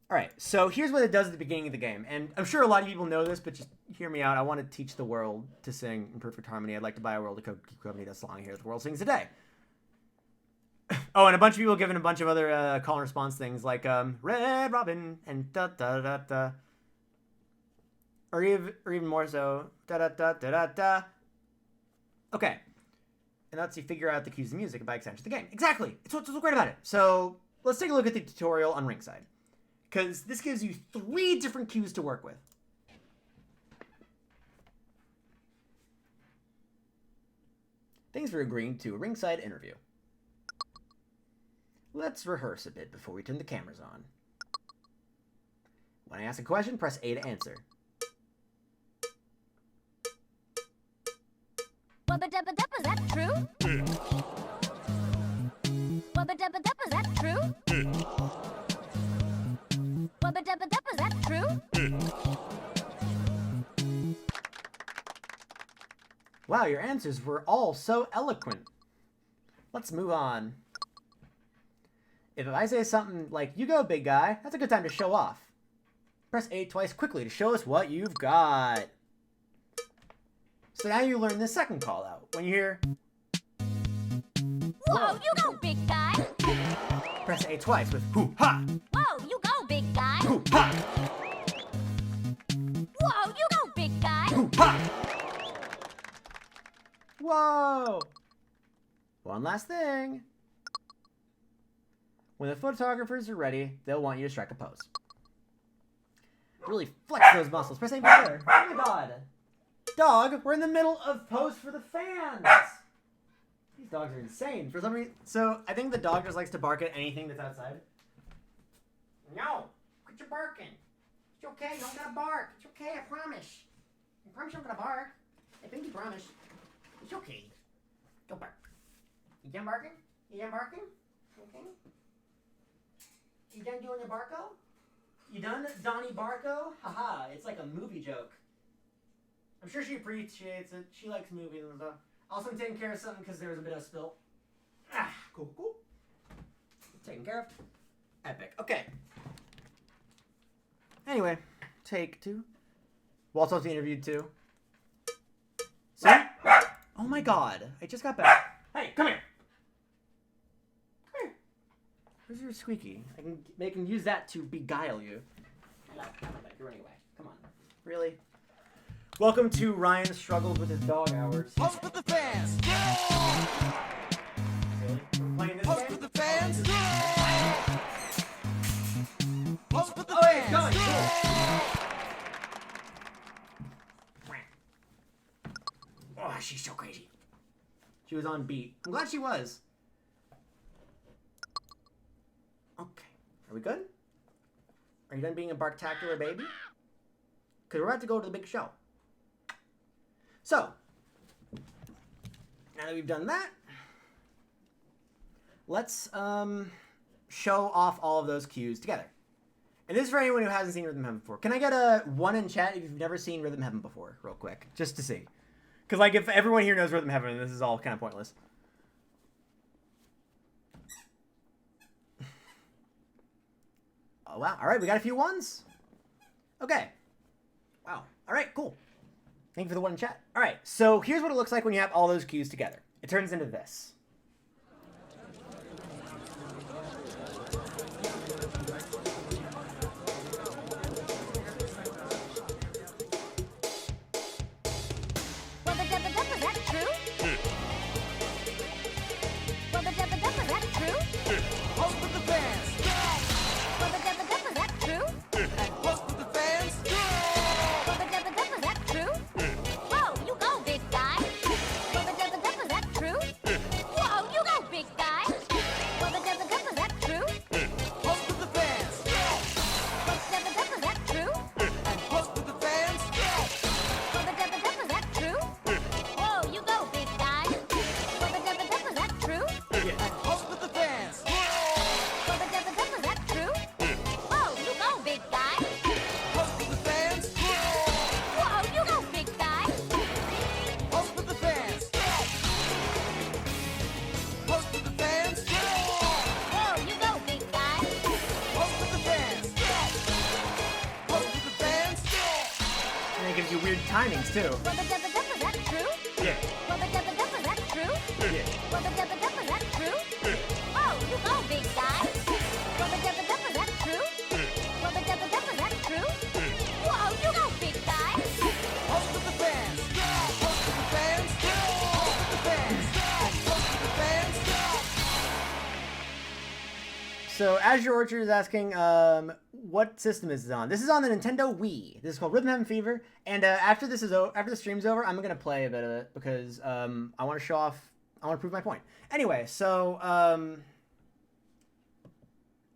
All right, so here's what it does at the beginning of the game. And I'm sure a lot of people know this, but just hear me out. I want to teach the world to sing in perfect harmony. I'd like to buy a world of Coke company that's long here. The world sings today. Oh, and a bunch of people giving a bunch of other call and response things like Red Robin and da-da-da-da. Or even more so, da-da-da-da-da-da. Okay. And that's you figure out the cues of music and by extension the game. Exactly. It's what's so great about it. So let's take a look at the tutorial on Ringside. Because this gives you 3 different cues to work with. Thanks for agreeing to a Ringside interview. Let's rehearse a bit before we turn the cameras on. When I ask a question, press A to answer. Wubba-dubba-dubba, is that true? Wubba-dubba-dubba, is that true? Wubba-dubba-dubba, is that true? Wow, your answers were all so eloquent. Let's move on. If I say something like, you go, big guy, that's a good time to show off. Press A twice quickly to show us what you've got. So now you learn the second call out. When you hear, Whoa, you go, big guy! press A twice with hoo-ha, Whoa, you go, big guy! hoo-ha, Whoa, you go, big guy! hoo-ha. Whoa! One last thing. When the photographers are ready, they'll want you to strike a pose. Really flex those muscles. Press A there. Oh my god. Dog, we're in the middle of pose for the fans. These dogs are insane. For some reason. So, I think the dog just likes to bark at anything that's outside. No. Quit your barking. It's okay. You don't gotta bark. It's okay. I promise. I promise you don't gotta bark. I think you promise. It's okay. Don't bark. You done barking? You done barking? Okay. You done doing the Barco? You done, Donnie Barco? Haha, it's like a movie joke. I'm sure she appreciates it. She likes movies and stuff. Also, I'm taking care of something because there was a bit of a spill. Ah, cool. Taken care of. Epic. Okay. Anyway, take 2. Walt's also interviewed too. See? Oh my god, I just got back. Hey, come here. Where's your squeaky? I can use that to beguile you. Hello. You're running away. Come on. Really? Welcome to Ryan's struggles with his dog hours. Post for the fans! Really? We're playing this Post game? for the fans! Post for the Oh, wait, it's fans! going. Cool. Oh, she's so crazy. She was on beat. I'm glad she was. Okay. Are we good? Are you done being a barktacular baby? Because we're about to go to the big show. So, now that we've done that, let's show off all of those cues together. And this is for anyone who hasn't seen Rhythm Heaven before. Can I get a 1 in chat if you've never seen Rhythm Heaven before, real quick, just to see? Because, like, if everyone here knows Rhythm Heaven, this is all kind of pointless. Oh, wow. All right, we got a few 1s. Okay. Wow. All right, cool. Thank you for the 1 in chat. All right, so here's what it looks like when you have all those cues together. It turns into this. Wubba-dubba-dubba, is that true? Wubba-dubba-dubba, is that true? Post for the fans! Wubba-dubba-dubba, is that true? And post for the fans! Wubba-dubba-dubba, is that true? Whoa, you go, big guy! Wubba-dubba-dubba, is that true? do weird timings too. Rubba dubba dubba, that true? Yeah. Rubba dubba dubba, that true? Yeah. Rubba dubba dubba, that true? Oh, you go, big guy. Rubba dubba dubba, that true? Rubba dubba dubba, that true? Whoa, you go, big guy. Host with the fans. Host with the fans. Host with the fans. Host with the fans. So Azure Orchard is asking, what system is this on? This is on the Nintendo Wii. This is called Rhythm Heaven Fever. And after this is after the stream's over, I'm gonna play a bit of it because I want to show off. I want to prove my point. Anyway, so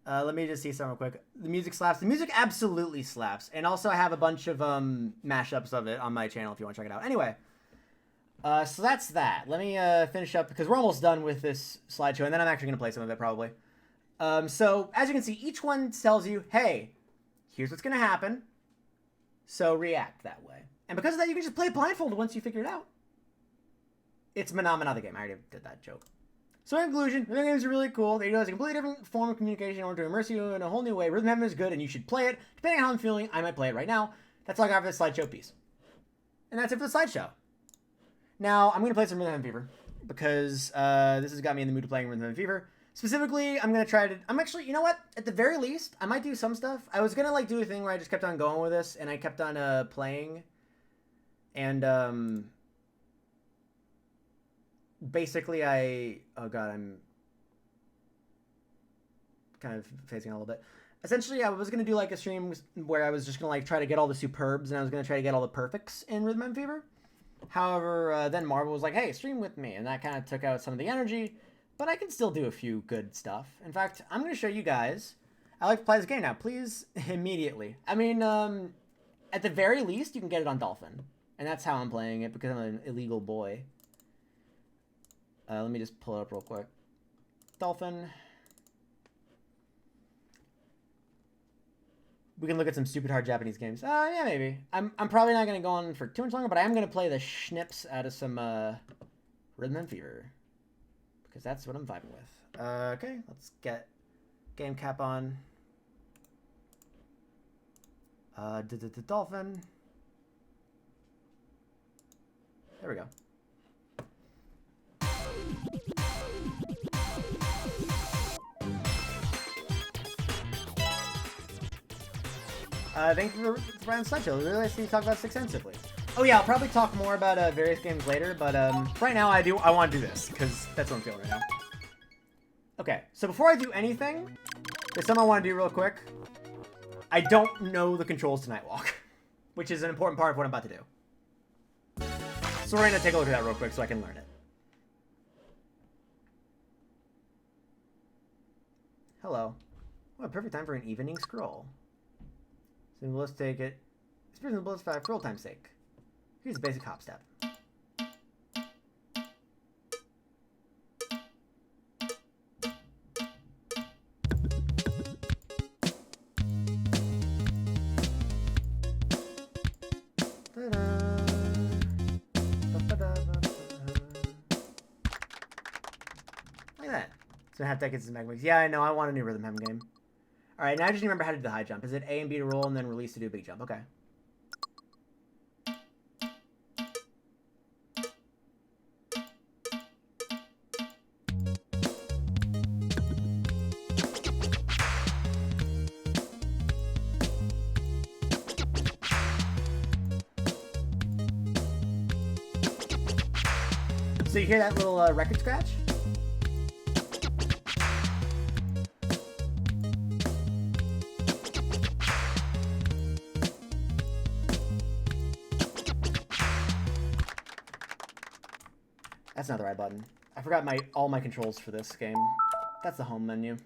let me just see something real quick. The music slaps. The music absolutely slaps. And also I have a bunch of mashups of it on my channel if you want to check it out. Anyway, so that's that. Let me finish up because we're almost done with this slideshow, and then I'm actually gonna play some of it probably. So as you can see, each one tells you, hey, here's what's gonna happen. So react that way. And because of that, you can just play it blindfolded once you figure it out. It's Mana the game. I already did that joke. So in conclusion, rhythm games are really cool. They utilize a completely different form of communication in order to immerse you in a whole new way. Rhythm Heaven is good and you should play it. Depending on how I'm feeling, I might play it right now. That's all I got for this slideshow piece. And that's it for the slideshow. Now, I'm going to play some Rhythm Heaven Fever because this has got me in the mood of playing Rhythm Heaven Fever. Specifically, I'm going to try to... I'm actually... You know what? At the very least, I might do some stuff. I was going to like do a thing where I just kept on going with this and I kept on playing. And basically oh god, I'm kind of phasing out a little bit. Essentially, I was going to do like a stream where I was just going to like try to get all the superbs and I was going to try to get all the perfects in Rhythm Heaven Fever. However, then Marvel was like, hey, stream with me. And that kind of took out some of the energy. But I can still do a few good stuff. In fact, I'm going to show you guys. I like to play this game now. Please, immediately. I mean, at the very least, you can get it on Dolphin. And that's how I'm playing it because I'm an illegal boy. Let me just pull it up real quick. Dolphin. We can look at some stupid hard Japanese games. Yeah, maybe. I'm probably not going to go on for too much longer, but I am going to play the schnips out of some Rhythm Heaven Fever. Because that's what I'm vibing with. Okay, let's get game cap on. Dolphin. There we go. Thank you for Brian Slideshow. Really nice to see you talk about this extensively. Oh yeah, I'll probably talk more about various games later, but right now I want to do this, because that's what I'm feeling right now. Okay, so before I do anything, there's something I want to do real quick. I don't know the controls to Nightwalk, which is an important part of what I'm about to do. So we're going to take a look at that real quick so I can learn it. Hello. What a perfect time for an evening scroll. So let's take it. Experience the bullets for roll time's sake. Here's a basic hop step. Like that. So half decades is Magmix. Yeah, I know. I want a new Rhythm Heaven game. All right, now I just remember how to do the high jump. Is it A and B to roll and then release to do a big jump? Okay. So you hear that little record scratch? That's not the right button. I forgot all my controls for this game. That's the home menu.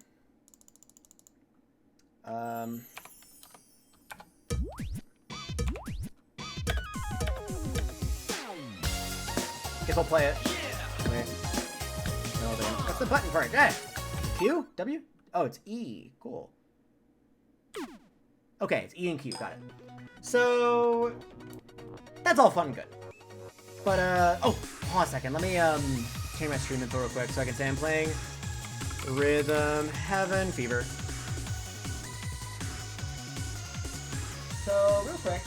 Guess I'll play it. Wait. No, that's the button part. Yeah. Q? W? Oh, it's E. Cool. Okay, it's E and Q. Got it. So that's all fun and good. But oh, hold on a second. Let me change my stream info real quick so I can say I'm playing Rhythm Heaven Fever. So real quick,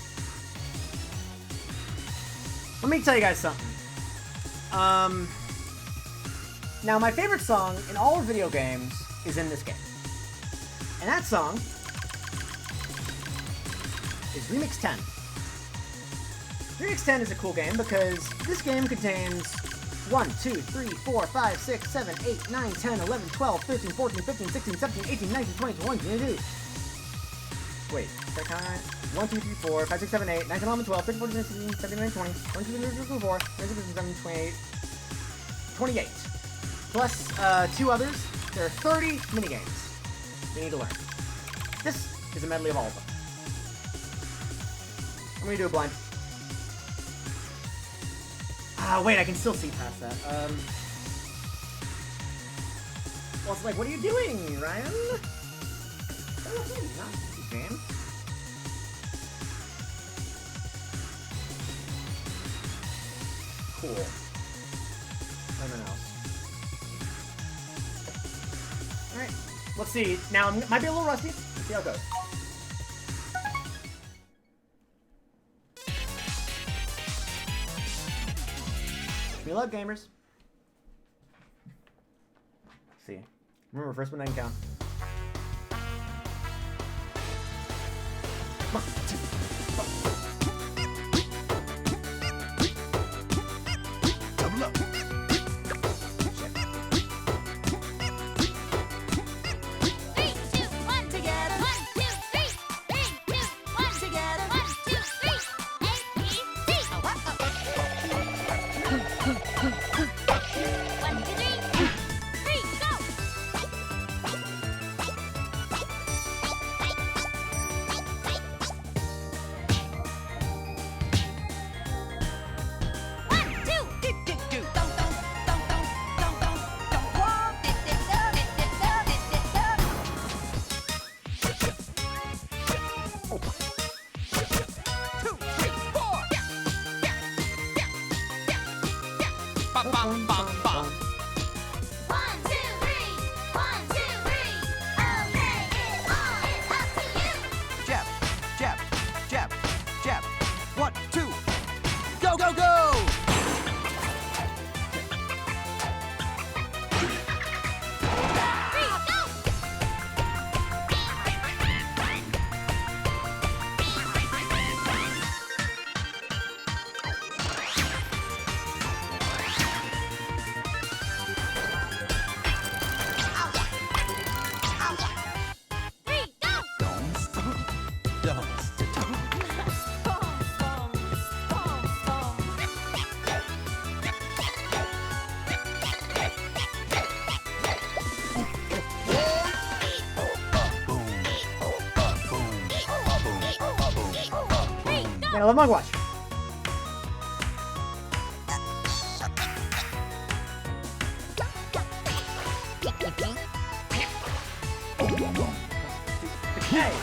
let me tell you guys something. Now my favorite song in all of video games is in this game. And that song is Remix 10. Remix 10 is a cool game because this game contains 1, 2, 3, 4, 5, 6, 7, 8, 9, 10, 11, 12, 13, 14, 15, 16, 17, 18, 19, 20, 21, 22. Wait, is that kind of... 1, 2, 3, 4, 5, 6, 7, 8, 9, 10, 11, 12, 13, 14, 15, 16, 17, 19, 20, 21, 22, 23, 24, 26, 27, 28, 28. Plus 2 others. There are 30 minigames we need to learn. This is a medley of all of them. I'm gonna do a blind. Wait, I can still see past that. Well, it's like, what are you doing, Ryan? Not game. Cool. Nothing else. Alright, let's see. Now, it might be a little rusty. Let's see how it goes. We love gamers. Let's see. Remember, first one doesn't count. One, two, double up. I love Mugwatch. Hey!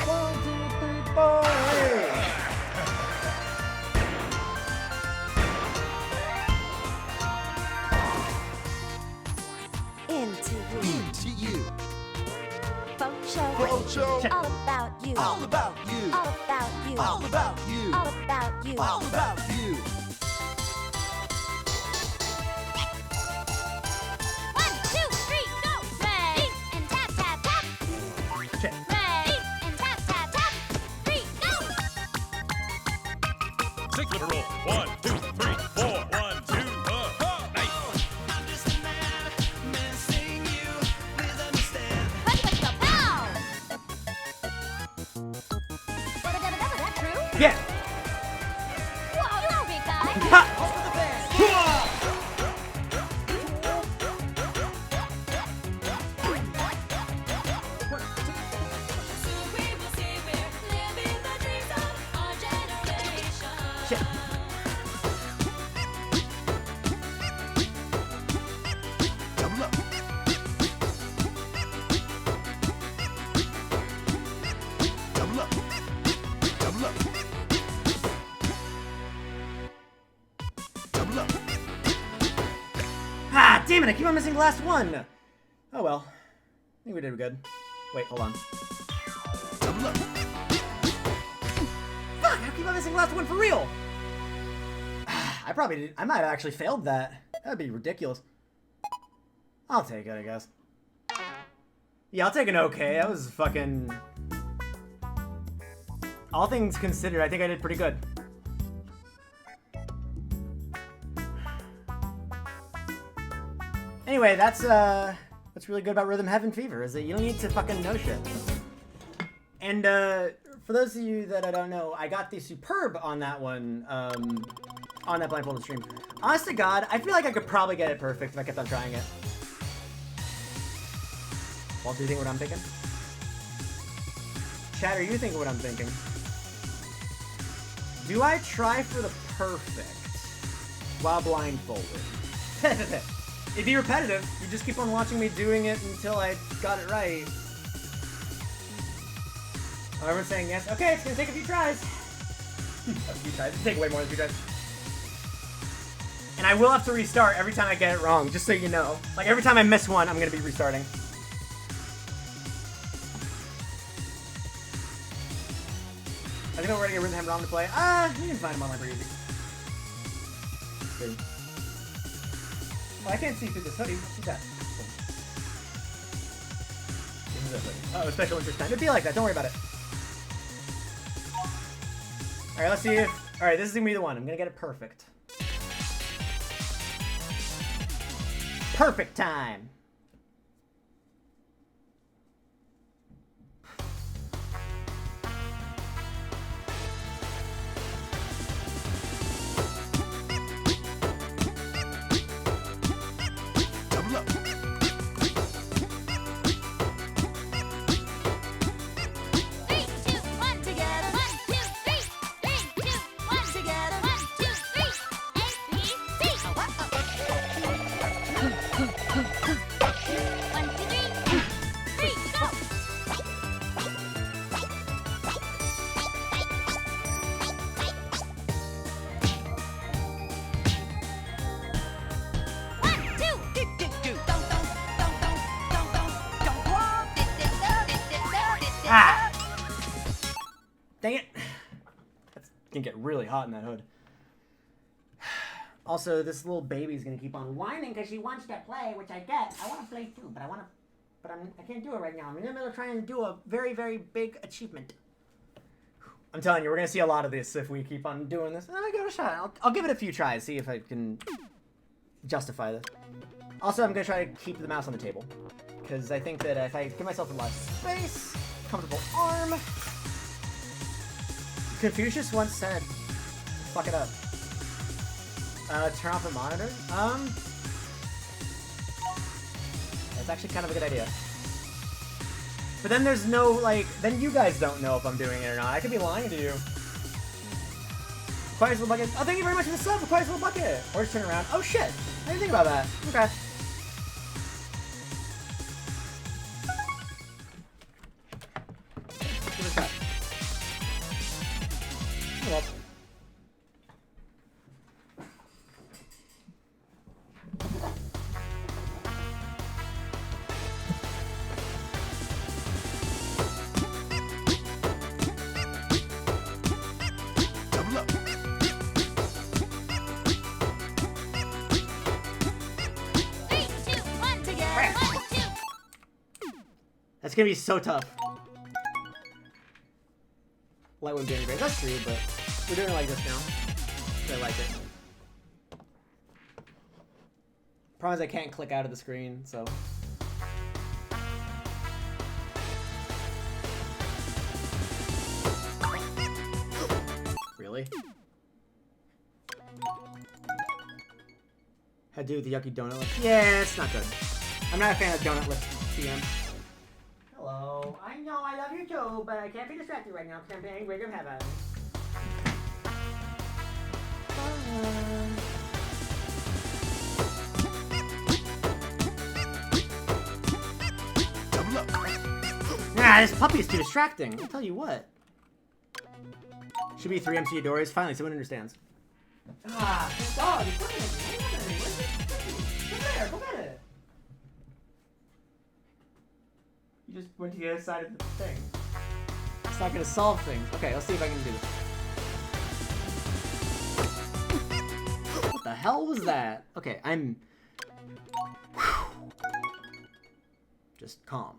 1, 2, 3, 4. Into you. Fucc show. Show. All about you. All about you. All about you. All about you. All about you. All about you. 1, 2, 3, go! Ready and tap tap tap. Check. Ready and tap tap tap. 3, go! Six with a roll. 1, 2, 3, 4. 1, 2, nice. I'm just a man missing you. Please understand. Let's go pow! Is that true? Yeah! Whoa, you know, big guy. Ha! Hope for the best. Soon we will see we're living the dreams of our generation. Shit. Double up. Double up. Double up. Double up. Ah, damn it, I keep on missing the last one. Oh well. I think we did good. Wait, hold on. Double up. Fuck, how Keep on missing the last one for real. I might have actually failed that. That'd be ridiculous. I'll take it, I guess. Yeah, I'll take an okay. That was fucking... All things considered, I think I did pretty good. Anyway, that's what's really good about Rhythm Heaven Fever, is that you don't need to fucking know shit. And for those of you that I don't know, I got the Superb on that one, on that blindfolded stream. Honest to God, I feel like I could probably get it perfect if I kept on trying it. Well, do you think what I'm thinking? Chat, are you thinking what I'm thinking? Do I try for the perfect while blindfolded? It'd be repetitive. You just keep on watching me doing it until I got it right. Oh, everyone's saying yes. Okay, it's gonna take a few tries. A few tries. It'll take way more than a few tries. And I will have to restart every time I get it wrong, just so you know. Like, every time I miss one, I'm gonna be restarting. I think we're ready to get Rhythm Heaven ROM to play. You can find him online pretty easy. Good. Oh, I can't see through this hoodie. What's that? This is a hoodie. Oh, special interest time. It'd be like that. Don't worry about it. Alright, let's see if... Alright, this is gonna be the one. I'm gonna get it perfect. Perfect time! Dang it. That's gonna get really hot in that hood. Also, this little baby's gonna keep on whining because she wants to play, which I get. I want to play too, but I can't do it right now. I'm in the middle of trying to do a very, very big achievement. I'm telling you, we're gonna see a lot of this if we keep on doing this. I'll give it a shot. I'll give it a few tries, see if I can justify this. Also, I'm gonna try to keep the mouse on the table, because I think that if I give myself a lot of space, comfortable arm. Confucius once said, fuck it up. Turn off the monitor? That's actually kind of a good idea. But then there's no, like, then you guys don't know if I'm doing it or not. I could be lying to you. Quiet's Little Bucket. Oh, thank you very much for the sub, Quiet's Little Bucket. Or just turn around. Oh, shit. I didn't think about that. Okay. Give it a shot. Well. That's gonna be so tough. Light wouldn't be any great. That's true, but we're doing it like this now. So I like it. Problem is I can't click out of the screen, so. Really? How to do with the yucky donut lips? Yeah, it's not good. I'm not a fan of donut lips, TM. Hello. I know I love you too, but I can't be distracted right now because I'm playing Rhythm Heaven. Nah, this puppy is too distracting. I'll tell you what. Should be 3 MC Adoris. Finally, someone understands. Ah, this dog is looking at me. Where's it? Come there, go get it. You just went to the other side of the thing. It's not gonna solve things. Okay, let's see if I can do this. hell was that? Okay, I'm... Just calm.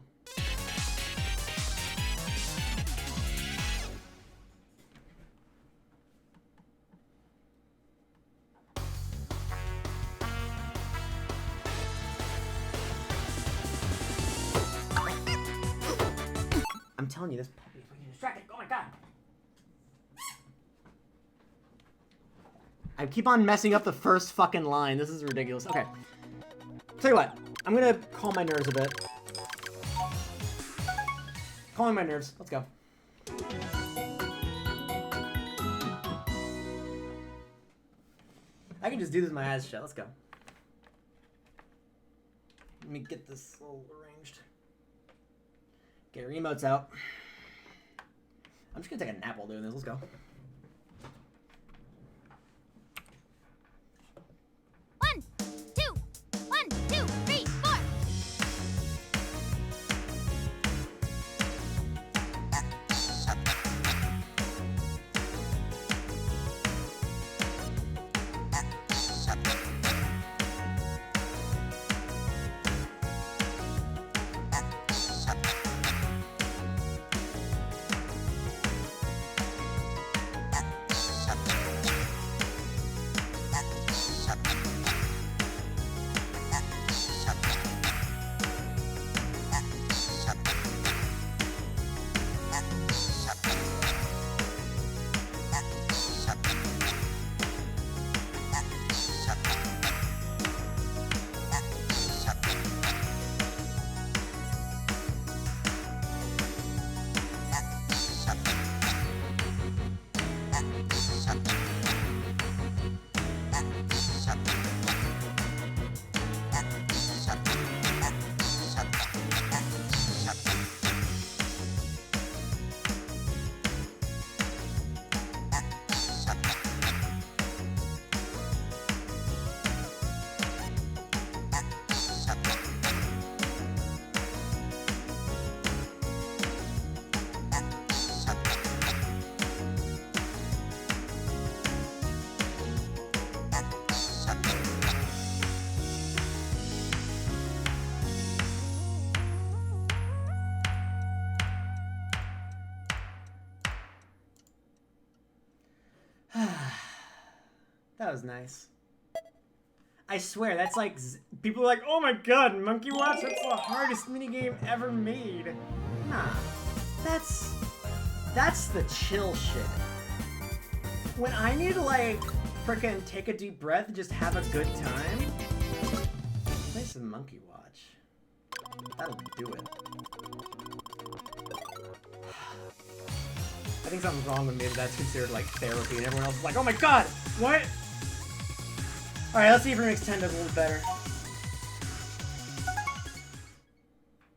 I'm telling you, this puppy is fucking distracting. Oh my god! I keep on messing up the first fucking line. This is ridiculous. Okay. Tell you what, I'm gonna calm my nerves a bit. Calming my nerves. Let's go. I can just do this with my eyes shut. Let's go. Let me get this all arranged. Get your emotes out. I'm just gonna take a nap while doing this. Let's go. One, two, 3, 4. That was nice. I swear, that's like... People are like, oh my god, Monkey Watch, that's the hardest minigame ever made. Nah. That's the chill shit. When I need to, like, frickin' take a deep breath and just have a good time, play some Monkey Watch. That'll do it. I think something's wrong with me if that's considered, like, therapy, and everyone else is like, oh my god, what? Alright, let's see if Remix 10 does a little better.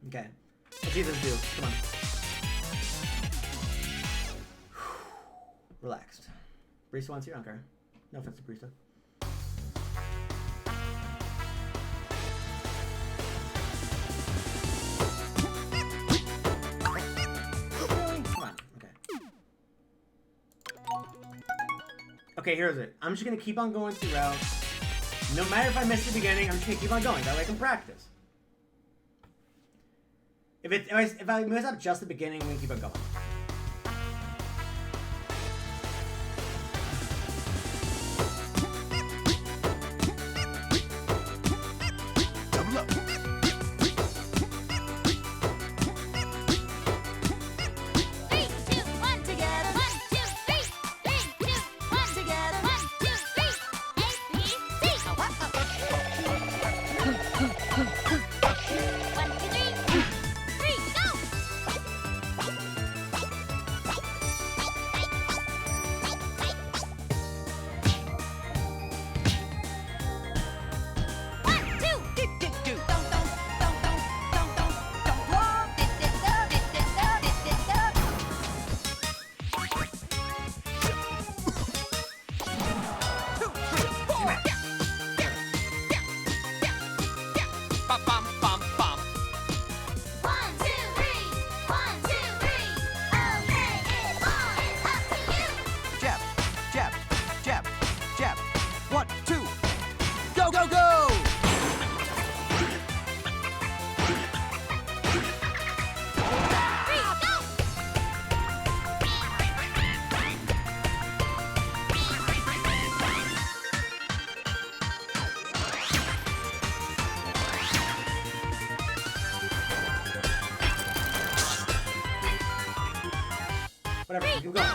Okay. Let's see if this do. Come on. Relaxed. Barista wants your anchor. No offense to Barista. Come on. Okay. Okay, here's it. I'm just gonna keep on going throughout. No matter if I miss the beginning, I'm just gonna keep on going. That way I can practice. If I mess up just the beginning, we can keep on going. Double up. 3, 2, 1 together. 1, 2, 3. 3, 2, 1 together. 1, 2, 3. A, B, C. 1, 2, 3, 3, go! Whatever. Keep going.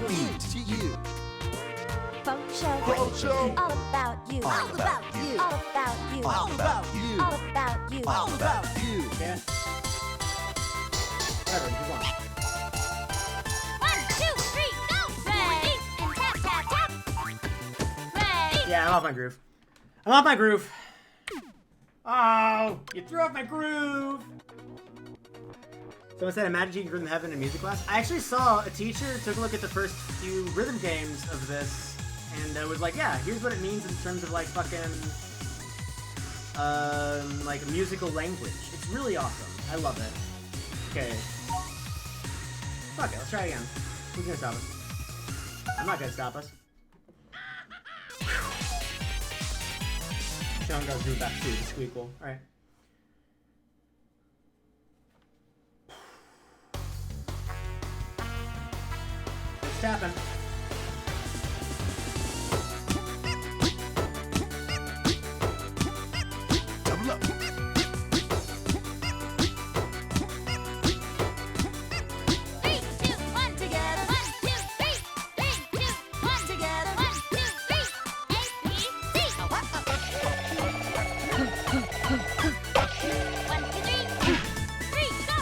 Into you. Fucc show. All about you. All about you. All about you. All about you. All about you. All about you. Yeah. Whatever. Keep going. 1, 2, 3, go! Ready? And tap, tap, tap. Ready? Yeah, I'm off my groove. I'm off my groove. Oh, you threw off my groove. Someone said, imagine teaching rhythm heaven in music class. I actually saw a teacher took a look at the first few rhythm games of this, and was like, yeah, here's what it means in terms of like fucking, like musical language. It's really awesome. I love it. Okay. Fuck it, let's try again. Who's gonna stop us? I'm not gonna stop us. Sean goes groove back to the squeakle. Alright. It's tapping. Double up. 3, 2, 1 together. 1, 2, 3. 3, 2, 1 together. 1, 2, 3. A, B, C. 1, 2, 3. 3, go!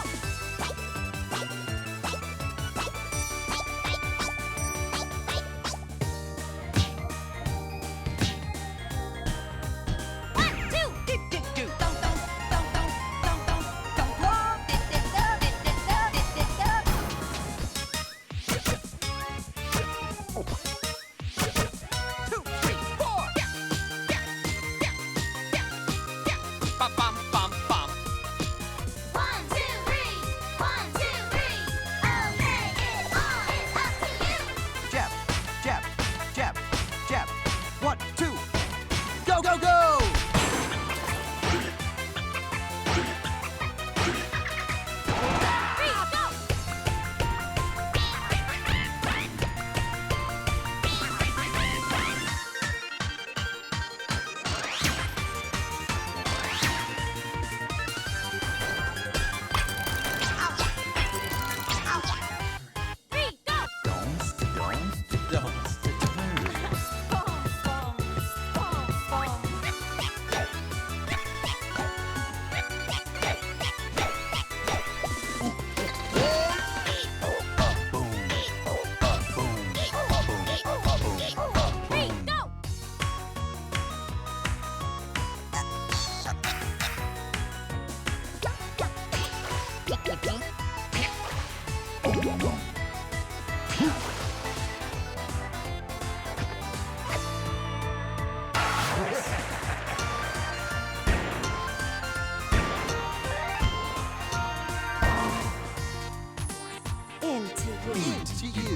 Into you.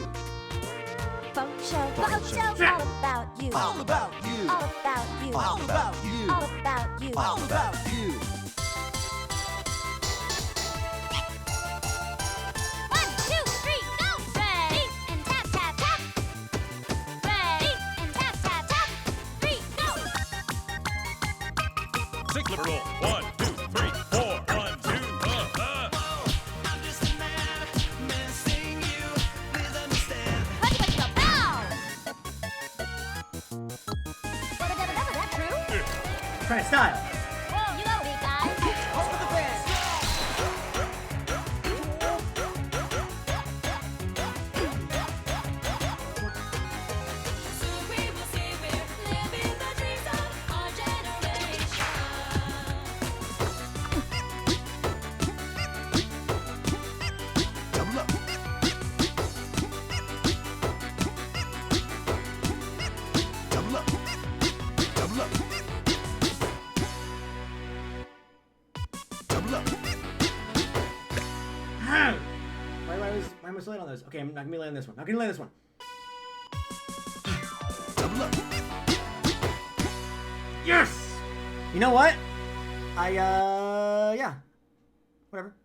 Fucc show. All about you. All about you. All about you. All about you. All about you. All about you. 1, 2, 3, go! Ready? And tap, tap, tap. Ready? And tap, tap, tap. 3, go! Six liberal. 1, 2, 3, 4. 1, 2, Let's go, pow! That true? Try style. Whoa, you go, big guy. Over the fence. Double up. Why am I so late on those? Okay, I'm not gonna be late on this one. Not gonna late on this one. Double up. Yes! You know what? Yeah. Whatever.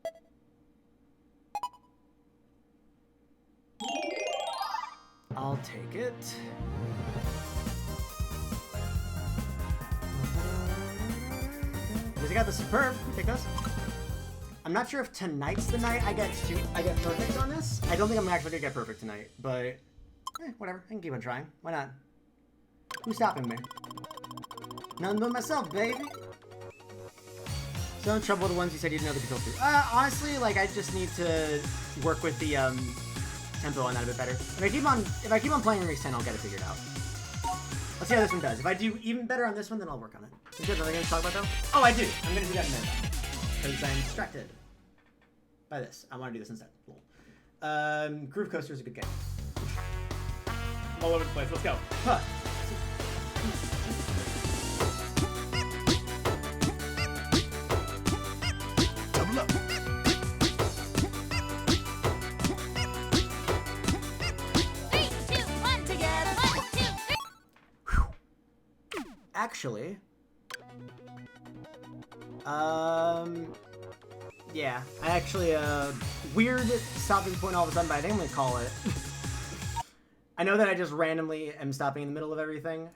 I'll take it. Because I got the superb. Take those. I'm not sure if tonight's the night I get perfect on this. I don't think I'm actually gonna get perfect tonight, but whatever. I can keep on trying. Why not? Who's stopping me? None but myself, baby. So in trouble with the ones you said you didn't know the control to. Honestly, like I just need to work with the tempo on that a bit better. If I keep on playing Race 10, I'll get it figured out. Let's see how this one does. If I do even better on this one, then I'll work on it. Is there another game to talk about though? Oh, I do. I'm gonna do that in a minute because I'm distracted by this. I want to do this instead. Cool. Groove Coaster is a good game. I'm all over the place. Let's go. Huh. Double up. Three, two, one, together. 1, 2, 3. Actually, yeah, I actually, weird stopping point all of a sudden, but I think I'm gonna call it. I know that I just randomly am stopping in the middle of everything,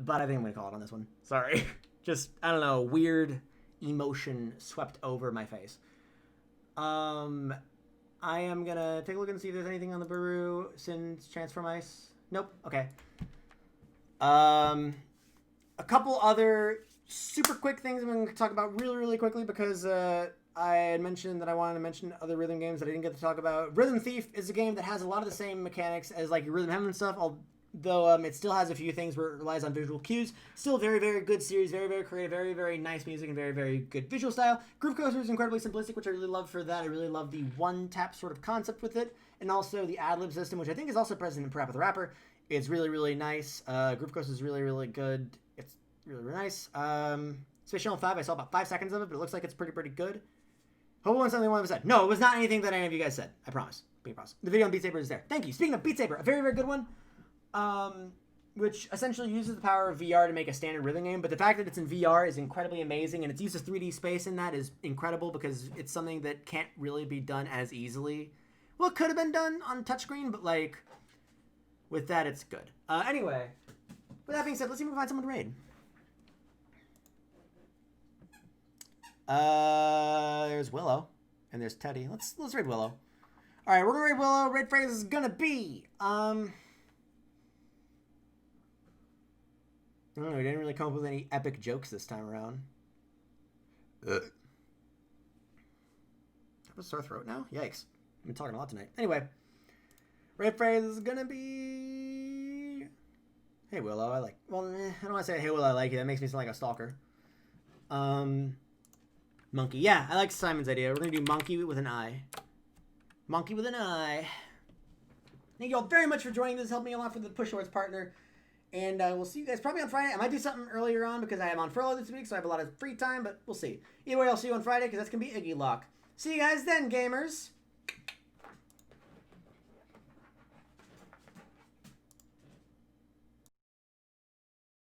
but I think I'm gonna call it on this one. Sorry. Just, I don't know, weird emotion swept over my face. I am gonna take a look and see if there's anything on the Baru since Transform Ice. Nope. Okay. A couple other super quick things I'm going to talk about really, really quickly because I had mentioned that I wanted to mention other rhythm games that I didn't get to talk about. Rhythm Thief is a game that has a lot of the same mechanics as like your Rhythm Heaven and stuff, although it still has a few things where it relies on visual cues. Still a very, very good series, very, very creative, very, very nice music, and very, very good visual style. Groove Coaster is incredibly simplistic, which I really love for that. I really love the one-tap sort of concept with it, and also the ad-lib system, which I think is also present in Parappa the Rapper. It's really, really nice. Groove Coaster is really, really good. It's really, really nice. Space Channel 5, I saw about 5 seconds of it, but it looks like it's pretty good. Hope it wasn't something one of us said. No, it was not anything that any of you guys said. I promise. Big promise. The video on Beat Saber is there. Thank you. Speaking of Beat Saber, a very, very good one. Which essentially uses the power of VR to make a standard rhythm game, but the fact that it's in VR is incredibly amazing, and its use of 3D space in that is incredible because it's something that can't really be done as easily. Well, it could have been done on touchscreen, but like, with that, it's good. Anyway, with that being said, let's see if we can find someone to raid. There's Willow, and there's Teddy. Let's raid Willow. All right, we're gonna raid Willow. Raid phrase is gonna be I don't know. We didn't really come up with any epic jokes this time around. I have a sore throat now. Yikes! I've been talking a lot tonight. Anyway, raid phrase is gonna be, "Hey Willow, I like." Well, I don't want to say "Hey Willow, I like you." That makes me sound like a stalker. Monkey. Yeah, I like Simon's idea. We're gonna do monkey with an eye. Monkey with an eye. Thank you all very much for joining. This helped me a lot for the Push Towards partner. And we'll see you guys probably on Friday. I might do something earlier on because I am on furlough this week, so I have a lot of free time, but we'll see. Either way, I'll see you on Friday because that's going to be Iggy Lock. See you guys then, gamers!